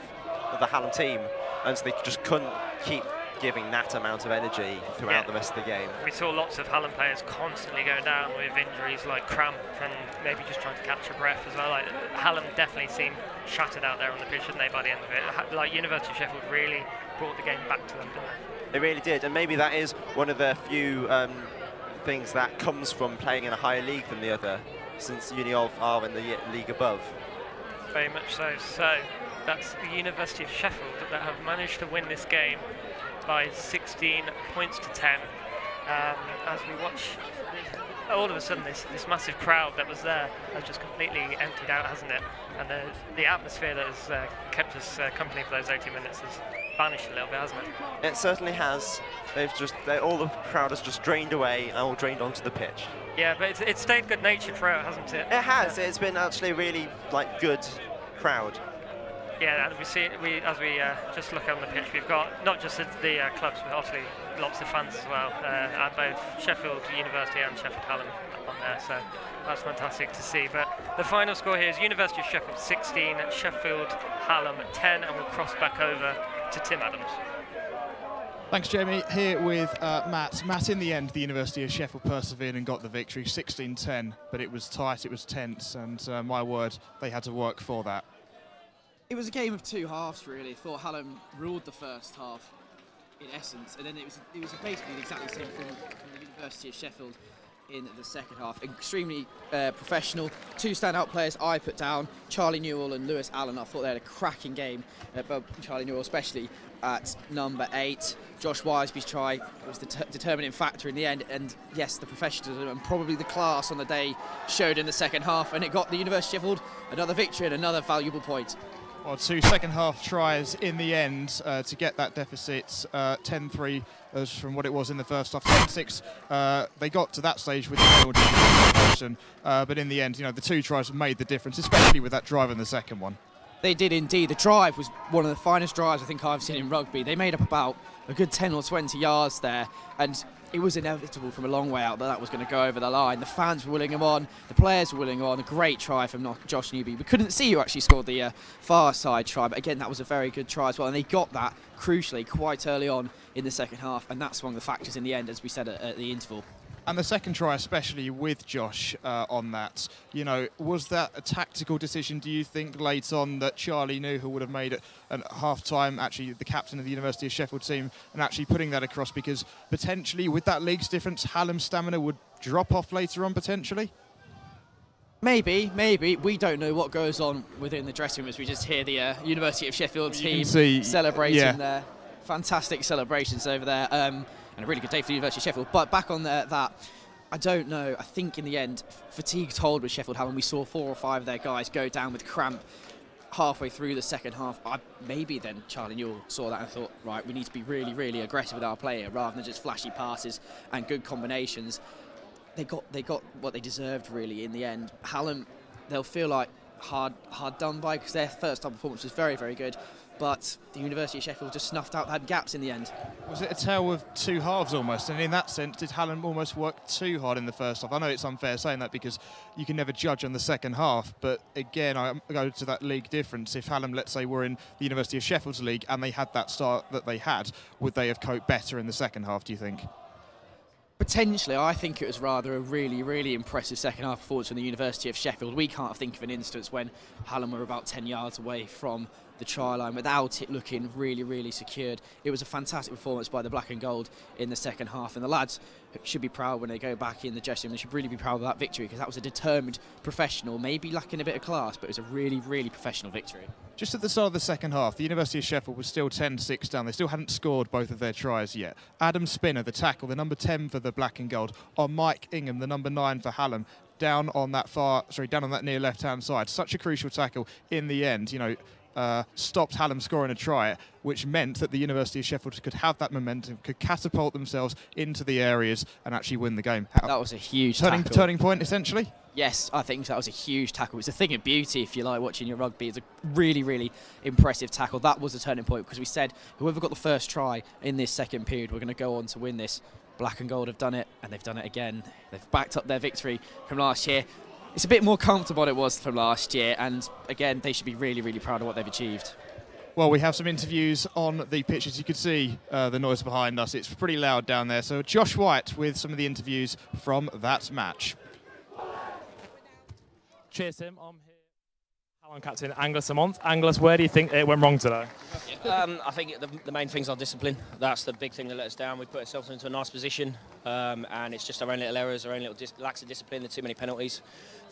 of the Hallam team, and so they just couldn't keep giving that amount of energy throughout the rest of the game. We saw lots of Hallam players constantly going down with injuries like cramp and maybe just trying to catch a breath as well. Like, Hallam definitely seemed shattered out there on the pitch, didn't they, by the end of it? Like, University of Sheffield really brought the game back to them, didn't they? They really did, and maybe that is one of the few things that comes from playing in a higher league than the other, since Uni of are in the league above. Very much so. So that's the University of Sheffield that have managed to win this game by 16 points to 10. As we watch, all of a sudden this massive crowd that was there has just completely emptied out, hasn't it? And the atmosphere that has kept us company for those 80 minutes has vanished a little bit, hasn't it? It certainly has. All the crowd has just drained away and all drained onto the pitch. Yeah, but it's stayed good-natured throughout, hasn't it? It has. Yeah. It's been actually a really good crowd. Yeah, and as we just look on the pitch, we've got not just the clubs, but obviously lots of fans as well, at both Sheffield University and Sheffield Hallam on there, so that's fantastic to see. But the final score here is University of Sheffield 16, Sheffield Hallam 10, and we'll cross back over to Tim Adams. Thanks, Jamie. Here with Matt. Matt, in the end, the University of Sheffield persevered and got the victory, 16-10, but it was tight, it was tense, and my word, they had to work for that. It was a game of 2 halves, really. I thought Hallam ruled the first half, in essence, and then it was basically exactly the same from the University of Sheffield in the second half. Extremely professional. 2 standout players I put down, Charlie Newell and Lewis Allen. I thought they had a cracking game, but Charlie Newell especially at number 8. Josh Wiseby's try was the determining factor in the end, and yes, the professionalism and probably the class on the day showed in the second half, and it got the University of Sheffield another victory and another valuable point. Well, 2 second-half tries in the end to get that deficit. 10-3 from what it was in the first half. 10-6. They got to that stage with the penalty, but in the end, the 2 tries made the difference, especially with that drive in the second one. They did indeed. The drive was one of the finest drives I think I've seen in rugby. They made up about a good 10 or 20 yards there, and it was inevitable from a long way out that was going to go over the line. The fans were willing him on, the players were willing him on. A great try from Josh Newby. We couldn't see who actually scored the far side try, but again, that was a very good try as well, and they got that, crucially, quite early on in the second half, and that's one of the factors in the end, as we said at the interval. And the second try, especially with Josh on that, was that a tactical decision, do you think, late on, that Charlie knew who would have made it at half-time, actually the captain of the University of Sheffield team, and actually putting that across, because potentially with that league's difference, Hallam's stamina would drop off later on, potentially? Maybe. We don't know what goes on within the dressing room as we just hear the University of Sheffield team celebrating there. Fantastic celebrations over there. And a really good day for the University of Sheffield. But back on that, I don't know. I think in the end, fatigue told with Sheffield Hallam. We saw 4 or 5 of their guys go down with cramp halfway through the second half. Maybe then Charlie Newell saw that and thought, right, we need to be really, really aggressive with our player rather than just flashy passes and good combinations. They got what they deserved, really, in the end. Hallam, they'll feel like hard done by, because their first half performance was very, very good. But the University of Sheffield just snuffed out, had gaps in the end. Was it a tale of 2 halves almost? And in that sense, did Hallam almost work too hard in the first half? I know it's unfair saying that because you can never judge on the second half. But again, I go to that league difference. If Hallam, let's say, were in the University of Sheffield's league and they had that start that they had, would they have coped better in the second half, do you think? Potentially. I think it was rather a really, really impressive second half performance from the University of Sheffield. We can't think of an instance when Hallam were about 10 yards away from the try line without it looking really, really secured. It was a fantastic performance by the black and gold in the second half, and the lads should be proud when they go back in the dressing room. They should really be proud of that victory, because that was a determined professional, maybe lacking a bit of class, but it was a really, really professional victory. Just at the start of the second half, the University of Sheffield was still 10-6 down. They still hadn't scored both of their tries yet. Adam Spinner, the tackle, the number 10 for the black and gold, on Mike Ingham, the number 9 for Hallam, down on that near left-hand side. Such a crucial tackle in the end, stopped Hallam scoring a try, which meant that the University of Sheffield could have that momentum, could catapult themselves into the areas and actually win the game. That was a huge turning point, essentially? Yes, I think that was a huge tackle. It's a thing of beauty, if you like, watching your rugby. It's a really, really impressive tackle. That was a turning point, because we said whoever got the first try in this second period, we're going to go on to win this. Black and gold have done it, and they've done it again. They've backed up their victory from last year. It's a bit more comfortable than it was from last year, and again, they should be really, really proud of what they've achieved. Well, we have some interviews on the pitch. As you can see, the noise behind us, it's pretty loud down there. So Josh White with some of the interviews from that match. Cheers, Tim. I'm here. Hallam captain Angus Lamont. Angus, where do you think it went wrong today? I think the main things are discipline. That's the big thing that let us down. We put ourselves into a nice position, and it's just our own little errors, our own little lacks of discipline, the too many penalties,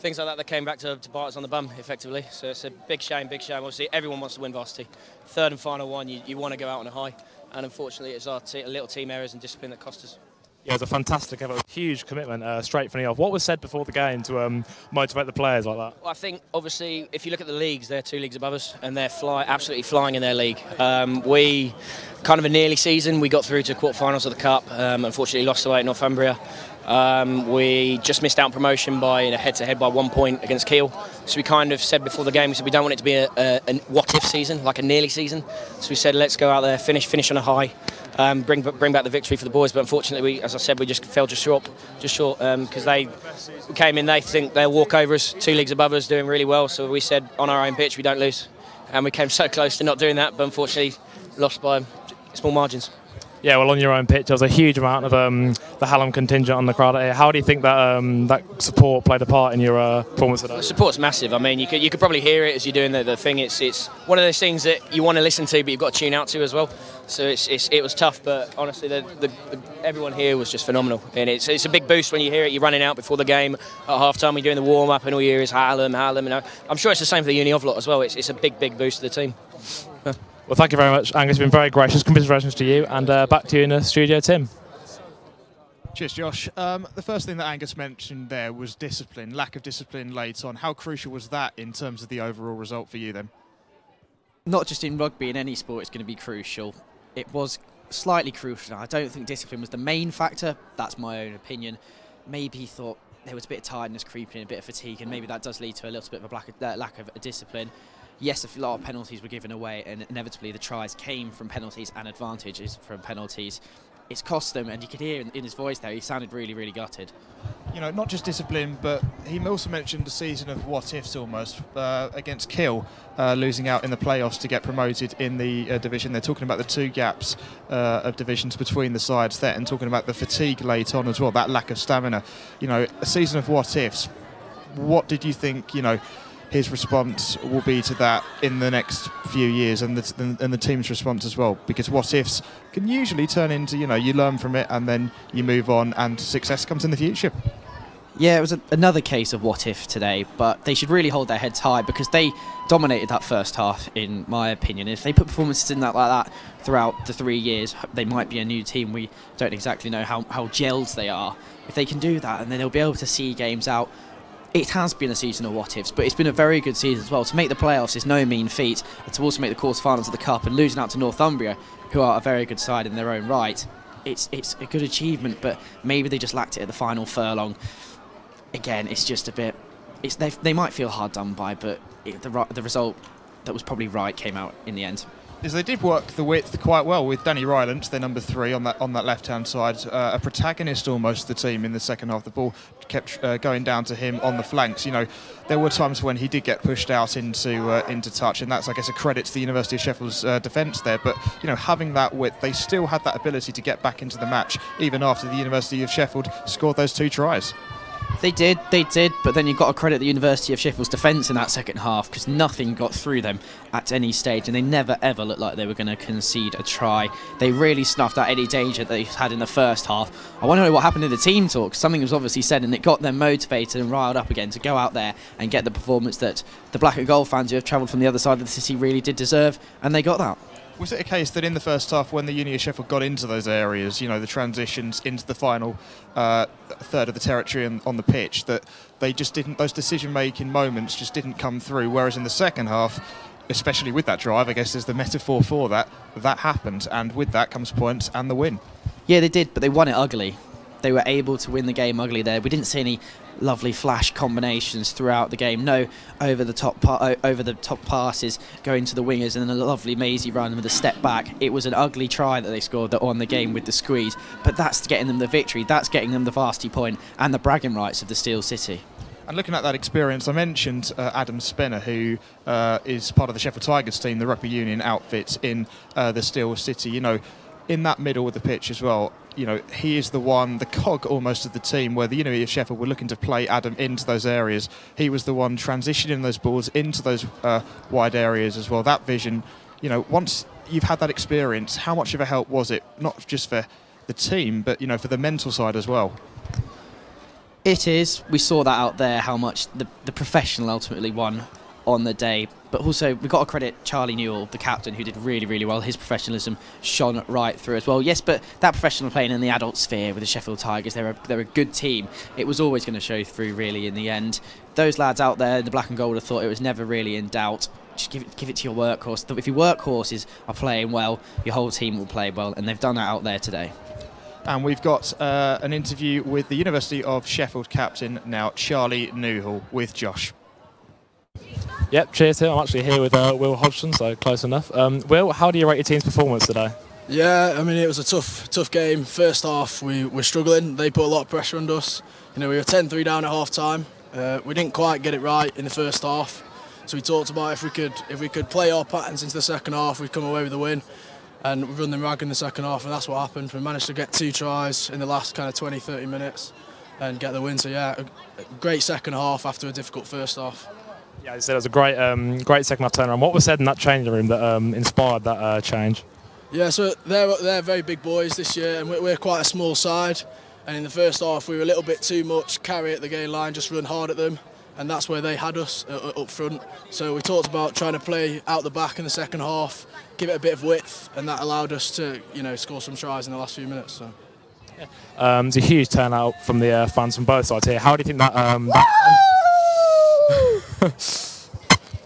things like that came back to bite us on the bum, effectively. So it's a big shame, big shame. Obviously, everyone wants to win Varsity. Third and final one, you want to go out on a high, and unfortunately, it's our little team errors and discipline that cost us. Yeah, it was a fantastic, huge commitment straight from the off. What was said before the game to motivate the players like that? Well, I think, obviously, if you look at the leagues, they're 2 leagues above us, and they're absolutely flying in their league. We, kind of a nearly season, we got through to quarterfinals of the Cup, unfortunately lost away at Northumbria. We just missed out promotion by head-to-head by 1 point against Kiel. So we kind of said before the game, we said we don't want it to be a what-if season, like a nearly season. So we said, let's go out there, finish on a high. Bring back the victory for the boys, but unfortunately, as I said, we just fell just short, because they came in. They think they'll walk over us, 2 leagues above us, doing really well. So we said on our own pitch, we don't lose, and we came so close to not doing that, but unfortunately, lost by small margins. Yeah, well, on your own pitch, there was a huge amount of the Hallam contingent on the crowd here. How do you think that that support played a part in your performance today? The support's massive. I mean, you could probably hear it as you're doing the thing. It's one of those things that you want to listen to, but you've got to tune out to as well. So it was tough, but honestly, everyone here was just phenomenal. And it's a big boost when you hear it. You're running out before the game at half-time, you're doing the warm-up, and all you hear is Hallam. I'm sure it's the same for the Uni of lot as well. It's a big boost to the team. Well, thank you very much, Angus. You've been very gracious. Congratulations to you, and back to you in the studio, Tim. Cheers, Josh. The first thing that Angus mentioned there was discipline, lack of discipline late on. How crucial was that in terms of the overall result for you then? Not just in rugby, in any sport, it's going to be crucial. It was slightly crucial. I don't think discipline was the main factor. That's my own opinion. Maybe he thought there was a bit of tiredness creeping in, a bit of fatigue, and maybe that does lead to a little bit of a lack of discipline. Yes, a lot of penalties were given away, and inevitably the tries came from penalties and advantages from penalties. It's cost them, and you could hear in his voice there, he sounded really, really gutted. Not just discipline, but he also mentioned a season of what-ifs almost against Kiel, losing out in the playoffs to get promoted in the division. They're talking about the 2 gaps of divisions between the sides there, and talking about the fatigue late on as well, that lack of stamina. A season of what-ifs. What did you think, his response will be to that in the next few years, and the team's response as well, because what ifs can usually turn into, you learn from it and then you move on and success comes in the future. Yeah, it was another case of what if today, but they should really hold their heads high, because they dominated that first half, in my opinion. If they put performances in that like that throughout the 3 years, they might be a new team. We don't exactly know how gelled they are. If they can do that, and then they'll be able to see games out. It has been a season of what-ifs, but it's been a very good season as well. To make the playoffs is no mean feat, and to also make the quarterfinals of the Cup and losing out to Northumbria, who are a very good side in their own right, it's a good achievement, but maybe they just lacked it at the final furlong. Again, it's just a bit... They might feel hard done by, but the result that was probably right came out in the end. Is they did work the width quite well with Danny Rylant, their number 3 on that left-hand side, a protagonist almost the team in the second half. The ball kept going down to him on the flanks. There were times when he did get pushed out into touch, and that's, I guess, a credit to the University of Sheffield's defence there. But having that width, they still had that ability to get back into the match even after the University of Sheffield scored those 2 tries. They did, but then you've got to credit the University of Sheffield's defence in that second half, because nothing got through them at any stage, and they never ever looked like they were going to concede a try. They really snuffed out any danger they had in the first half. I want to know what happened in the team talk. Something was obviously said, and it got them motivated and riled up again to go out there and get the performance that the black and gold fans who have travelled from the other side of the city really did deserve, and they got that. Was it a case that in the first half, when the Uni of Sheffield got into those areas, you know, the transitions into the final third of the territory and on the pitch, that they just didn't, those decision-making moments just didn't come through, whereas in the second half, especially with that drive, I guess is the metaphor for that, that happened, and with that comes points and the win. Yeah, they did, but they won it ugly. They were able to win the game ugly there. We didn't see any lovely flash combinations throughout the game. No over the top passes going to the wingers and then a lovely mazy run with a step back. It was an ugly try that they scored that won the game with the squeeze. But that's getting them the victory. That's getting them the Varsity point and the bragging rights of the Steel City. And looking at that experience, I mentioned Adam Spenner, who is part of the Sheffield Tigers team, the Rugby Union outfit in the Steel City. You know, in that middle of the pitch as well, you know, he is the one, the cog almost of the team, where the University of Sheffield were looking to play Adam into those areas. He was the one transitioning those balls into those wide areas as well. That vision, you know, once you've had that experience, how much of a help was it, not just for the team, but, you know, for the mental side as well? It is. We saw that out there, how much the professional ultimately won on the day. But also, we've got to credit Charlie Newell, the captain, who did really, really well. His professionalism shone right through as well. Yes, but that professional playing in the adult sphere with the Sheffield Tigers, they're a good team. It was always going to show through, really, in the end. Those lads out there, the black and gold, have thought it was never really in doubt. Just give it to your workhorse. If your workhorses are playing well, your whole team will play well, and they've done that out there today. And we've got an interview with the University of Sheffield captain now, Charlie Newell, with Josh. Yep, cheers here. I'm actually here with Will Hodgson, so close enough. Will, how do you rate your team's performance today? Yeah, I mean, it was a tough game. First half, we were struggling. They put a lot of pressure on us. You know, we were 10-3 down at half time. We didn't quite get it right in the first half. So we talked about if we could play our patterns into the second half, we'd come away with the win. And we run them rag in the second half, and that's what happened. We managed to get 2 tries in the last kind of 20-30 minutes and get the win. So yeah, a great second half after a difficult first half. Yeah, you said it was a great second half turnaround. What was said in that changing room that inspired that change? Yeah, so they're very big boys this year, and we're quite a small side. And in the first half, we were a little bit too much carry at the gain line, just run hard at them, and that's where they had us up front. So we talked about trying to play out the back in the second half, give it a bit of width, and that allowed us to, you know, score some tries in the last few minutes. So. Yeah. It's a huge turnout from the fans from both sides here. How do you think that?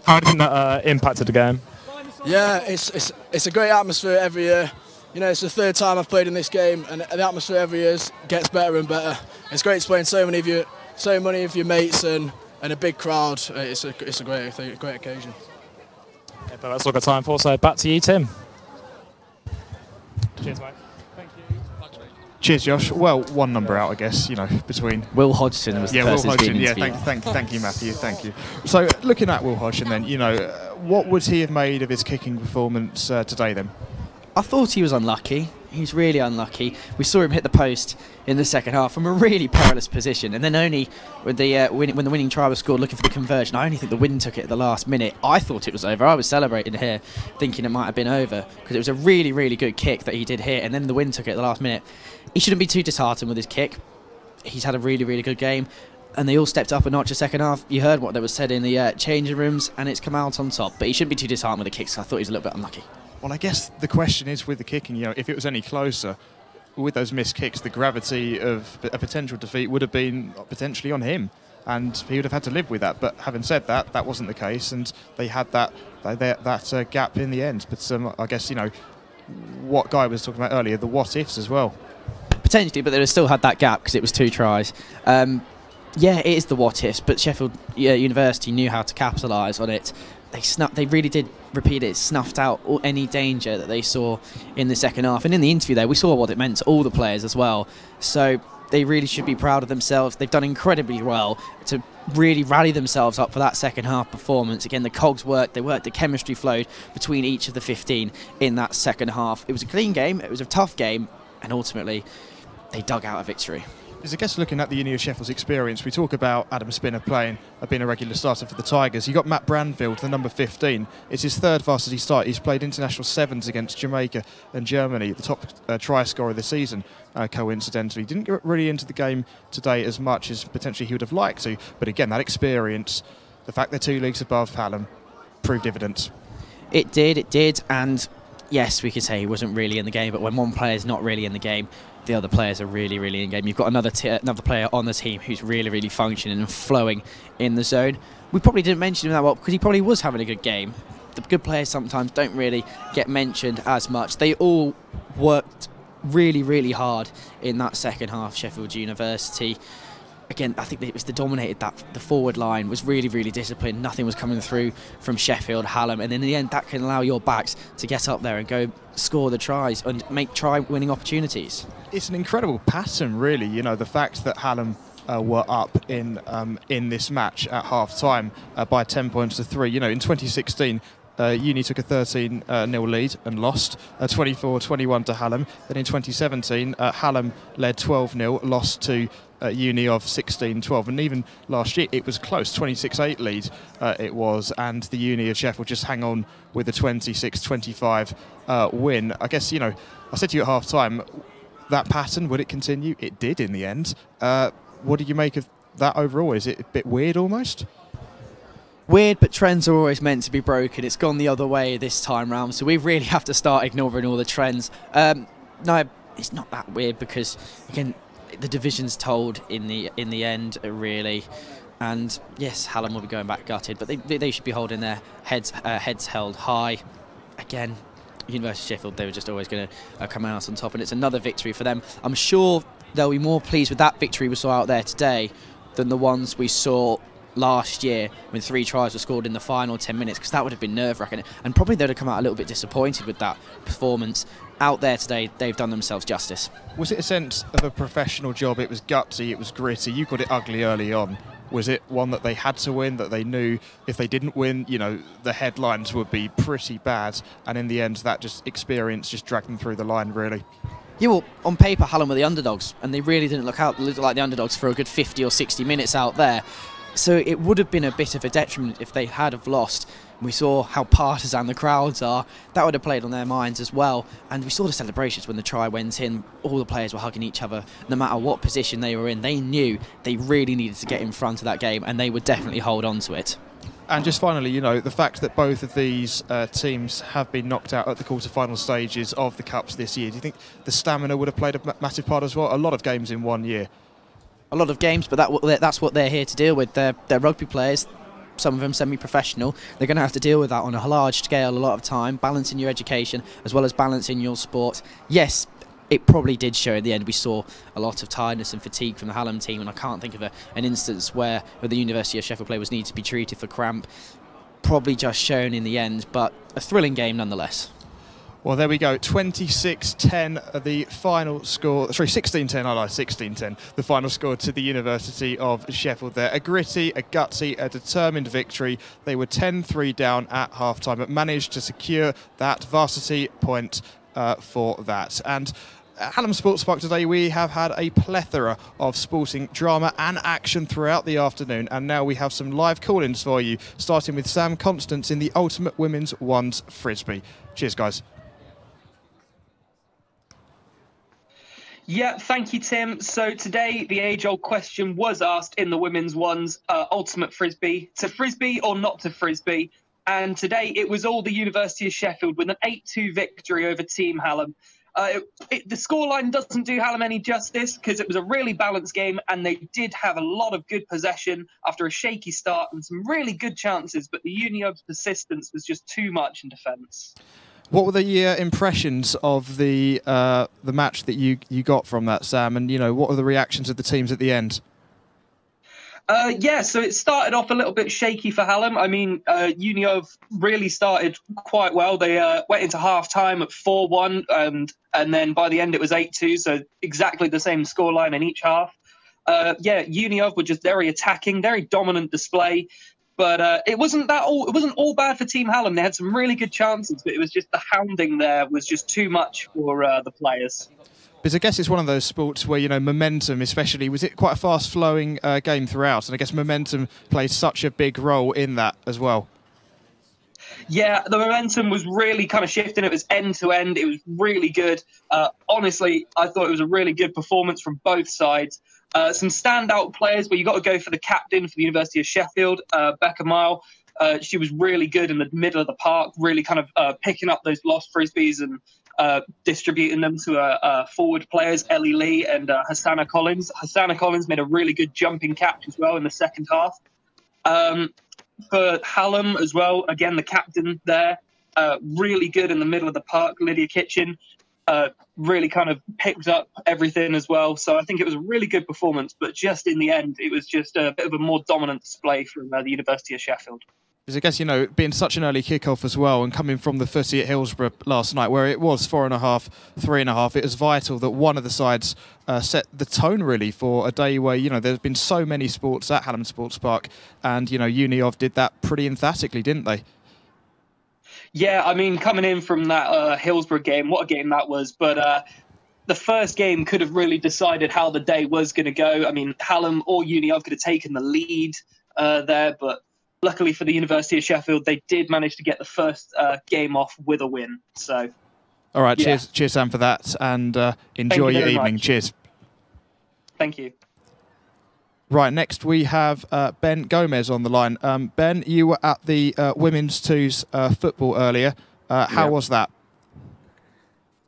How do you think that impacted the game? Yeah, it's a great atmosphere every year. You know, it's the 3rd time I've played in this game, and the atmosphere every year gets better and better. It's great to play in so many of your mates and a big crowd. It's a great occasion. Yeah, but that's all got time for. So back to you, Tim. Cheers, mate. Thank you. Cheers, Josh. Well, one number out, I guess, you know, between... Will Hodgson was the person who's been interviewed. Thank you, Matthew, thank you. So, looking at Will Hodgson then, you know, what would he have made of his kicking performance today then? I thought he was unlucky. He's really unlucky. We saw him hit the post in the second half from a really perilous position, and then only with the when the winning try was scored, looking for the conversion, I only think the wind took it at the last minute. I thought it was over. I was celebrating here, thinking it might have been over, because it was a really, really good kick that he did hit, and then the wind took it at the last minute. He shouldn't be too disheartened with his kick. He's had a really, really good game, and they all stepped up a notch the second half. You heard what there was said in the changing rooms, and it's come out on top. But he shouldn't be too disheartened with the kicks. I thought he was a little bit unlucky. Well, I guess the question is with the kicking, you know, if it was any closer, with those missed kicks, the gravity of a potential defeat would have been potentially on him, and he would have had to live with that. But having said that, that wasn't the case, and they had that gap in the end. But I guess, you know, what Guy was talking about earlier, the what-ifs as well. Potentially, but they still had that gap because it was 2 tries. Yeah, it is the what-ifs, but Sheffield University knew how to capitalise on it. They really did repeat it, snuffed out any danger that they saw in the second half. And in the interview there, we saw what it meant to all the players as well. So they really should be proud of themselves. They've done incredibly well to really rally themselves up for that second half performance. Again, the cogs worked, the chemistry flowed between each of the 15 in that second half. It was a clean game, it was a tough game, and ultimately they dug out a victory. Is I guess looking at the Uni of Sheffield's experience, we talk about Adam Spinner being a regular starter for the Tigers. You got Matt Branfield, the number 15. It's his third varsity start. He's played international sevens against Jamaica and Germany, the top try scorer of the season, coincidentally. Didn't get really into the game today as much as potentially he would have liked to, but again, that experience, the fact they're 2 leagues above Hallam, proved dividends. It did, and yes, we could say he wasn't really in the game, but when one player's not really in the game, the other players are really, really in game. You've got another player on the team who's really, really functioning and flowing in the zone. We probably didn't mention him that well because he probably was having a good game. The good players sometimes don't really get mentioned as much. They all worked really, really hard in that second half. Sheffield University, again, I think it was dominated that the forward line was really, really disciplined. Nothing was coming through from Sheffield, Hallam, and in the end, that can allow your backs to get up there and go score the tries and make try-winning opportunities. It's an incredible pattern, really. You know, the fact that Hallam were up in this match at half-time by 10 points to 3. You know, in 2016. Uni took a 13-0 lead and lost 24-21 to Hallam. Then in 2017, Hallam led 12-0, lost to Uni of 16-12. And even last year, it was close, 26-8 lead it was. And the Uni of Sheffield just hang on with a 26-25 win. I guess, you know, I said to you at half-time, that pattern, would it continue? It did in the end. What do you make of that overall? Is it a bit weird almost? Weird, but trends are always meant to be broken. It's gone the other way this time round, so we really have to start ignoring all the trends. No, it's not that weird because, again, the division's told in the end, really. And yes, Hallam will be going back gutted, but they should be holding their heads held high. Again, University of Sheffield, they were just always going to come out on top, and it's another victory for them. I'm sure they'll be more pleased with that victory we saw out there today than the ones we saw last year when 3 tries were scored in the final 10 minutes, because that would have been nerve-wracking, and probably they'd have come out a little bit disappointed with that performance. Out there today, they've done themselves justice. Was it a sense of a professional job? It was gutsy, it was gritty, you got it ugly early on. Was it one that they had to win, that they knew if they didn't win, you know, the headlines would be pretty bad, and in the end that just experience just dragged them through the line, really? Yeah, well, on paper, Hallam were the underdogs, and they really didn't look like the underdogs for a good 50 or 60 minutes out there. So it would have been a bit of a detriment if they had have lost. We saw how partisan the crowds are. That would have played on their minds as well. And we saw the celebrations when the try went in. All the players were hugging each other. No matter what position they were in, they knew they really needed to get in front of that game, and they would definitely hold on to it. And just finally, you know, the fact that both of these teams have been knocked out at the quarter-final stages of the Cups this year, do you think the stamina would have played a massive part as well? A lot of games in 1 year. A lot of games, but that's what they're here to deal with. They're rugby players, some of them semi-professional. They're going to have to deal with that on a large scale a lot of time, balancing your education as well as balancing your sport. Yes, it probably did show in the end. We saw a lot of tiredness and fatigue from the Hallam team, and I can't think of an instance where the University of Sheffield players needed to be treated for cramp. Probably just shown in the end, but a thrilling game nonetheless. Well, there we go. 26-10, the final score. Sorry, 16-10. I lied. 16-10. The final score to the University of Sheffield. There, a gritty, a gutsy, a determined victory. They were 10-3 down at half-time, but managed to secure that varsity point for that. And at Hallam Sports Park today, we have had a plethora of sporting drama and action throughout the afternoon, and now we have some live call-ins for you, starting with Sam Constance in the Ultimate Women's Ones Frisbee. Cheers, guys. Yeah, thank you, Tim. So today, the age-old question was asked in the women's ones, Ultimate Frisbee, to Frisbee or not to Frisbee? And today, it was all the University of Sheffield with an 8-2 victory over Team Hallam. The scoreline doesn't do Hallam any justice because it was a really balanced game, and they did have a lot of good possession after a shaky start and some really good chances, but the Uni of persistence was just too much in defence. What were the impressions of the match that you got from that, Sam? And, you know, what were the reactions of the teams at the end? Yeah, so it started off a little bit shaky for Hallam. I mean, Uni of really started quite well. They went into half-time at 4-1, and then by the end it was 8-2, so exactly the same scoreline in each half. Yeah, Uni of were just very attacking, very dominant display. But it wasn't all bad for Team Hallam. They had some really good chances, but it was just the hounding there was just too much for the players. Because I guess it's one of those sports where, you know, momentum especially, was it quite a fast-flowing game throughout? And I guess momentum plays such a big role in that as well. Yeah, the momentum was really kind of shifting. It was end to end. It was really good. Honestly, I thought it was a really good performance from both sides. Some standout players, but you got to go for the captain for the University of Sheffield, Becca Mile. She was really good in the middle of the park, really kind of picking up those lost frisbees and distributing them to forward players, Ellie Lee and Hassana Collins. Hassana Collins made a really good jumping catch as well in the second half. For Hallam as well, again, the captain there, really good in the middle of the park. Lydia Kitchen really kind of picked up everything as well. So I think it was a really good performance, but just in the end, it was just a bit of a more dominant display from the University of Sheffield. Because I guess, you know, being such an early kick-off as well and coming from the footy at Hillsborough last night where it was 4.5, 3.5, it was vital that one of the sides set the tone really for a day where, you know, there's been so many sports at Hallam Sports Park and, you know, Uni of did that pretty emphatically, didn't they? Yeah, I mean, coming in from that Hillsborough game, what a game that was. But the first game could have really decided how the day was going to go. I mean, Hallam or Uni of could have taken the lead there, but luckily for the University of Sheffield, they did manage to get the first game off with a win. So, all right, yeah. Cheers, Sam, for that, and enjoy your evening. Much. Cheers. Thank you. Right, next we have Ben Gomez on the line. Ben, you were at the Women's Twos football earlier. How was that?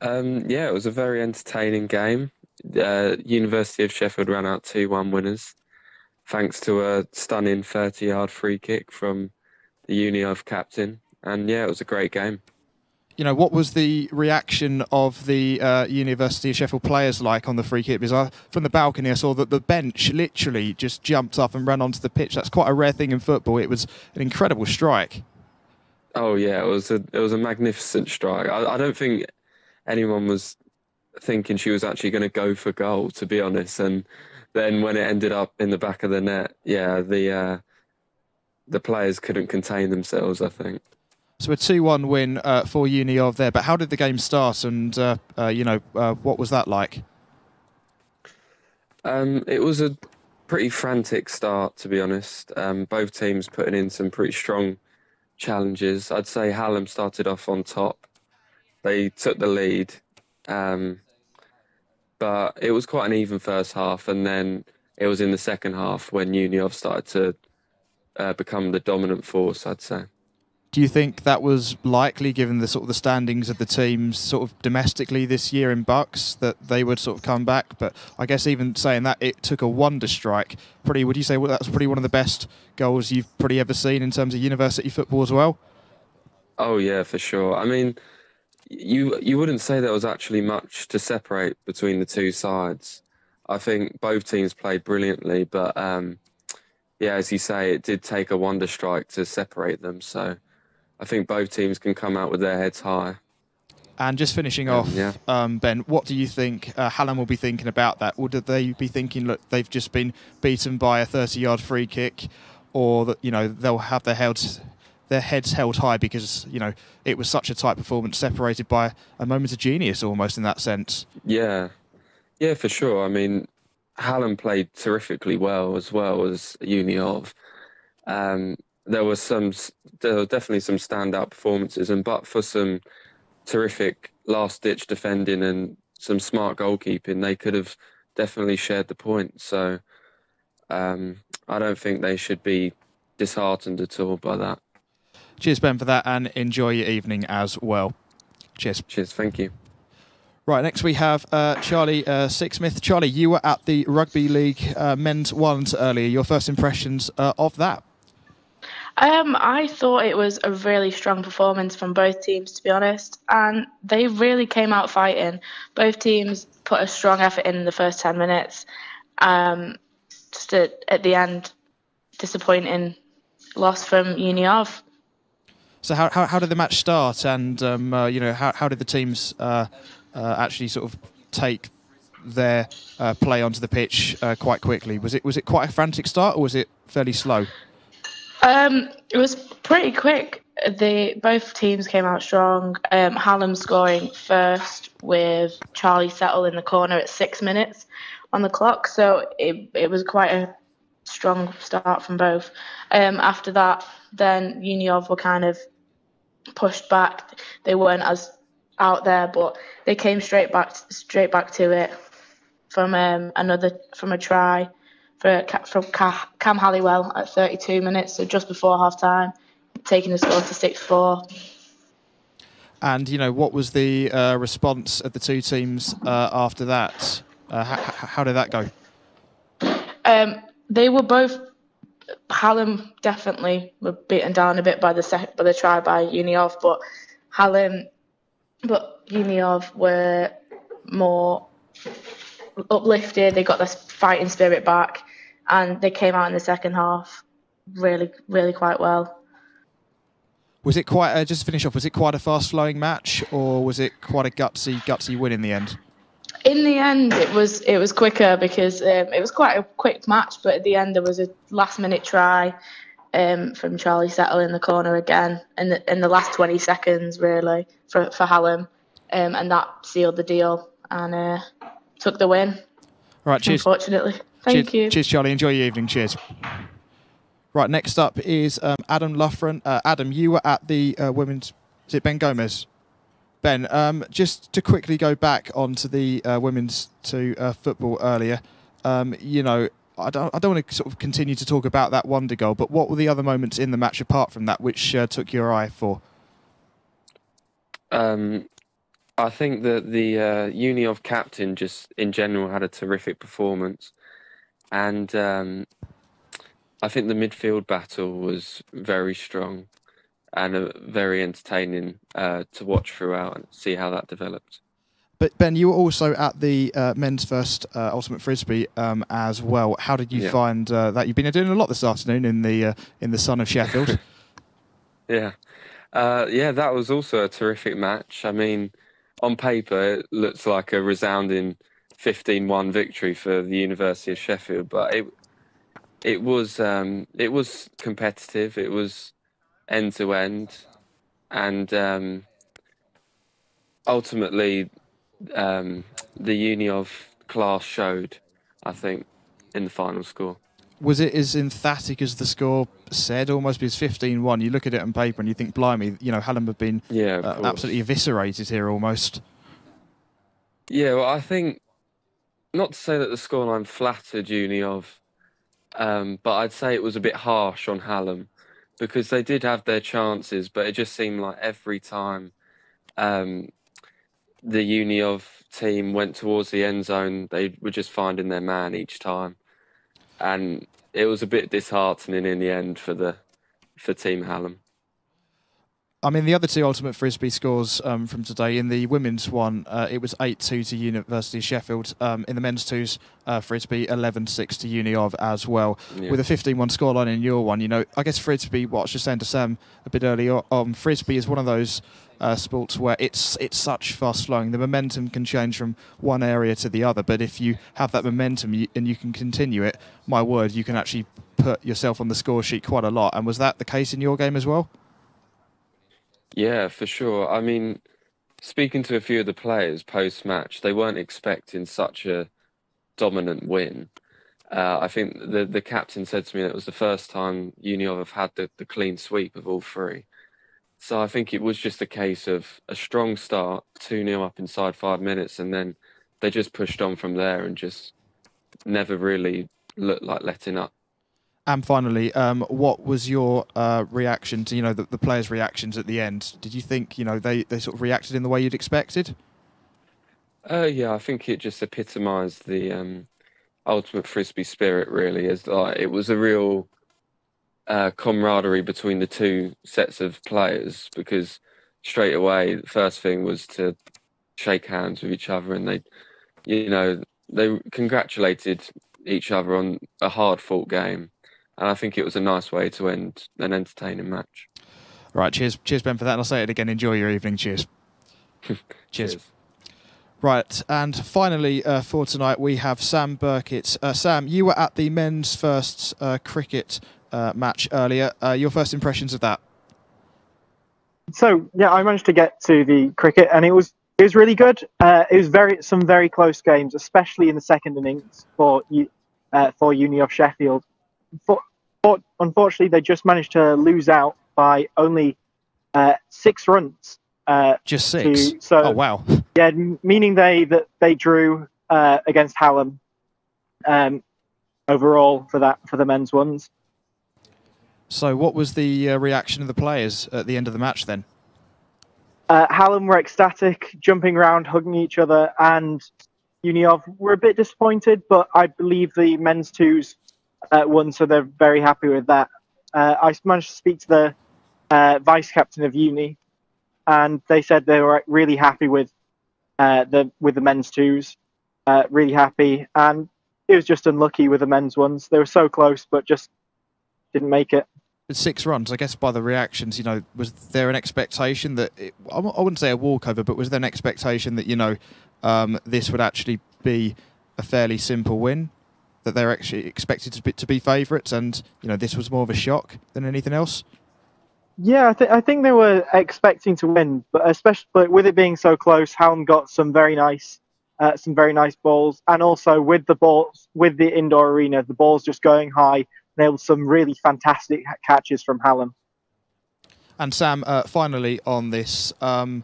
Yeah, it was a very entertaining game. University of Sheffield ran out 2-1 winners, thanks to a stunning 30-yard free kick from the Uni of captain. And yeah, it was a great game. You know, what was the reaction of the University of Sheffield players like on the free kick? Because from the balcony I saw that the bench literally just jumped up and ran onto the pitch. That's quite a rare thing in football. It was an incredible strike. Oh yeah, it was a magnificent strike. I don't think anyone was thinking she was actually going to go for goal, to be honest. And then when it ended up in the back of the net, yeah, the players couldn't contain themselves, I think. So a 2-1 win for Uni of there. But how did the game start? And you know, what was that like? It was a pretty frantic start, to be honest. Both teams putting in some pretty strong challenges. I'd say Hallam started off on top. They took the lead, but it was quite an even first half, and then it was in the second half when Uni of started to become the dominant force, I'd say. Do you think that was likely, given the sort of the standings of the teams sort of domestically this year in Bucks, that they would sort of come back? But I guess even saying that, it took a wonder strike. Would you say that was pretty one of the best goals you've pretty ever seen in terms of university football as well? Oh yeah, for sure. I mean, you wouldn't say there was actually much to separate between the two sides. I think both teams played brilliantly, but yeah, as you say, it did take a wonder strike to separate them. So I think both teams can come out with their heads high. And just finishing off, yeah. Ben, what do you think Hallam will be thinking about that? Or did they be thinking, look, they've just been beaten by a 30-yard free kick, or that, you know, they'll have their heads held high because, you know, it was such a tight performance, separated by a moment of genius almost in that sense? Yeah, for sure. I mean, Hallam played terrifically well as Uni of. There were definitely some standout performances, and but for some terrific last-ditch defending and some smart goalkeeping, they could have definitely shared the point. So I don't think they should be disheartened at all by that. Cheers, Ben, for that, and enjoy your evening as well. Cheers. Cheers, thank you. Right, next we have Charlie Sixsmith. Charlie, you were at the Rugby League Men's Ones earlier. Your first impressions of that? I thought it was a really strong performance from both teams, to be honest, and they really came out fighting. Both teams put a strong effort in the first 10 minutes. Just at the end, disappointing loss from Uni of. So how did the match start, and you know, how did the teams actually sort of take their play onto the pitch quite quickly? Was it quite a frantic start, or was it fairly slow? It was pretty quick. Both teams came out strong. Hallam scoring first with Charlie Settle in the corner at 6 minutes on the clock, so it was quite a strong start from both. After that, then Uniov were kind of pushed back. They weren't as out there, but they came straight back to it from a try from Cam Halliwell at 32 minutes, so just before half time, taking the score to 6-4. And what was the response of the two teams after that? How did that go? They were both. Hallam definitely were beaten down a bit by the try by Uniov, but Uniov were more uplifted. They got their fighting spirit back, and they came out in the second half really, really quite well. Was it quite just to finish off? Was it quite a fast-flowing match, or was it quite a gutsy win in the end? In the end, it was quicker because it was quite a quick match. But at the end, there was a last-minute try from Charlie Settle in the corner again, in the last 20 seconds, really, for Hallam, and that sealed the deal and took the win. All right, cheers. Unfortunately, thank you. Cheers, Charlie. Enjoy your evening. Cheers. Right, next up is Adam Loughran. Adam, you were at the women's. Is it Ben Gomez? Ben, just to quickly go back onto the women's football earlier. I don't want to sort of continue to talk about that wonder goal, but what were the other moments in the match apart from that which took your eye for? I think that the Uniov captain just in general had a terrific performance, and I think the midfield battle was very strong and very entertaining to watch throughout and see how that developed. But Ben, you were also at the men's first ultimate frisbee as well. How did you find that? You've been doing a lot this afternoon in the sun of Sheffield. Yeah, that was also a terrific match. I mean, on paper it looks like a resounding 15-1 victory for the University of Sheffield, but it was competitive. It was end to end, and ultimately the Uniov class showed, I think, in the final score. Was it as emphatic as the score said? Almost because 15-1. You look at it on paper and you think, blimey, Hallam have been absolutely eviscerated here almost. Yeah, well, I think, not to say that the scoreline flattered Uniov, but I'd say it was a bit harsh on Hallam because they did have their chances, but it just seemed like every time the Uniov team went towards the end zone, they were just finding their man each time. And it was a bit disheartening in the end for Team Hallam. I mean, the other two ultimate frisbee scores from today, in the women's one, it was 8-2 to University of Sheffield. In the men's twos frisbee, 11-6 to Uniov as well. Yeah. With a 15-1 scoreline in your one, I guess frisbee, what I was just saying to Sam a bit earlier on, frisbee is one of those sports where it's such fast flowing. The momentum can change from one area to the other, but if you have that momentum and you can continue it, my word, you can actually put yourself on the score sheet quite a lot. And was that the case in your game as well? Yeah, for sure. I mean, speaking to a few of the players post-match, they weren't expecting such a dominant win. I think the captain said to me that it was the first time Uniov have had the clean sweep of all three. So I think it was just a case of a strong start, 2-0 up inside 5 minutes, and then they just pushed on from there and just never really looked like letting up. And finally, what was your reaction to the players' reactions at the end? Did you think they sort of reacted in the way you'd expected? Yeah, I think it just epitomised the ultimate frisbee spirit. Really, as it was a real camaraderie between the two sets of players, because straight away the first thing was to shake hands with each other, and they congratulated each other on a hard-fought game. And I think it was a nice way to end an entertaining match. Right, cheers Ben for that. And I'll say it again, enjoy your evening. Cheers. Cheers. Right, and finally for tonight we have Sam Burkett. Sam, you were at the men's first cricket match earlier. Your first impressions of that? So yeah, I managed to get to the cricket, and it was really good. It was some very close games, especially in the second innings for Uni of Sheffield. Unfortunately, they just managed to lose out by only 6 runs. Just 6. Oh wow! Yeah, meaning they drew against Hallam overall for the men's ones. So, what was the reaction of the players at the end of the match then? Hallam were ecstatic, jumping around, hugging each other, and Uni of were a bit disappointed, but I believe the men's twos won, so they're very happy with that. I managed to speak to the vice captain of Uni, and they said they were really happy with the men's twos, really happy, and it was just unlucky with the men's ones. They were so close, but just didn't make it. 6 runs, I guess by the reactions, was there an expectation that, I wouldn't say a walkover, but was there an expectation that, this would actually be a fairly simple win? That they're actually expected to be favourites and, this was more of a shock than anything else? Yeah, I think they were expecting to win, but especially with it being so close, Hallam got some very nice balls, and also with the indoor arena, the balls just going high. There were some really fantastic catches from Hallam. And Sam, finally on this, how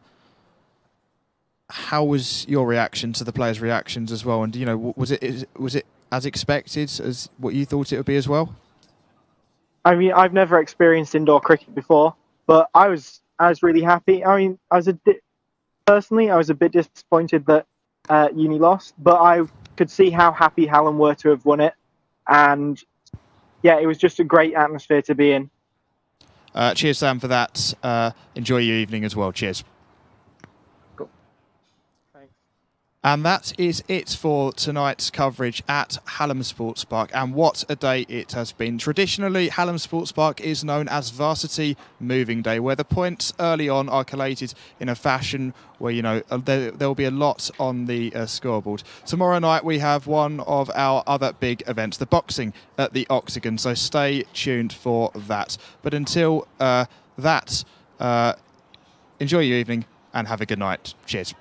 was your reaction to the players' reactions as well? And was it as expected as what you thought it would be as well? I mean, I've never experienced indoor cricket before, but I was really happy. I mean, personally, I was a bit disappointed that Uni lost, but I could see how happy Hallam were to have won it, and yeah, it was just a great atmosphere to be in. Cheers, Sam, for that. Enjoy your evening as well. Cheers. Cool. Thanks. And that is it for tonight's coverage at Hallam Sports Park. And what a day it has been. Traditionally, Hallam Sports Park is known as Varsity Moving Day, where the points early on are collated in a fashion where, there will be a lot on the scoreboard. Tomorrow night, we have one of our other big events, the boxing at the Octagon. So stay tuned for that. But until that, enjoy your evening and have a good night. Cheers.